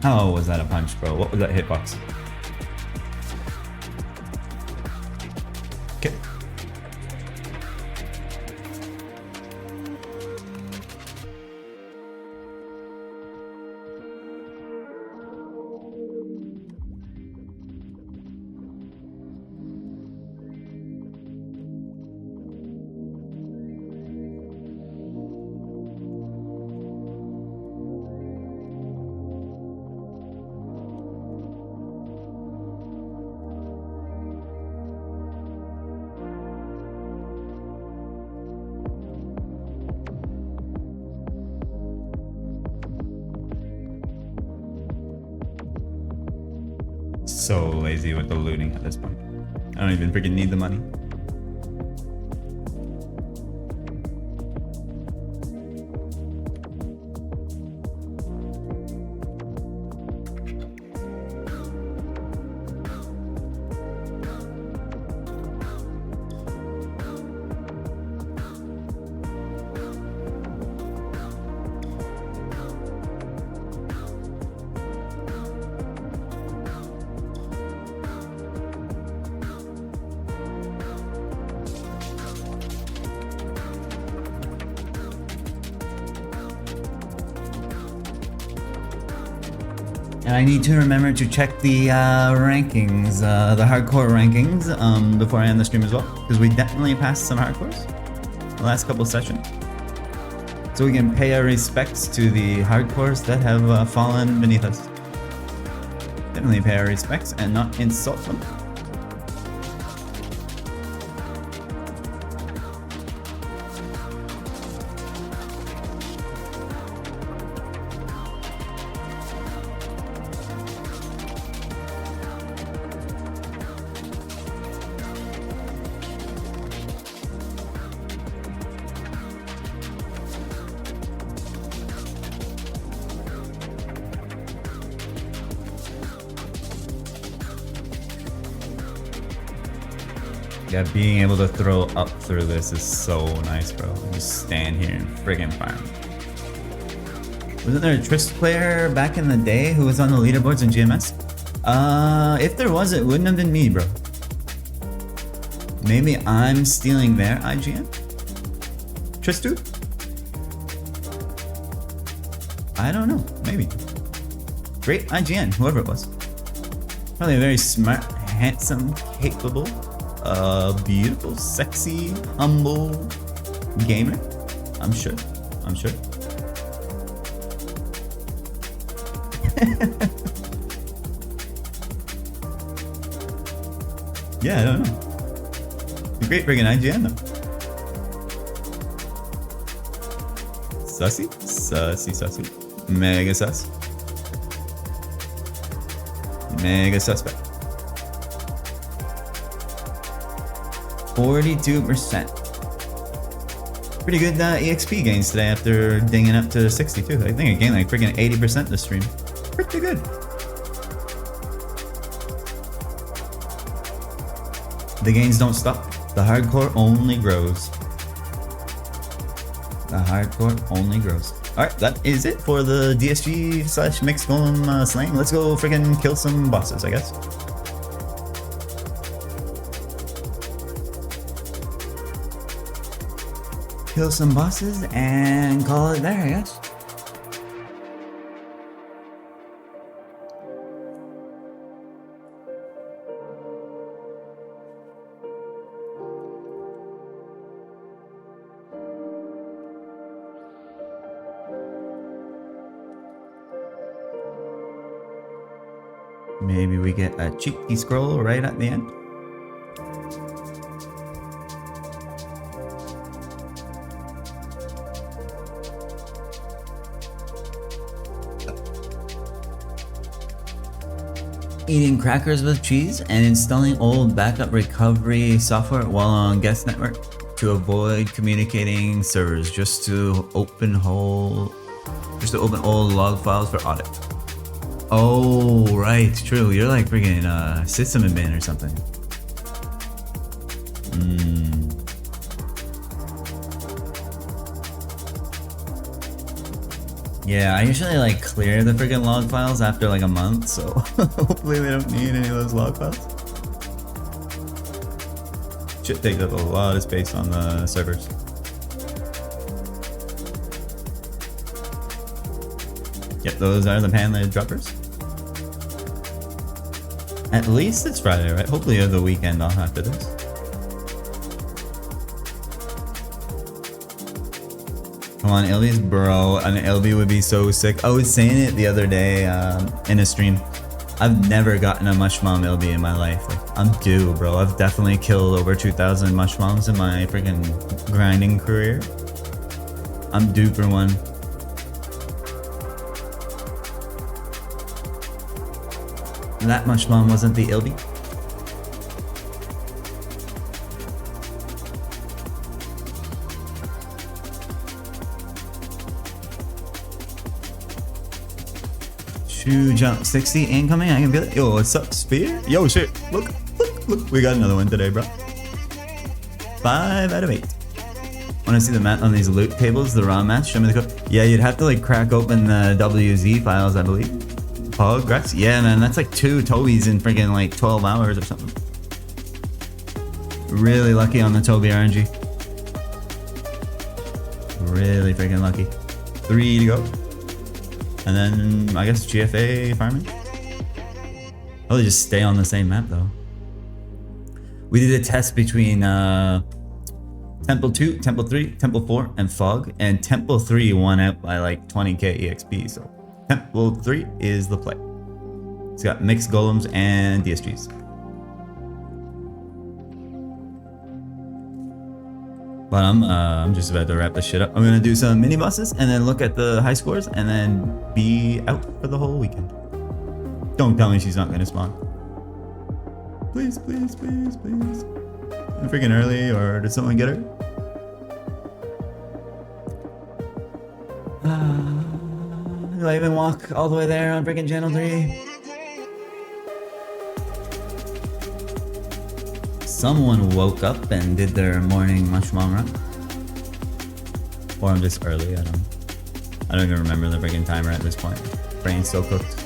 How was that a punch, bro? What was that hitbox? Okay. so lazy with the looting at this point. I don't even freaking need the money. And I need to remember to check the rankings, the hardcore rankings, before I end the stream as well, because we definitely passed some hardcores the last couple sessions. So we can pay our respects to the hardcores that have fallen beneath us. Definitely pay our respects and not insult them. Yeah, being able to throw up through this is so nice, bro. Just stand here and friggin' fire. Wasn't there a Trist player back in the day who was on the leaderboards in GMS? If there was, it wouldn't have been me, bro. Maybe I'm stealing their IGN? Trist dude? I don't know, maybe. Great IGN, whoever it was. Probably a very smart, handsome, capable, beautiful, sexy, humble gamer. I'm sure. Yeah, I don't know. A great friggin' IGN though. Sussy. Mega sus. Mega suspect. 42%. Pretty good EXP gains today after dinging up to 62. I think I gained like freaking 80% this stream. Pretty good. The gains don't stop. The hardcore only grows. The hardcore only grows. Alright, that is it for the DSG / mixed golem slaying. Let's go freaking kill some bosses, I guess. Kill some bosses and call it there, I guess. Maybe we get a cheeky scroll right at the end. Eating crackers with cheese and installing old backup recovery software while on guest network to avoid communicating servers, just to open old log files for audit. Oh, right, true. You're like freaking system admin or something. Yeah, I usually like clear the freaking log files after like a month, so hopefully they don't need any of those log files. Shit takes up a lot of space on the servers. Yep, those are the pan-lid droppers. At least it's Friday, right? Hopefully you have the weekend off after this. Come on, LB's bro. An LB would be so sick. I was saying it the other day in a stream. I've never gotten a mushmom LB in my life. Like, I'm due, bro. I've definitely killed over 2,000 mushmoms in my freaking grinding career. I'm due for one. That much mom wasn't the Ilby. Shoe jump 60 incoming. I can feel it. Yo, what's up, Spear? Yo, shit. Look. We got another one today, bro. 5 out of 8. Want to see the math on these loot tables? The raw math? Show me the code. Yeah, you'd have to like crack open the WZ files, I believe. Progress? Yeah, man, that's like 2 Tobes in freaking like 12 hours or something. Really lucky on the Tobe RNG. Really freaking lucky. 3 to go. And then I guess GFA farming. Probably just stay on the same map though. We did a test between Temple 2, Temple 3, Temple 4, and Fog, and Temple 3 won out by like 20k EXP, so Temple 3 is the play. It's got mixed golems and DSGs. But I'm just about to wrap this shit up. I'm gonna do some mini bosses and then look at the high scores and then be out for the whole weekend. Don't tell me she's not gonna spawn. Please, please, please, please. I'm freaking early, or did someone get her? Do I even walk all the way there on freaking channel 3? Someone woke up and did their morning mushroom run. Or I'm just early, I don't even remember the freaking timer at this point. Brain's so cooked.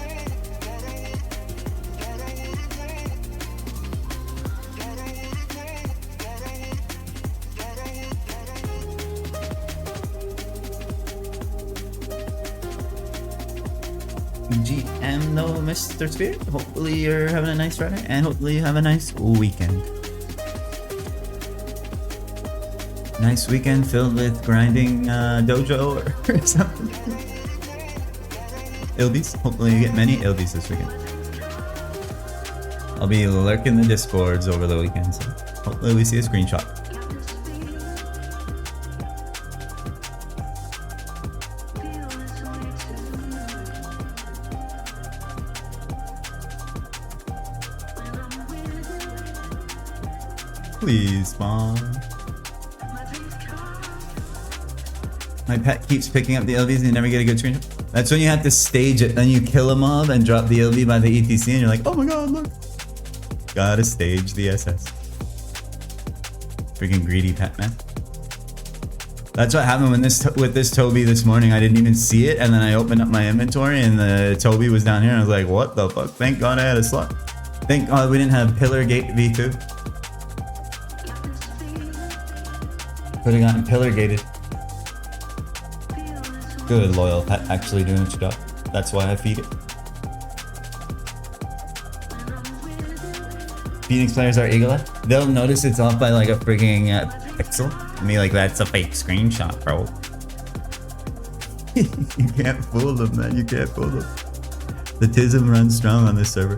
GM no Mr. Spirit. Hopefully you're having a nice Friday and hopefully you have a nice weekend. Nice weekend filled with grinding dojo or something. Ilbies. Hopefully you get many Ilbies this weekend. I'll be lurking the discords over the weekend, so hopefully we see a screenshot. Please spawn. My pet keeps picking up the LVs and you never get a good screenshot. That's when you have to stage it. Then you kill a mob and drop the LV by the ETC and you're like, oh my god, look. Gotta stage the SS. Freaking greedy pet, man. That's what happened when with this Tobe this morning. I didn't even see it, and then I opened up my inventory and the Tobe was down here and I was like, what the fuck? Thank god I had a slot. Thank god we didn't have Pillar Gate V2. Could have gotten Pillar Gated. Good loyal pet, actually doing its job. That's why I feed it. Phoenix players are eagle-eyed. They'll notice it's off by like a freaking pixel. And be like, that's a fake screenshot, bro. You can't fool them, man. You can't fool them. The tism runs strong on this server.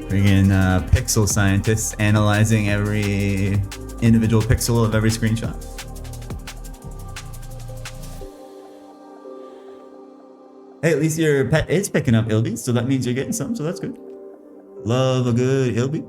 Freaking pixel scientists analyzing every individual pixel of every screenshot. Hey, at least your pet is picking up Ilby, so that means you're getting some, so that's good. Love a good Ilby.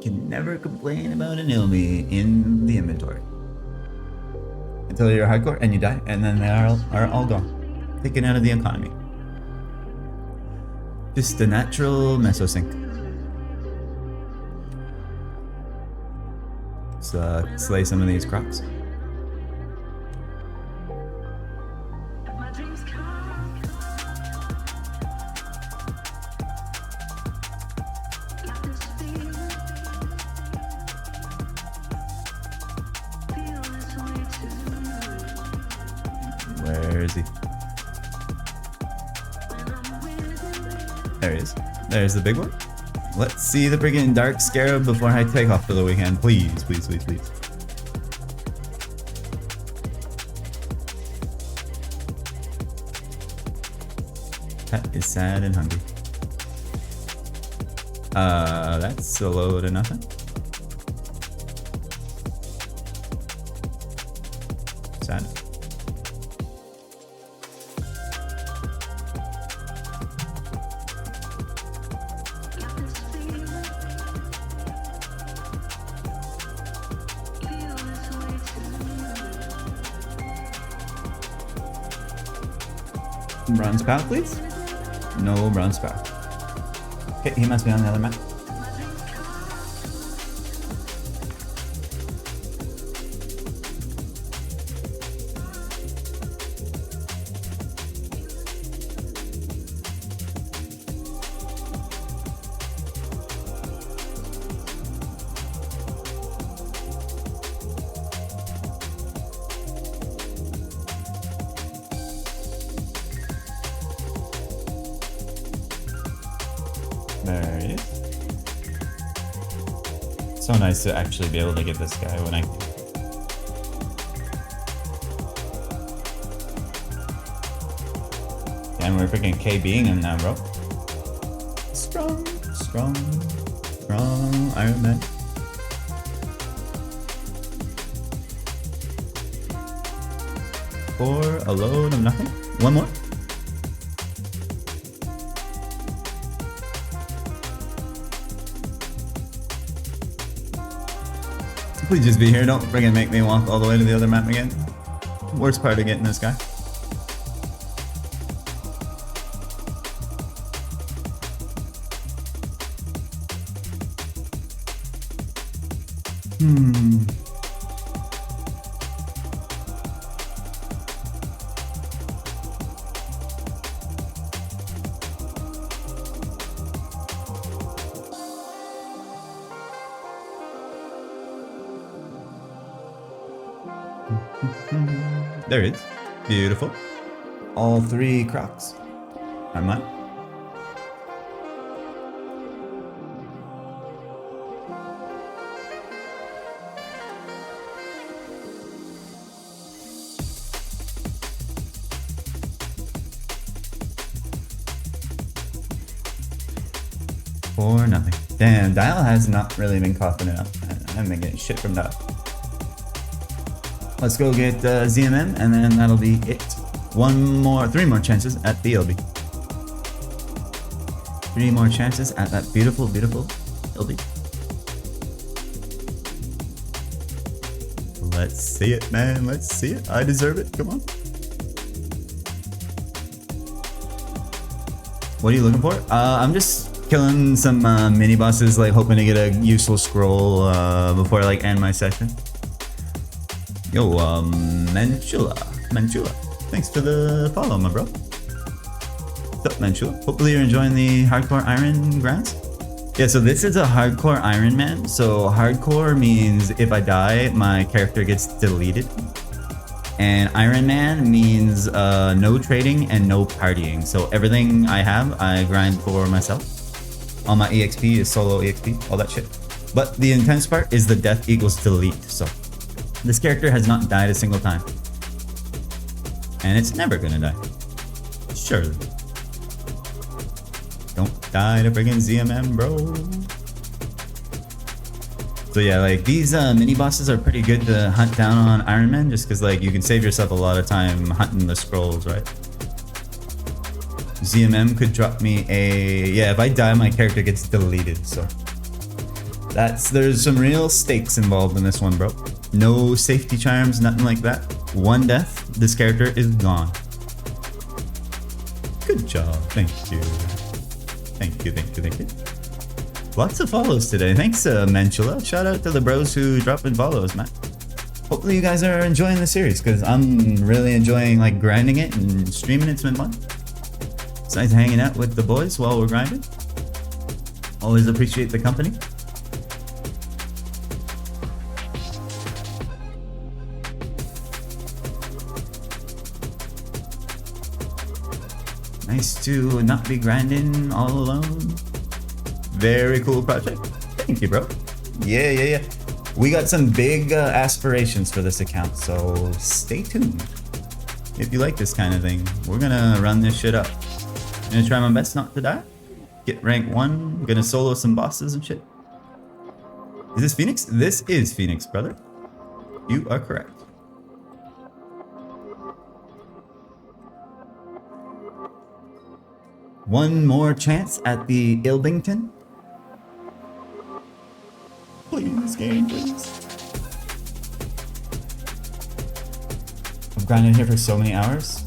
Can never complain about an Ilby in the inventory. Until you're hardcore and you die, and then they are all gone. Taken out of the economy. Just a natural mesosync. Let's slay some of these crocs. Where is he? There he is. There's the big one. Let's see the friggin' dark scarab before I take off for the weekend. Please, please, please, please. Pet is sad and hungry. That's a load of nothing. Sad. Bronze power, please. No bronze power. Okay, he must be on the other map. There he is. So nice to actually be able to get this guy when I can. And we're freaking KBing him now, bro. Strong, strong, strong Ironman. For a load of nothing. One more. Please just be here. Don't friggin' make me walk all the way to the other map again. Worst part of getting this guy. There it is. Beautiful. All 3 crocs are mine. For nothing. Damn, Dial has not really been coughing it up. I haven't been getting shit from Dial. Let's go get ZMM, and then that'll be it. 3 more chances at the LB. 3 more chances at that beautiful, beautiful LB. Let's see it, man. Let's see it. I deserve it. Come on. What are you looking for? I'm just killing some mini bosses, like hoping to get a useful scroll before I like end my session. Yo, Manchula. Thanks for the follow, my bro. What's up, Manchula? Hopefully you're enjoying the Hardcore Iron Grants. Yeah, so this is a Hardcore Ironman. So hardcore means if I die, my character gets deleted. And Ironman means no trading and no partying. So everything I have, I grind for myself. All my EXP is solo EXP, all that shit. But the intense part is the death equals delete. So this character has not died a single time. And it's never gonna die. Surely. Don't die to friggin' ZMM, bro. So yeah, like these mini bosses are pretty good to hunt down on Ironman, just because like you can save yourself a lot of time hunting the scrolls, right? ZMM could drop me a... Yeah, if I die, my character gets deleted, so... There's some real stakes involved in this one, bro. No safety charms, nothing like that. 1 death, this character is gone. Good job, thank you. Thank you. Lots of follows today. Thanks, Manchula. Shout out to the bros who drop in follows, man. Hopefully you guys are enjoying the series, because I'm really enjoying like grinding it and streaming. It's been fun. It's nice hanging out with the boys while we're grinding. Always appreciate the company. Nice to not be grinding all alone. Very cool project. Thank you, bro. Yeah. We got some big aspirations for this account, so stay tuned. If you like this kind of thing, we're gonna run this shit up. I'm gonna try my best not to die. get rank 1. Gonna solo some bosses and shit. Is this Phoenix? This is Phoenix, brother. You are correct. One more chance at the Ilbington. Please, game, please. I've grinded here for so many hours.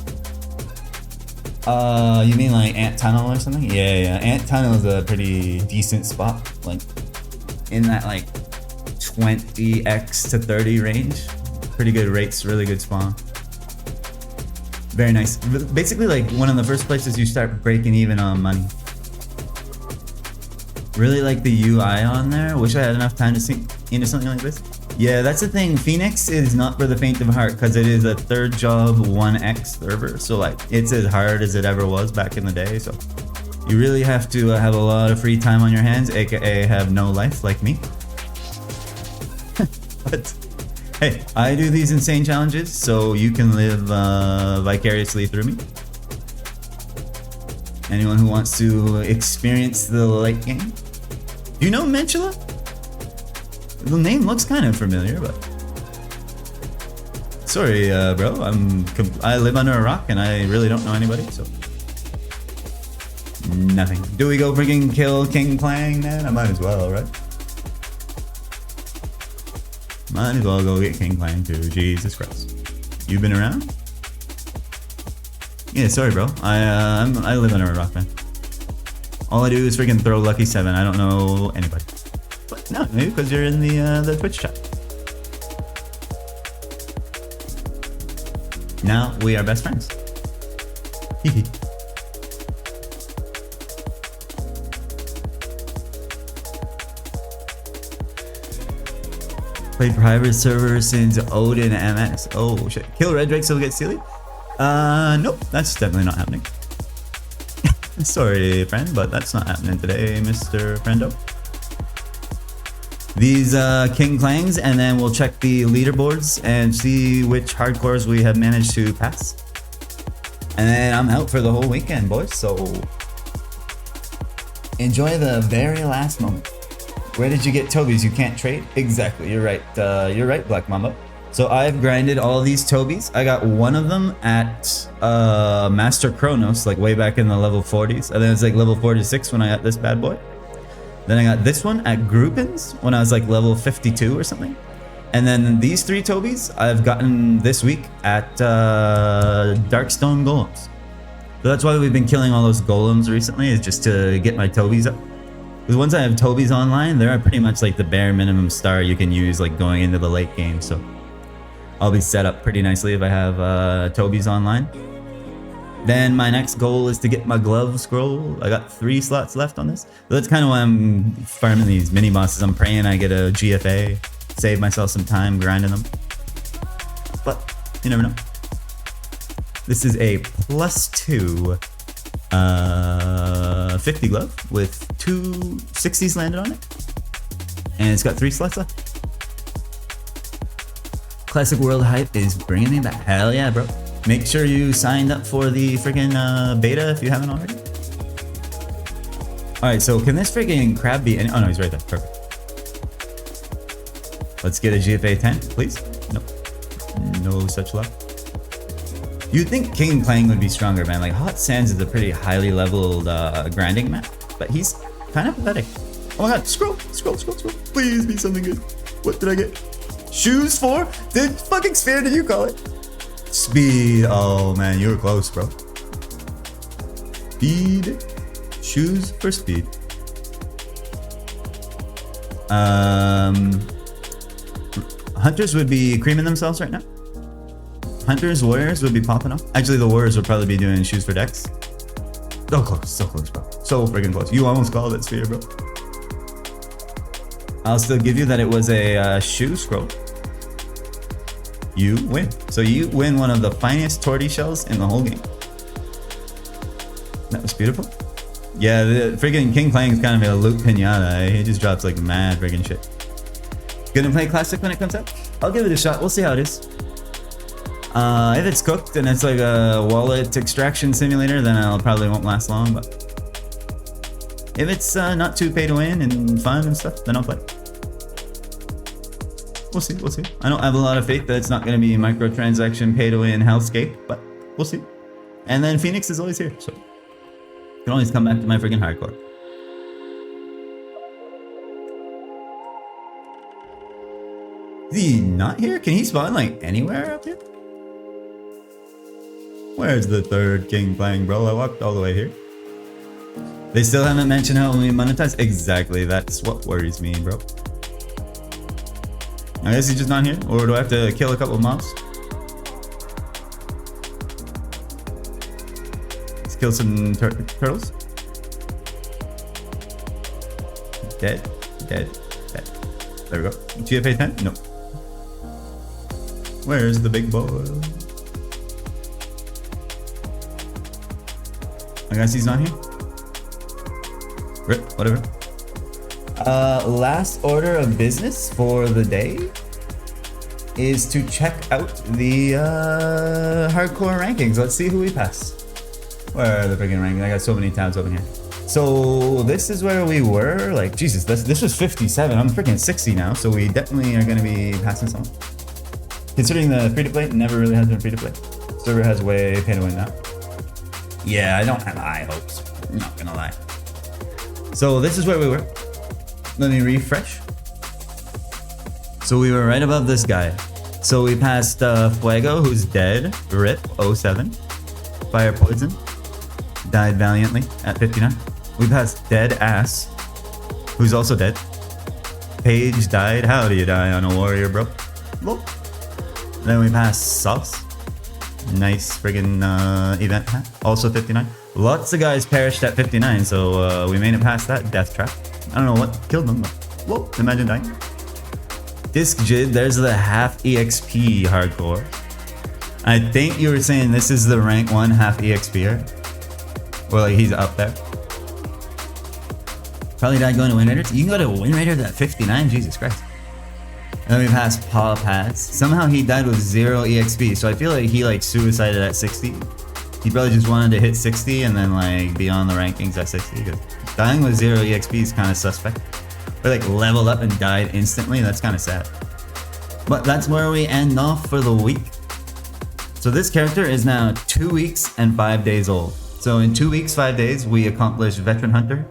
You mean like Ant Tunnel or something? Yeah. Ant Tunnel is a pretty decent spot. Like, in that like 20x to 30 range. Pretty good rates, really good spawn. Very nice. Basically like one of the first places you start breaking even on money. Really like the UI on there. Wish I had enough time to sink into something like this. Yeah, that's the thing. Phoenix is not for the faint of heart because it is a third job 1x server. So like it's as hard as it ever was back in the day. So you really have to have a lot of free time on your hands, aka have no life like me. But hey, I do these insane challenges so you can live vicariously through me. Anyone who wants to experience the late game. Do you know Mentula? The name looks kind of familiar, but sorry, bro. I live under a rock and I really don't know anybody, so nothing. Do we go freaking kill King Clang, man? I might as well, right? Might as well go get King Clang too. Jesus Christ. You been around? Yeah, sorry, bro. I live under a rock, man. All I do is freaking throw Lucky 7. I don't know anybody. But no, maybe because you're in the Twitch chat. Now we are best friends. Hehe. Played private server since Odin MS. Oh shit. Kill Red Drake so we get Sealy? Nope. That's definitely not happening. Sorry, friend, but that's not happening today, Mr. Friendo. These King Clangs, and then we'll check the leaderboards and see which hardcores we have managed to pass. And then I'm out for the whole weekend, boys, so enjoy the very last moment. Where did you get Tobe's? You can't trade? Exactly, you're right. You're right, Black Mamba. So I've grinded all these Tobe's. I got one of them at Master Chronos, like way back in the level 40s. And then it's like level 46 when I got this bad boy. Then I got this one at Groupins when I was like level 52 or something. And then these 3 Tobe's I've gotten this week at Darkstone Golems. So that's why we've been killing all those golems recently, is just to get my Tobe's up. Because once I have Tobe's online, they're pretty much like the bare minimum star you can use like going into the late game. So I'll be set up pretty nicely if I have Tobe's online. Then my next goal is to get my glove scroll. I got 3 slots left on this. So that's kind of why I'm farming these mini bosses. I'm praying I get a GFA, save myself some time grinding them. But you never know. This is a +2 50 glove with 2 60s landed on it. And it's got 3 slots left. Classic World Hype is bringing me back. Hell yeah, bro. Make sure you signed up for the freaking beta if you haven't already. Alright, so can this freaking crab be any— oh no, he's right there. Perfect. Let's get a GFA 10, please. Nope. No such luck. You'd think King Clang would be stronger, man. Like, Hot Sands is a pretty highly leveled grinding map, but he's kind of pathetic. Oh my god, scroll. Please be something good. What did I get? Shoes for? Did fucking sphere did you call it? Speed. Oh man, you were close, bro. Speed. Shoes for speed. Hunters would be creaming themselves right now. Hunters, warriors would be popping off. Actually, the warriors would probably be doing shoes for decks. So close, bro. So friggin' close. You almost called it sphere, bro. I'll still give you that it was a shoe scroll. You win. So you win one of the finest tortoise in the whole game. That was beautiful. Yeah, the friggin' King Clang is kind of a loot pinata. Eh? He just drops like mad friggin' shit. Gonna play classic when it comes out? I'll give it a shot. We'll see how it is. If it's cooked and it's like a wallet extraction simulator, then I probably won't last long. But If it's not too pay to win and fun and stuff, then I'll play. We'll see, we'll see. I don't have a lot of faith that it's not going to be microtransaction pay to win hellscape, but we'll see. And then Phoenix is always here, so you can always come back to my freaking hardcore. Is he not here? Can he spawn like anywhere up here? Where's the third king playing, bro? I walked all the way here. They still haven't mentioned how we monetize. Exactly, that's what worries me, bro. I guess he's just not here, or do I have to kill a couple of mobs? Let's kill some turtles. Dead, dead, dead. There we go. GFA 10? No. Where's the big boy? I guess he's not here. Rip, whatever. Last order of business for the day is to check out the hardcore rankings. Let's see who we pass. Where are the freaking rankings? I got so many tabs open here. So this is where we were. Like, Jesus, this was 57. I'm freaking 60 now. So we definitely are going to be passing someone. Considering the free-to-play never really has been free-to-play. Server has way pay-to-win now. Yeah, I don't have high hopes. I'm not going to lie. So this is where we were. Let me refresh. So we were right above this guy. So we passed Fuego, who's dead. Rip, 07. Fire Poison. Died valiantly at 59. We passed Dead Ass, who's also dead. Paige died. How do you die on a warrior, bro? Whoa. Then we passed Sauce. Nice friggin' event hat. Also 59. Lots of guys perished at 59, so we made it past that death trap. I don't know what killed them, but whoa, imagine dying. Disc Jid, there's the half EXP hardcore. I think you were saying this is the rank 1 half EXPer. Or like he's up there. Probably died going to Win Raiders. You can go to Win Raiders at 59, Jesus Christ. And then we passed Paw Pads. Somehow he died with 0 EXP, so I feel like he like suicided at 60. He probably just wanted to hit 60 and then like be on the rankings at 60. Because dying with 0 EXP is kind of suspect. Or like leveled up and died instantly. That's kind of sad. But that's where we end off for the week. So this character is now 2 weeks and 5 days old. So in 2 weeks, 5 days, we accomplished Veteran Hunter.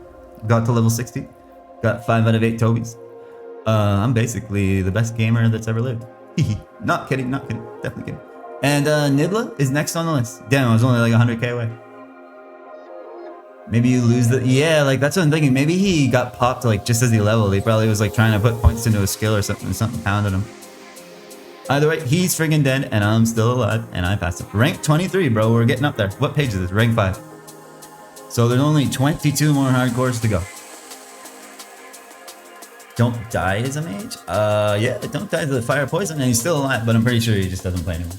Got to level 60. Got 5 out of 8 Tobes. I'm basically the best gamer that's ever lived. Not kidding, not kidding. Definitely kidding. And Nibla is next on the list. Damn, I was only like 100k away. Maybe you lose the... Yeah, like that's what I'm thinking. Maybe he got popped like just as he leveled. He probably was like trying to put points into a skill or something. Something pounded him. Either way, he's friggin' dead and I'm still alive and I passed him. Rank 23, bro. We're getting up there. What page is this? Rank 5. So there's only 22 more hardcores to go. Don't die as a mage? Yeah, don't die to the fire poison and he's still alive, but I'm pretty sure he just doesn't play anymore.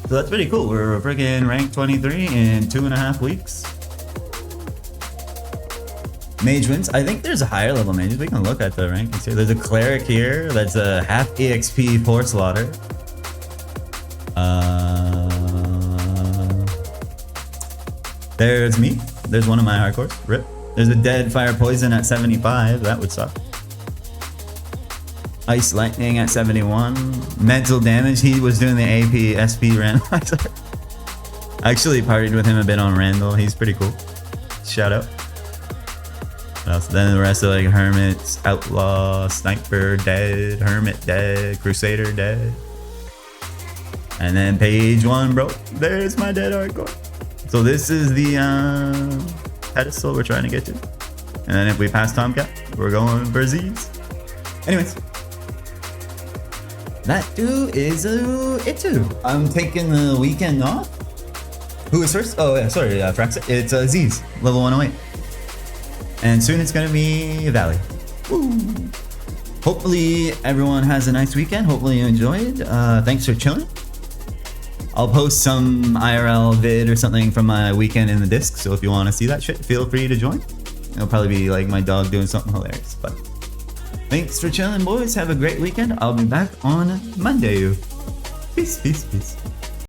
So that's pretty cool. We're freaking rank 23 in 2.5 weeks. Mage wins. I think there's a higher level mages. We can look at the rankings here. There's a cleric here that's a half EXP for slaughter. There's me. There's one of my hardcores. Rip. There's a dead fire poison at 75. That would suck. Ice lightning at 71. Mental damage. He was doing the AP SP randomizer. I actually partied with him a bit on Randall. He's pretty cool. Shout out. Then the rest are like Hermits, Outlaw, Sniper, dead, Hermit, dead, Crusader, dead. And then page 1, bro. There's my dead hardcore. So this is the pedestal we're trying to get to. And then if we pass Tomcat, we're going for Z's. Anyways. That is it too. I'm taking the weekend off. Who is first? Oh yeah, sorry, Frax. It's Z's, level 108. And soon it's gonna be Valley. Woo. Hopefully everyone has a nice weekend. Hopefully you enjoyed. Thanks for chilling. I'll post some IRL vid or something from my weekend in the disc. So if you want to see that shit, feel free to join. It'll probably be like my dog doing something hilarious. But thanks for chilling, boys. Have a great weekend. I'll be back on Monday. Peace, peace, peace.